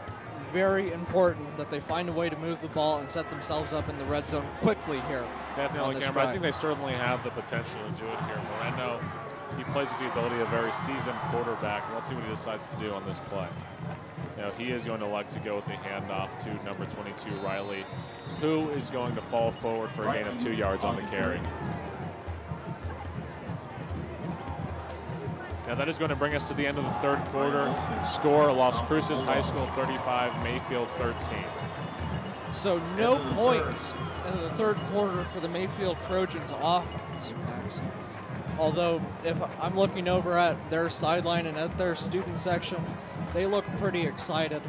very important that they find a way to move the ball and set themselves up in the red zone quickly here. Definitely, Cameron. I think they certainly have the potential to do it here. Moreno, he plays with the ability of a very seasoned quarterback. Let's see what he decides to do on this play. Now, he is going to elect to go with the handoff to number 22, Riley, who is going to fall forward for a gain of 2 yards on the carry. Now that is going to bring us to the end of the third quarter. Score, Las Cruces High School 35, Mayfield 13. So no points in the third quarter for the Mayfield Trojans offense, Max. Although if I'm looking over at their sideline and at their student section, they look pretty excited.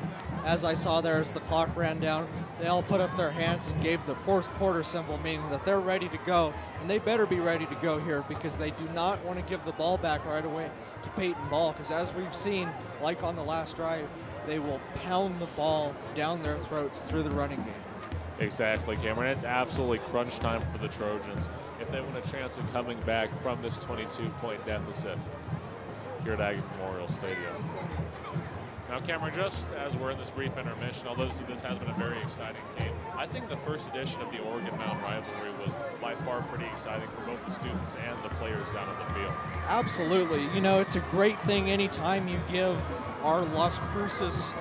As I saw there as the clock ran down, they all put up their hands and gave the fourth quarter symbol, meaning that they're ready to go. And they better be ready to go here because they do not want to give the ball back right away to Peyton Ball. Because as we've seen, like on the last drive, they will pound the ball down their throats through the running game. Exactly, Cameron. It's absolutely crunch time for the Trojans if they want a chance of coming back from this 22-point deficit here at Aggie Memorial Stadium. Now, Cameron, just as we're in this brief intermission, although this has been a very exciting game, I think the first edition of the Oregon Mountain rivalry was by far pretty exciting for both the students and the players down on the field. Absolutely. You know, it's a great thing anytime you give our Las Cruces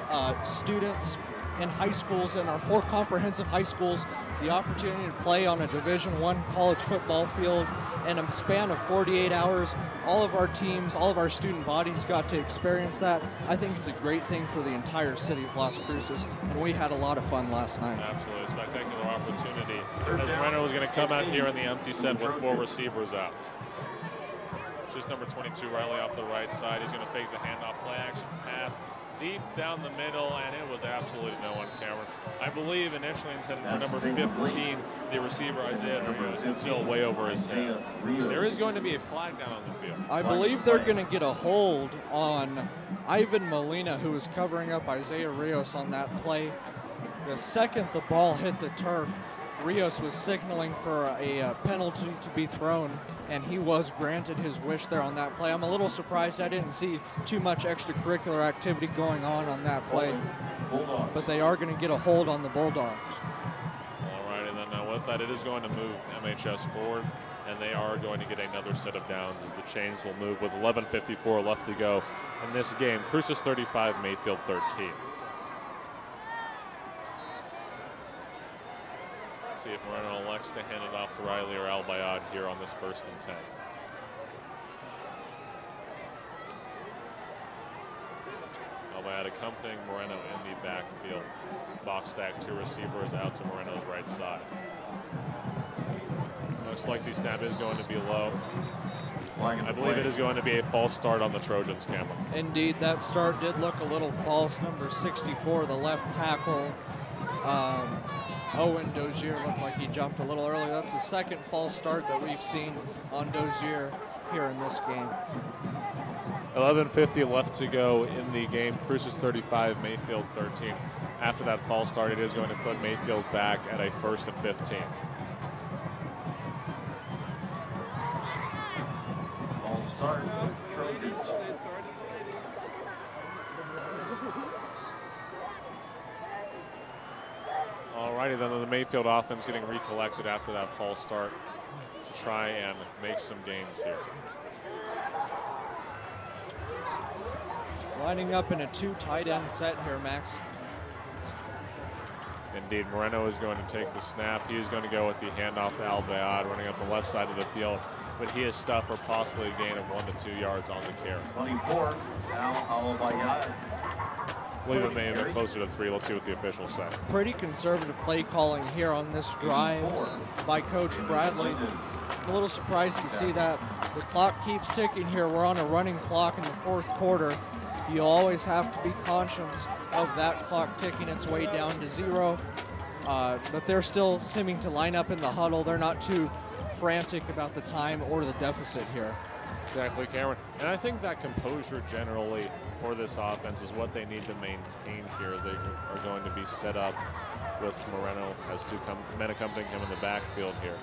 students in high schools and our 4 comprehensive high schools the opportunity to play on a Division I college football field in a span of 48 hours. All of our teams, all of our student bodies got to experience that. I think it's a great thing for the entire city of Las Cruces, and we had a lot of fun last night. Absolutely, a spectacular opportunity. As Moreno is going to come out here in the empty set with 4 receivers out. Just number 22, Riley off the right side. He's going to fake the handoff, play action pass deep down the middle, and it was absolutely no one, Cameron. I believe initially intended for number 15, the receiver Isaiah Rios, but still way over his head. There is going to be a flag down on the field. I believe they're going to get a hold on Ivan Molina, who was covering up Isaiah Rios on that play. The second the ball hit the turf, Rios was signaling for a penalty to be thrown, and he was granted his wish there on that play. I'm a little surprised I didn't see too much extracurricular activity going on that play, but they are going to get a hold on the Bulldogs. All right, and then with that, it is going to move MHS forward, and they are going to get another set of downs as the chains will move with 11:54 left to go in this game. Cruces 35, Mayfield 13. See if Moreno elects to hand it off to Riley or Al-Bayad here on this 1st and 10. Al-Bayad accompanying Moreno in the backfield. Box stack 2 receivers out to Moreno's right side. Looks like the snap is going to be low. I believe it is going to be a false start on the Trojans, Cameron. Indeed, that start did look a little false. Number 64, the left tackle, Owen Dozier, looked like he jumped a little early. That's the second false start that we've seen on Dozier here in this game. 11:50 left to go in the game. Cruces 35, Mayfield 13. After that false start, it is going to put Mayfield back at a 1st and 15. yards, Trojans. Alrighty then, the Mayfield offense getting recollected after that false start to try and make some gains here. Lining up in a 2 tight end set here, Max. Indeed, Moreno is going to take the snap. He is going to go with the handoff to Albayad, running up the left side of the field, but he is stuffed for possibly a gain of 1 to 2 yards on the carry. 24, now Albayad. I believe it may have been closer to 3. Let's see what the officials say. Pretty conservative play calling here on this drive by Coach Bradley. I'm a little surprised to see that. The clock keeps ticking here. We're on a running clock in the 4th quarter. You always have to be conscious of that clock ticking its way down to 0. But they're still seeming to line up in the huddle. They're not too frantic about the time or the deficit here. Exactly, Cameron. And I think that composure generally for this offense is what they need to maintain here as they are going to be set up with Moreno as 2 men accompanying him in the backfield here.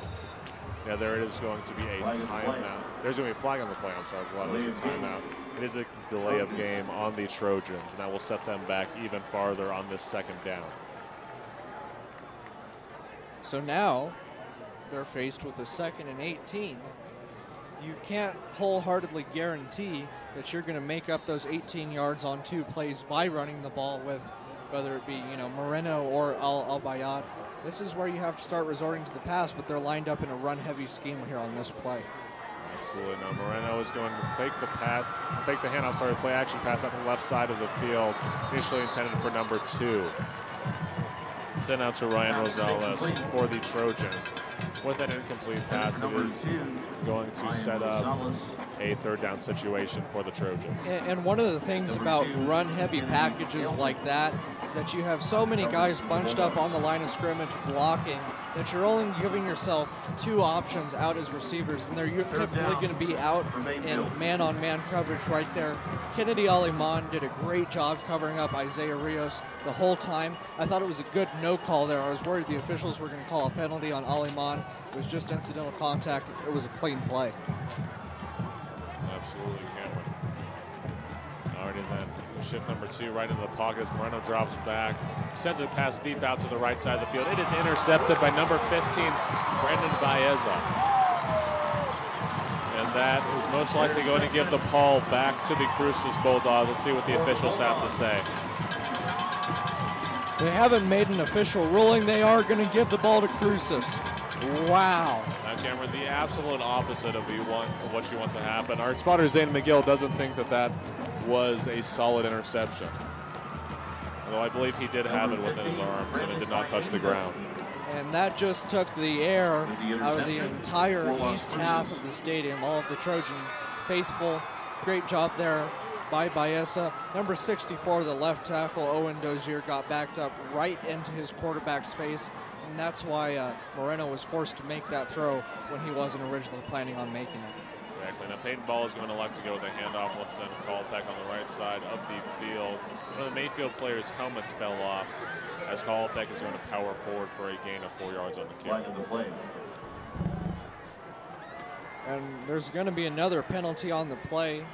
Yeah, there it is going to be a timeout. There's going to be a flag on the play. I'm sorry, it was a timeout. It is a delay of game on the Trojans, and that will set them back even farther on this 2nd down. So now they're faced with a 2nd and 18. You can't wholeheartedly guarantee that you're going to make up those 18 yards on 2 plays by running the ball with, whether it be Moreno or Albayad. This is where you have to start resorting to the pass, but they're lined up in a run-heavy scheme here on this play. Absolutely. No, Moreno is going to fake the handoff, play action pass up the left side of the field, initially intended for number 2. Sent out to Ryan Rosales for the Trojans. With an incomplete pass, it is going to set up a 3rd down situation for the Trojans. And one of the things about run-heavy packages like that is that you have so many guys bunched up on the line of scrimmage blocking that you're only giving yourself 2 options out as receivers, and you're typically going to be out in man-on-man coverage right there. Kennedy Aliman did a great job covering up Isaiah Rios the whole time. I thought it was a good no call there. I was worried the officials were going to call a penalty on Aliman. It was just incidental contact. It was a clean play. Absolutely, Cameron. Already then, shift number 2 right into the pocket as Moreno drops back, sends it pass deep out to the right side of the field. It is intercepted by number 15, Brandon Baeza. And that is most likely going to give the ball back to the Cruces Bulldogs. Let's see what the officials have to say. They haven't made an official ruling. They are going to give the ball to Cruces. Wow. Now, Cameron, the absolute opposite of what you want to happen. Our spotter, Zane McGill, doesn't think that was a solid interception. Although I believe he did have it within his arms, and it did not touch the ground. And that just took the air out of the entire east half of the stadium. All of the Trojan faithful. Great job there by Baeza. Number 64, the left tackle, Owen Dozier, got backed up right into his quarterback's face. And that's why Moreno was forced to make that throw when he wasn't originally planning on making it. Exactly. Now Peyton Ball is going to elect to go with a handoff. Let's send Callback on the right side of the field. One of the Mayfield players' helmets fell off as Callback is going to power forward for a gain of 4 yards on the carry. And there's going to be another penalty on the play.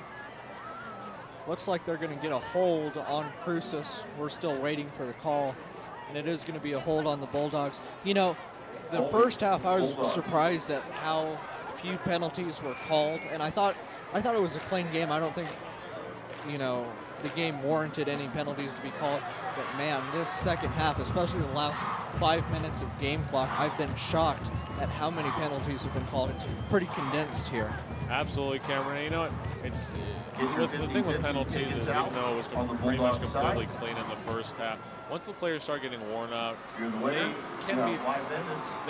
Looks like they're going to get a hold on Cruces. We're still waiting for the call. And it is going to be a hold on the Bulldogs. The first half I was surprised at how few penalties were called, and I thought it was a clean game. I don't think the game warranted any penalties to be called. But man, this second half, especially the last 5 minutes of game clock, I've been shocked at how many penalties have been called. It's pretty condensed here. Absolutely, Cameron. You know what? It's the thing with penalties is even though it was pretty much completely clean in the first half, once the players start getting worn out, they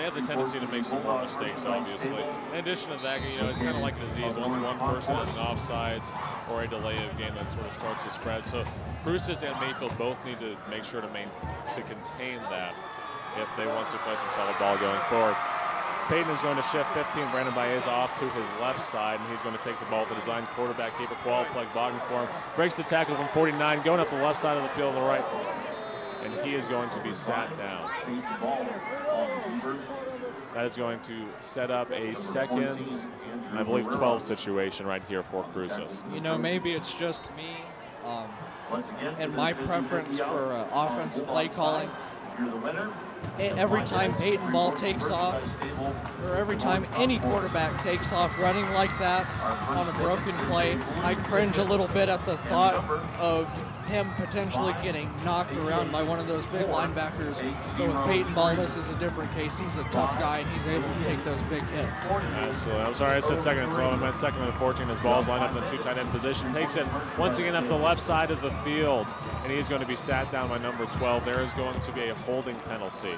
have the tendency to make some more mistakes, obviously. In addition to that, it's kind of like a disease. Once one person has an offsides or a delay of game, that sort of starts to spread. So Cruces and Mayfield both need to make sure to contain that if they want to play some solid ball going forward. Peyton is going to shift 15. Brandon Baeza off to his left side, and he's going to take the ball to design quarterback keeper Qualpleg Bogdan for him. Breaks the tackle from 49, going up the left side of the field to the right, and he is going to be sat down. That is going to set up a second, I believe, 12 situation right here for Cruces. You know, maybe it's just me and my preference for offensive play calling. Every time Peyton Ball takes off, or every time any quarterback takes off running like that on a broken play, I cringe a little bit at the thought of him potentially getting knocked around by one of those big linebackers. But with Peyton Ball, this is a different case. He's a tough guy, and he's able to take those big hits. Absolutely. I'm sorry, I said second and 12. I meant second and 14 as Ball's lined up in the two tight end position. Takes it once again up the left side of the field, and he's going to be sat down by number 12. There is going to be a holding penalty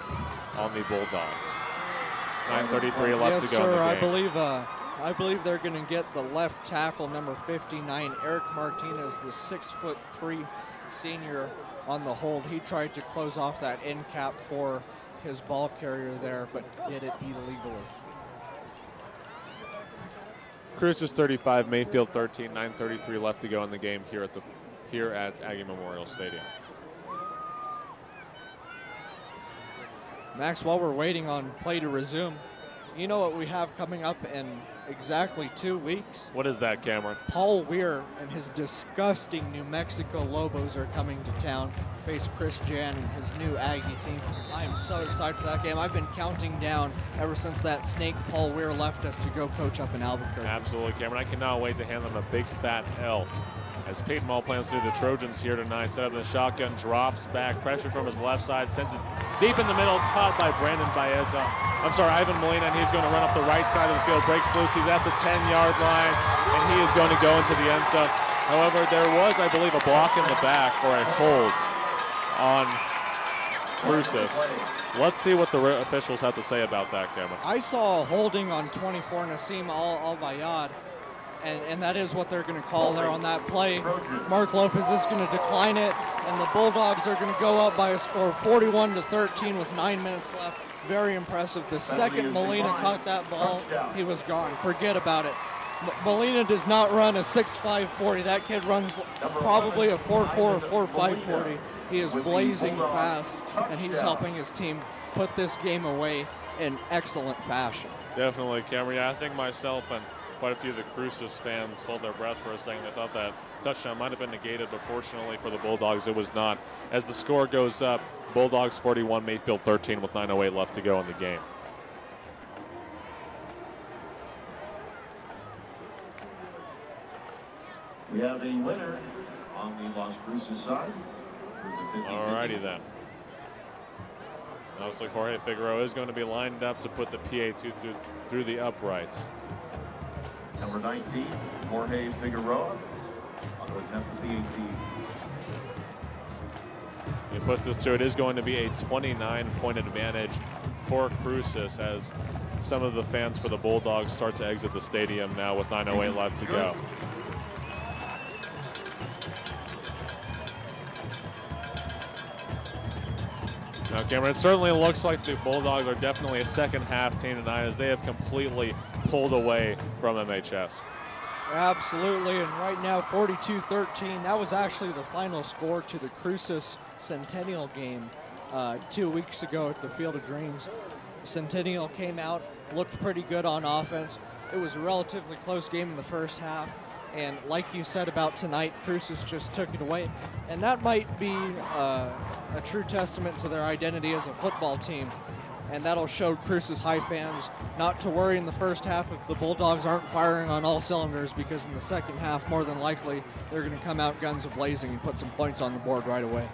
on the Bulldogs. 9:33 left to go in the game. I believe they're going to get the left tackle, number 59, Eric Martinez, the 6'3" senior, on the hold. He tried to close off that end cap for his ball carrier there, but did it illegally. Cruces 35, Mayfield 13, 9:33 left to go in the game here at Aggie Memorial Stadium. Max, while we're waiting on play to resume, you know what we have coming up in exactly 2 weeks? What is that, Cameron? Paul Weir and his disgusting New Mexico Lobos are coming to town to face Chris Jan and his new Aggie team. I am so excited for that game. I've been counting down ever since that snake Paul Weir left us to go coach up in Albuquerque. Absolutely, Cameron. I cannot wait to hand them a big fat L. As Peyton Ball plans to do the Trojans here tonight. Set up in the shotgun, drops back, pressure from his left side, sends it deep in the middle. It's caught by Ivan Molina, and he's going to run up the right side of the field. Breaks loose. He's at the 10-yard line, and he is going to go into the end zone. However, there was, I believe, a block in the back for a hold on Cruces. Let's see what the officials have to say about that, Cameron. I saw a holding on 24, Nassim Al-Bayad. And that is what they're going to call there on that play. Mark Lopez is going to decline it, and the Bulldogs are going to go up by a score of 41-13 with 9 minutes left. Very impressive. The second Molina caught that ball, he was gone. Forget about it. Molina does not run a 6.5 40. That kid runs probably a 4.4 or 4.5 40. He is blazing fast, and he's helping his team put this game away in excellent fashion. Definitely, Cameron. Yeah, I think myself and quite a few of the Cruces fans hold their breath for a second. They thought that touchdown might have been negated, but fortunately for the Bulldogs, it was not. As the score goes up, Bulldogs 41, Mayfield 13 with 9:08 left to go in the game. We have a winner on the Las Cruces side. All righty then. Looks like Jorge Figueroa is going to be lined up to put the PA2 through the uprights. Number 19, Jorge Figueroa, on to attempt the PAT. He puts this to it. Is going to be a 29-point advantage for Cruces as some of the fans for the Bulldogs start to exit the stadium now with 9:08 left to go. Now, Cameron, it certainly looks like the Bulldogs are definitely a second half team tonight as they have completely pulled away from MHS. Absolutely, and right now 42-13. That was actually the final score to the Cruces Centennial game 2 weeks ago at the Field of Dreams. Centennial came out, looked pretty good on offense. It was a relatively close game in the first half. And like you said about tonight, Cruces just took it away. And that might be a true testament to their identity as a football team. And that'll show Cruces High fans not to worry in the first half if the Bulldogs aren't firing on all cylinders, because in the second half, more than likely, they're going to come out guns a-blazing and put some points on the board right away.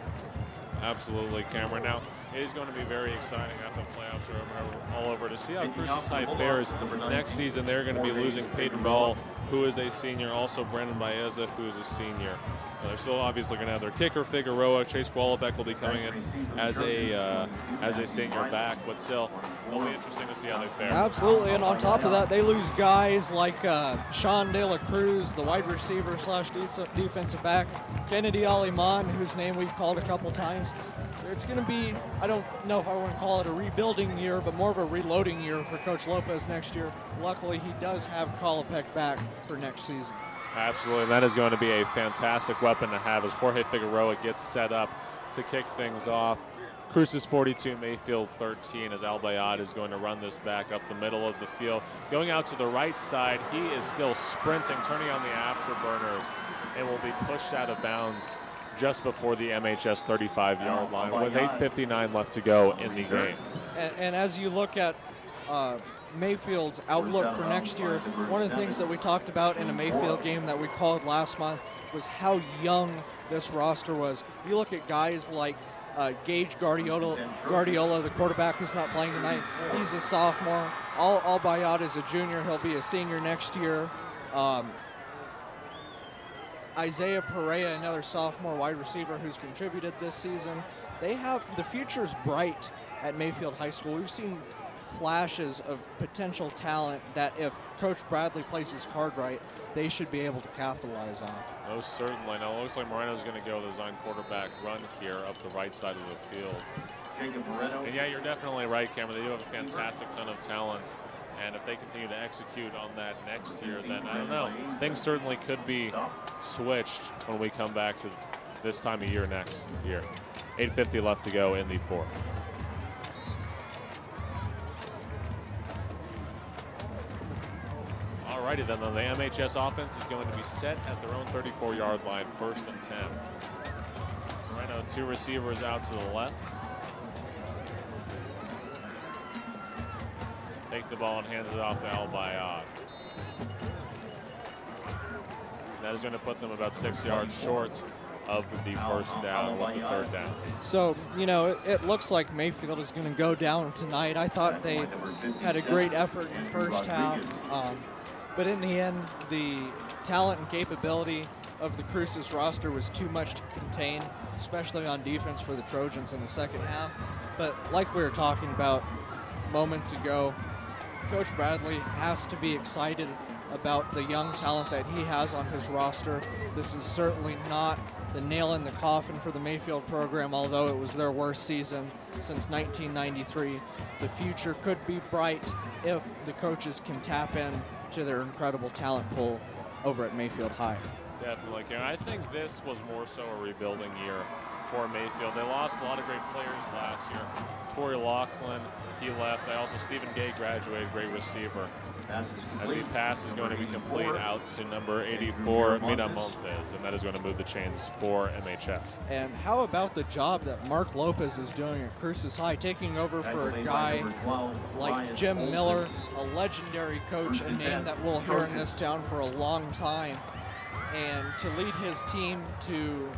Absolutely, Cameron. Now, it is going to be very exciting after the playoffs are all over to see how Cruces High fares next season. They're going to be losing Peyton Ball, who is a senior, also Brandon Baeza, who is a senior. They're still obviously going to have their kicker, Figueroa. Chase Gualbeck will be coming in as a senior back, but still, it'll be interesting to see how they fare. Absolutely, and on top of that, they lose guys like Sean De La Cruz, the wide receiver / defensive back, Kennedy Aliman, whose name we've called a couple times. It's going to be, I don't know if I want to call it a rebuilding year, but more of a reloading year for Coach Lopez next year. Luckily, he does have Gualbeck back for next season. Absolutely, that is going to be a fantastic weapon to have as Jorge Figueroa gets set up to kick things off. Cruces 42, Mayfield 13, as Albayad is going to run this back up the middle of the field. Going out to the right side, he is still sprinting, turning on the afterburners, and will be pushed out of bounds just before the MHS 35-yard line with 8:59 left to go in the game. And as you look at Mayfield's outlook for next year, one of the things that we talked about in a Mayfield game that we called last month was how young this roster was. You look at guys like Gage Guardiola, the quarterback who's not playing tonight. He's a sophomore. Albayad is a junior. He'll be a senior next year. Isaiah Perea, another sophomore wide receiver who's contributed this season. The future's bright at Mayfield High School. We've seen flashes of potential talent that if Coach Bradley plays his card right, they should be able to capitalize on. Most certainly. Now it looks like Moreno's going to go the zone quarterback run here up the right side of the field. And yeah, you're definitely right, Cameron. They do have a fantastic ton of talent. And if they continue to execute on that next year, then I don't know. Things certainly could be switched when we come back to this time of year next year. 8:50 left to go in the fourth. Alrighty then, the MHS offense is going to be set at their own 34-yard line, 1st and 10. Right now, 2 receivers out to the left. Take the ball and hands it off to Albayad. That is going to put them about 6 yards short of the first down with the 3rd down. So, you know, it looks like Mayfield is going to go down tonight. I thought they had a great effort in the first half. But in the end, the talent and capability of the Cruces roster was too much to contain, especially on defense for the Trojans in the second half. But like we were talking about moments ago, Coach Bradley has to be excited about the young talent that he has on his roster. This is certainly not the nail in the coffin for the Mayfield program, although it was their worst season since 1993. The future could be bright if the coaches can tap in to their incredible talent pool over at Mayfield High. Definitely, Karen. I think this was more so a rebuilding year for Mayfield. They lost a lot of great players last year. Torrey Laughlin, he left. Stephen Gay graduated, great receiver. As the pass is going to be complete out to number 84, Miramontes, and that is going to move the chains for MHS. And how about the job that Mark Lopez is doing at Cruces High, taking over for a guy like Jim Miller, a legendary coach, a name that we'll hear in this town for a long time, and to lead his team to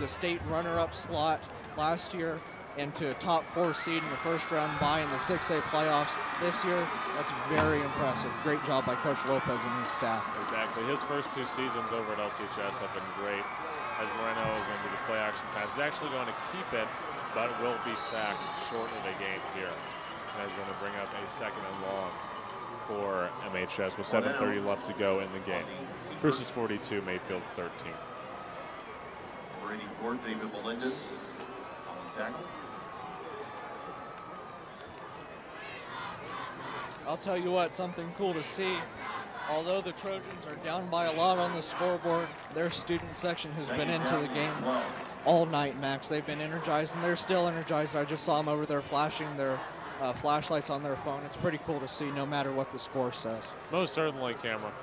the state runner-up slot last year and to a top 4 seed in the first round bye in the 6A playoffs this year. That's very impressive. Great job by Coach Lopez and his staff. Exactly. His first 2 seasons over at LCHS have been great, as Moreno is going to do the play action pass. He's actually going to keep it, but will be sacked short of the game here. And is going to bring up a 2nd and long for MHS with 7:30 left to go in the game. Cruces 42, Mayfield 13. Number 84, David Melendez on the tackle. I'll tell you what, something cool to see. Although the Trojans are down by a lot on the scoreboard, their student section has been into the game all night, Max. They've been energized, and they're still energized. I just saw them over there flashing their flashlights on their phone. It's pretty cool to see, no matter what the score says. Most certainly, Cameron.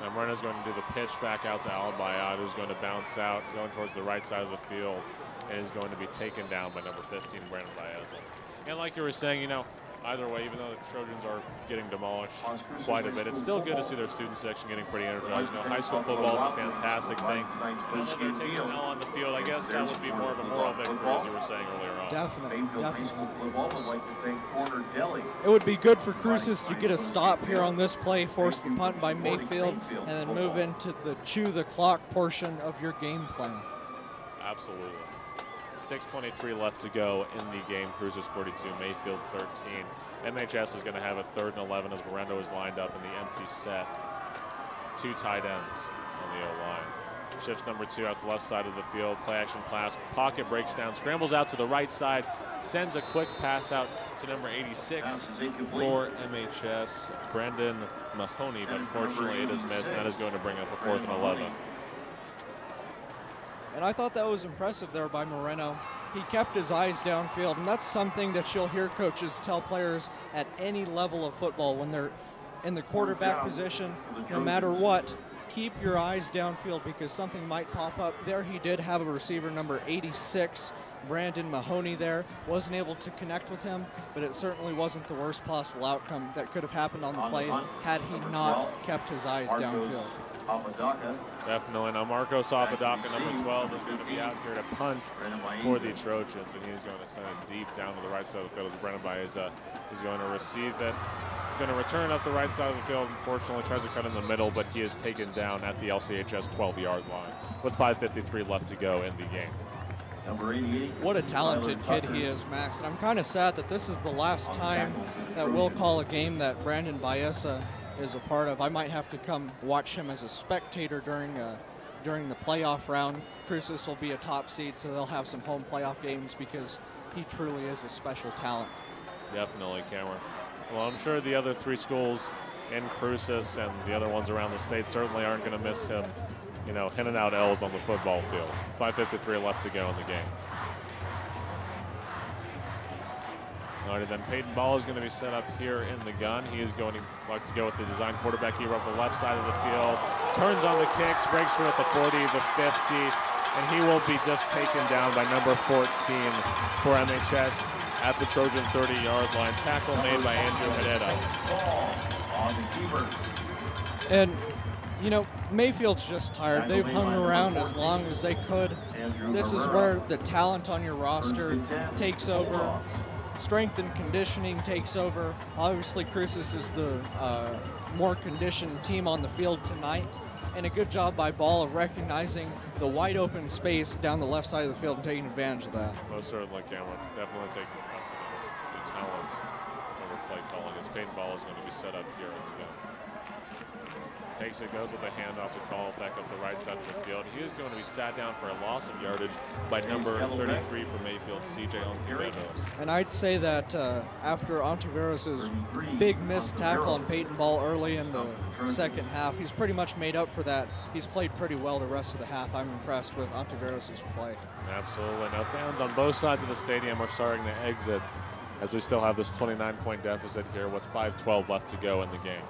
And Moreno's going to do the pitch back out to Albayad, who's going to bounce out, going towards the right side of the field, and is going to be taken down by number 15, Brandon Baezal. And like you were saying, you know, either way, even though the Trojans are getting demolished quite a bit, it's still good to see their student section getting pretty energized. You know, high school football is a fantastic thing. And although they're taking an L on the field, I guess that would be more of a moral victory, as you were saying earlier on. Definitely. Definitely. It would be good for Cruces to get a stop here on this play, force the punt by Mayfield, and then move into the chew the clock portion of your game plan. Absolutely. 6:23 left to go in the game. Cruces 42, Mayfield 13. MHS is going to have a 3rd and 11 as Moreno is lined up in the empty set. 2 tight ends on the O-line. Shifts number 2 out the left side of the field. Play action pass. Pocket breaks down. Scrambles out to the right side. Sends a quick pass out to number 86 for MHS, Brandon Mahoney. But unfortunately, it is missed. And that is going to bring up a 4th and 11. And I thought that was impressive there by Moreno. He kept his eyes downfield, and that's something that you'll hear coaches tell players at any level of football when they're in the quarterback position, no matter what, keep your eyes downfield because something might pop up. There he did have a receiver number 86, Brandon Mahoney there. Wasn't able to connect with him, but it certainly wasn't the worst possible outcome that could have happened on the play had he not kept his eyes downfield. Definitely. Now Marcos Apodaca, number 12, is going to be out here to punt for the Trojans, and he's going to send it deep down to the right side of the field as Brennan Baeza is going to receive it. He's going to return up the right side of the field. Unfortunately, tries to cut in the middle, but he is taken down at the LCHS 12-yard line with 5:53 left to go in the game. Number 88. What a talented kid he is, Max. And I'm kind of sad that this is the last time that we'll call a game that Brandon Baeza is a part of. I might have to come watch him as a spectator during the playoff round. Cruces will be a top seed, so they'll have some home playoff games because he truly is a special talent. Definitely, Cameron. Well, I'm sure the other three schools in Cruces and the other ones around the state certainly aren't going to miss him, you know, handing out L's on the football field. 5:53 left to go in the game. All right, then Peyton Ball is going to be set up here in the gun. He is going to like to go with the design quarterback here off the left side of the field. Turns on the kicks, breaks through at the 40, the 50, and he will be just taken down by number 14 for MHS at the Trojan 30-yard line. Tackle made by Andrew Herrera. And, you know, Mayfield's just tired. They've hung around as long as they could. This is where the talent on your roster takes over. Strength and conditioning takes over. Obviously, Cruces is the more conditioned team on the field tonight. And a good job by Ball of recognizing the wide open space down the left side of the field and taking advantage of that. Most certainly, Cameron. Definitely taking precedence. The talent over play calling as Peyton Ball is going to be set up here in the gun. Takes it, goes with a handoff to call back up the right side of the field. He is going to be sat down for a loss of yardage by number 33 for Mayfield, CJ Ontiveros. And I'd say that after Ontiveros' big missed tackle on Peyton Ball early in the second half, he's pretty much made up for that. He's played pretty well the rest of the half. I'm impressed with Ontiveros' play. Absolutely. Now fans on both sides of the stadium are starting to exit as we still have this 29-point deficit here with 5:12 left to go in the game.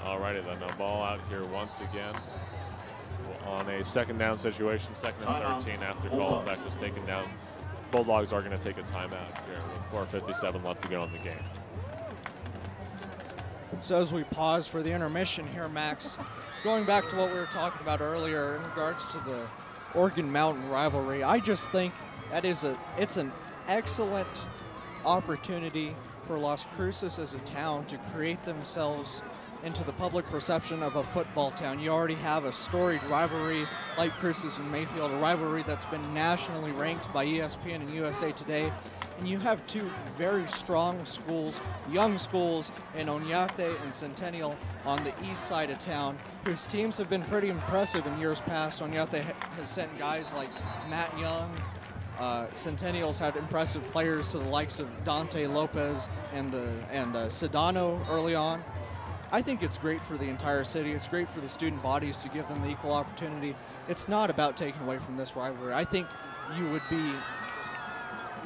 Alrighty then, now ball out here once again on a second down situation, 2nd and 13 after call effect was taken down. Bulldogs are going to take a timeout here with 4:57 left to go in the game. So as we pause for the intermission here, Max, going back to what we were talking about earlier in regards to the Oregon Mountain rivalry, I just think that it's an excellent opportunity for Las Cruces as a town to create themselves into the public perception of a football town. You already have a storied rivalry like Cruces and Mayfield, a rivalry that's been nationally ranked by ESPN and USA Today. And you have two very strong schools, young schools in Oñate and Centennial on the east side of town, whose teams have been pretty impressive in years past. Oñate has sent guys like Matt Young. Centennial's had impressive players to the likes of Dante Lopez and Sedano early on. I think it's great for the entire city. It's great for the student bodies to give them the equal opportunity. It's not about taking away from this rivalry. I think you would be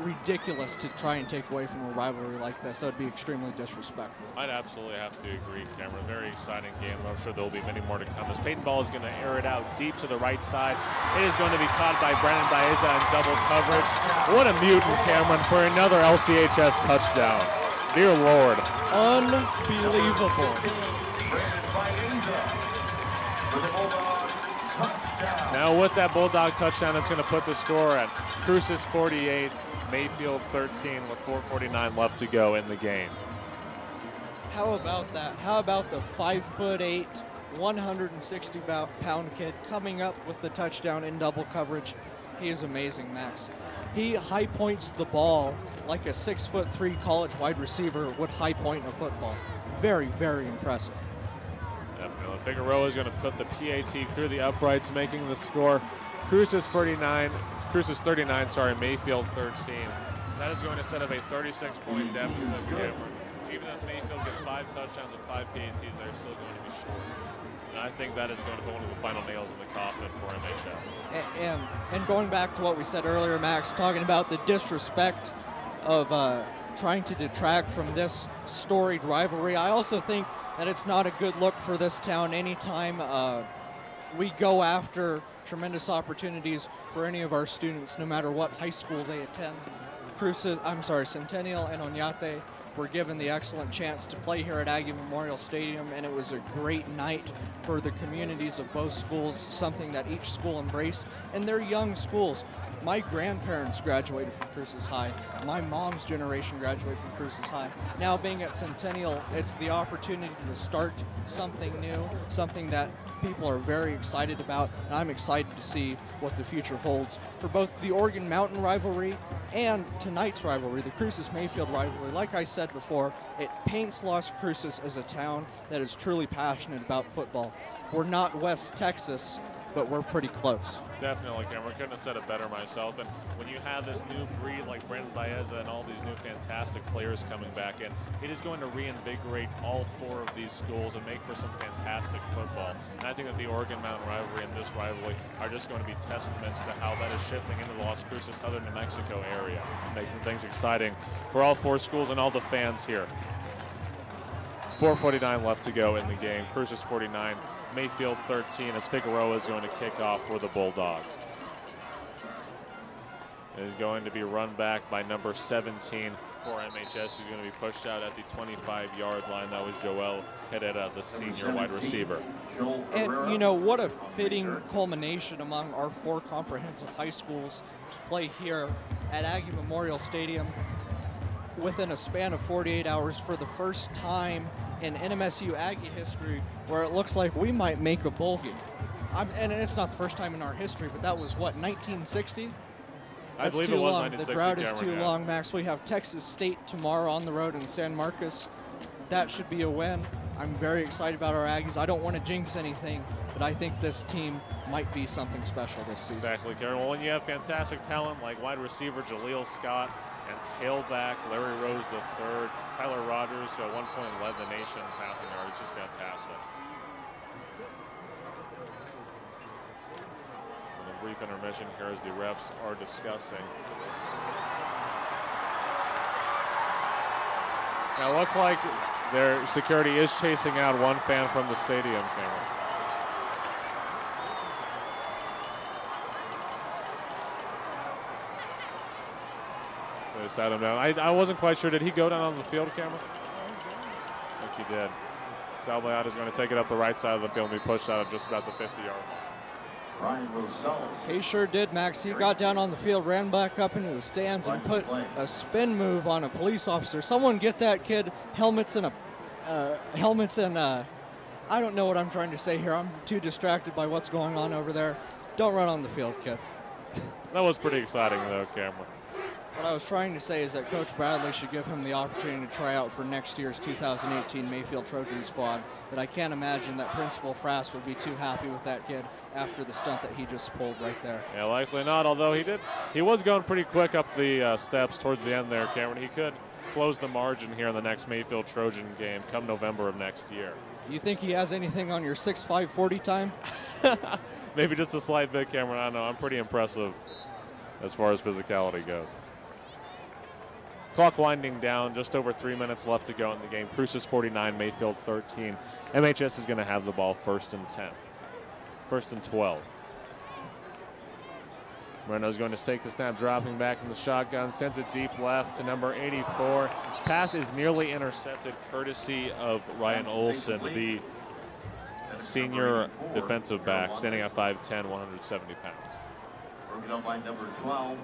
ridiculous to try and take away from a rivalry like this. That would be extremely disrespectful. I'd absolutely have to agree, Cameron. Very exciting game. I'm sure there will be many more to come. As Peyton Ball is going to air it out deep to the right side. It is going to be caught by Brandon Baeza in double coverage. What a mutant, Cameron, for another LCHS touchdown. Dear Lord. Unbelievable. Now with that Bulldog touchdown, it's going to put the score at Cruces 48, Mayfield 13 with 4:49 left to go in the game. How about that? How about the 5'8", 160-pound kid coming up with the touchdown in double coverage? He is amazing, Max. He high points the ball like a 6'3" college wide receiver would high point a football. Very, very impressive. Definitely. Figueroa is going to put the PAT through the uprights, making the score Cruces 39, Mayfield 13. That is going to set up a 36-point deficit, Cameron. Even if Mayfield gets 5 touchdowns and 5 PATs, they're still going to be short. And I think that is going to be one of the final nails in the coffin for MHS. And going back to what we said earlier, Max, talking about the disrespect of trying to detract from this storied rivalry, I also think that it's not a good look for this town anytime we go after tremendous opportunities for any of our students, no matter what high school they attend. Centennial and Oñate were given the excellent chance to play here at Aggie Memorial Stadium, and it was a great night for the communities of both schools, something that each school embraced, and they're young schools. My grandparents graduated from Cruces High. My mom's generation graduated from Cruces High. Now being at Centennial, it's the opportunity to start something new, something that people are very excited about, and I'm excited to see what the future holds for both the Oregon Mountain rivalry and tonight's rivalry, the Cruces-Mayfield rivalry. Like I said before, it paints Las Cruces as a town that is truly passionate about football. We're not West Texas, but we're pretty close. Definitely, Cameron. Couldn't have said it better myself. And when you have this new breed like Brandon Baeza and all these new fantastic players coming back in, it is going to reinvigorate all 4 of these schools and make for some fantastic football. And I think that the Oregon Mountain rivalry and this rivalry are just going to be testaments to how that is shifting into the Las Cruces, southern New Mexico area, making things exciting for all 4 schools and all the fans here. 4:49 left to go in the game. Cruces 49, Mayfield 13, as Figueroa is going to kick off for the Bulldogs. It is going to be run back by number 17 for MHS, who's going to be pushed out at the 25-yard line. That was Joel Herrera, the senior wide receiver. And, you know, what a fitting culmination among our 4 comprehensive high schools to play here at Aggie Memorial Stadium within a span of 48 hours for the first time in NMSU Aggie history where it looks like we might make a bowl game. And it's not the first time in our history, but that was, what, 1960? I believe it was long. 1960. The drought is too long, Max. We have Texas State tomorrow on the road in San Marcos. That should be a win. I'm very excited about our Aggies. I don't want to jinx anything, but I think this team might be something special this season. Exactly, Karen. Well, when you have fantastic talent like wide receiver Jaleel Scott and tailback Larry Rose III, Tyler Rogers, who at one point led the nation in passing yards, it's just fantastic. And a brief intermission here as the refs are discussing. Now, it looks like their security is chasing out one fan from the stadium, Cameron. So they sat him down. I wasn't quite sure. Did he go down on the field, Cameron? I think he did. Salbayat is going to take it up the right side of the field and be pushed out at just about the 50-yard line. He sure did, Max. He got down on the field, ran back up into the stands, and put a spin move on a police officer. Someone get that kid helmets and I don't know what I'm trying to say here. I'm too distracted by what's going on over there. Don't run on the field, kids. That was pretty exciting, though, Cameron. What I was trying to say is that Coach Bradley should give him the opportunity to try out for next year's 2018 Mayfield Trojan squad, but I can't imagine that Principal Frass would be too happy with that kid after the stunt that he just pulled right there. Yeah, likely not, although he was going pretty quick up the steps towards the end there, Cameron. He could close the margin here in the next Mayfield Trojan game come November of next year. You think he has anything on your 6.5 40 time? Maybe just a slight bit, Cameron. I don't know. I'm pretty impressive as far as physicality goes. Clock winding down, just over 3 minutes left to go in the game. Cruces 49, Mayfield 13. MHS is going to have the ball 1st and 10. 1st and 12. Moreno's going to take the snap, dropping back in the shotgun, sends it deep left to number 84. Pass is nearly intercepted, courtesy of Ryan Olson, the senior defensive back, standing at 5'10", 170 pounds.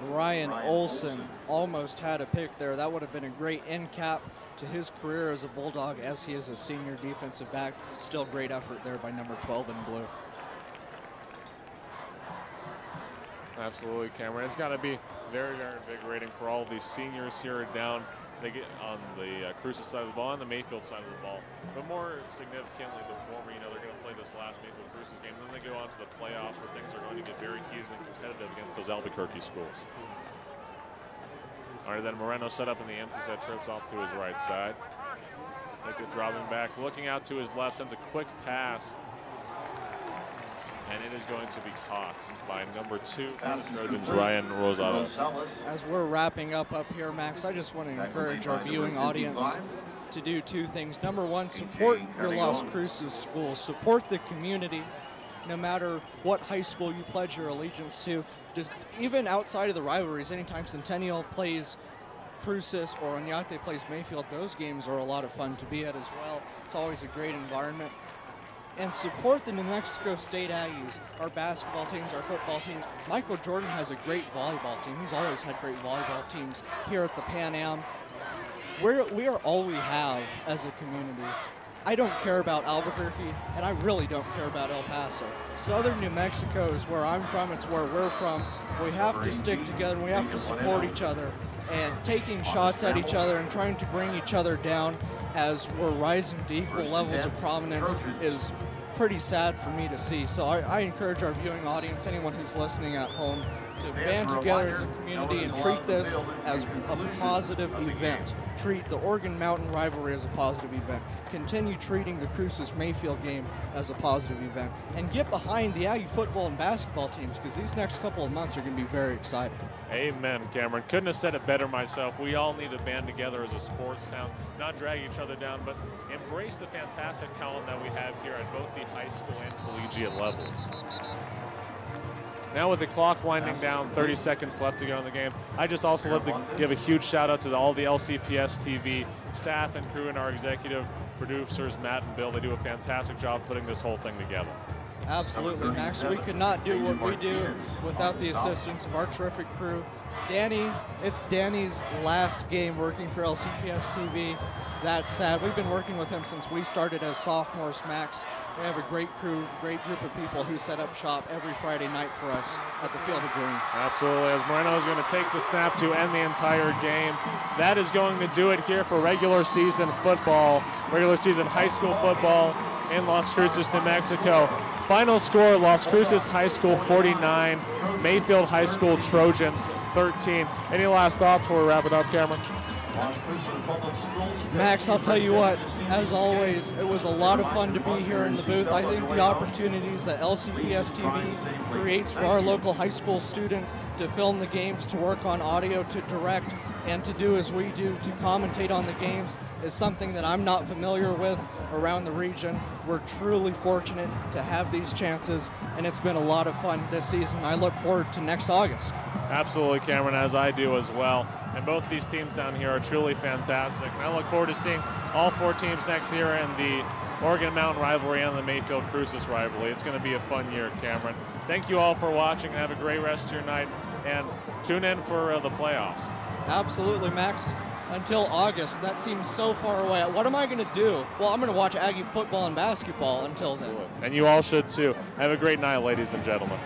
Ryan Olson almost had a pick there. That would have been a great end cap to his career as a Bulldog, as he is a senior defensive back. Still great effort there by number 12 in blue. Absolutely, Cameron. It's got to be very, very invigorating for all of these seniors here down. They get on the Cruces side of the ball and the Mayfield side of the ball. But more significantly, the former, they're going to play this last Mayfield Cruces game. Then they go on to the playoffs where things are going to get very huge and competitive against those Albuquerque schools. All right, then Moreno set up in the empty set, trips off to his right side. Take it, dropping back, looking out to his left, sends a quick pass. And it is going to be caught by number 2 for the Trojans, Ryan Rosados. As we're wrapping up here, Max, I just want to encourage our viewing audience to do 2 things. Number 1, support your Las Cruces schools. Support the community, no matter what high school you pledge your allegiance to. Just even outside of the rivalries, anytime Centennial plays Cruces or Oñate plays Mayfield, those games are a lot of fun to be at as well. It's always a great environment. And support the New Mexico State Aggies, our basketball teams, our football teams. Michael Jordan has a great volleyball team. He's always had great volleyball teams here at the Pan Am. We are all we have as a community. I don't care about Albuquerque, and I really don't care about El Paso. Southern New Mexico is where I'm from. It's where we're from. We have to stick together, and we have to support each other. And taking shots at each other and trying to bring each other down as we're rising to equal levels of prominence is pretty sad for me to see. So I encourage our viewing audience, anyone who's listening at home, to band together as a community and treat this as a positive event. Treat the Oregon Mountain rivalry as a positive event. Continue treating the Cruces Mayfield game as a positive event. And get behind the Aggie football and basketball teams, because these next couple of months are going to be very exciting. Amen, Cameron. Couldn't have said it better myself. We all need to band together as a sports town, not drag each other down, but embrace the fantastic talent that we have here at both the high school and collegiate levels. Now with the clock winding down, 30 seconds left to go in the game, I just also love to give a huge shout out to all the LCPS TV staff and crew and our executive producers, Matt and Bill. They do a fantastic job putting this whole thing together. Absolutely, Max. We could not do what we do without the assistance of our terrific crew. Danny, it's Danny's last game working for LCPS TV. That's sad. We've been working with him since we started as sophomores, Max. We have a great crew, great group of people who set up shop every Friday night for us at the Field of Dreams. Absolutely. As Moreno is going to take the snap to end the entire game, that is going to do it here for regular season football, regular season high school football in Las Cruces, New Mexico. Final score, Las Cruces High School 49, Mayfield High School Trojans 13. Any last thoughts before we wrap it up, Cameron? Max, I'll tell you what, as always, it was a lot of fun to be here in the booth. I think the opportunities that LCPS TV creates for our local high school students to film the games, to work on audio, to direct, and to do as we do, to commentate on the games, is something that I'm not familiar with around the region. We're truly fortunate to have these chances, and it's been a lot of fun this season. I look forward to next August. Absolutely, Cameron, as I do as well. And both these teams down here are truly fantastic. And I look forward to seeing all 4 teams next year in the Oregon Mountain rivalry and the Mayfield Cruces rivalry. It's going to be a fun year, Cameron. Thank you all for watching. Have a great rest of your night. And tune in for the playoffs. Absolutely, Max. Until August, that seems so far away. What am I going to do? Well, I'm going to watch Aggie football and basketball until then. And you all should too. Have a great night, ladies and gentlemen.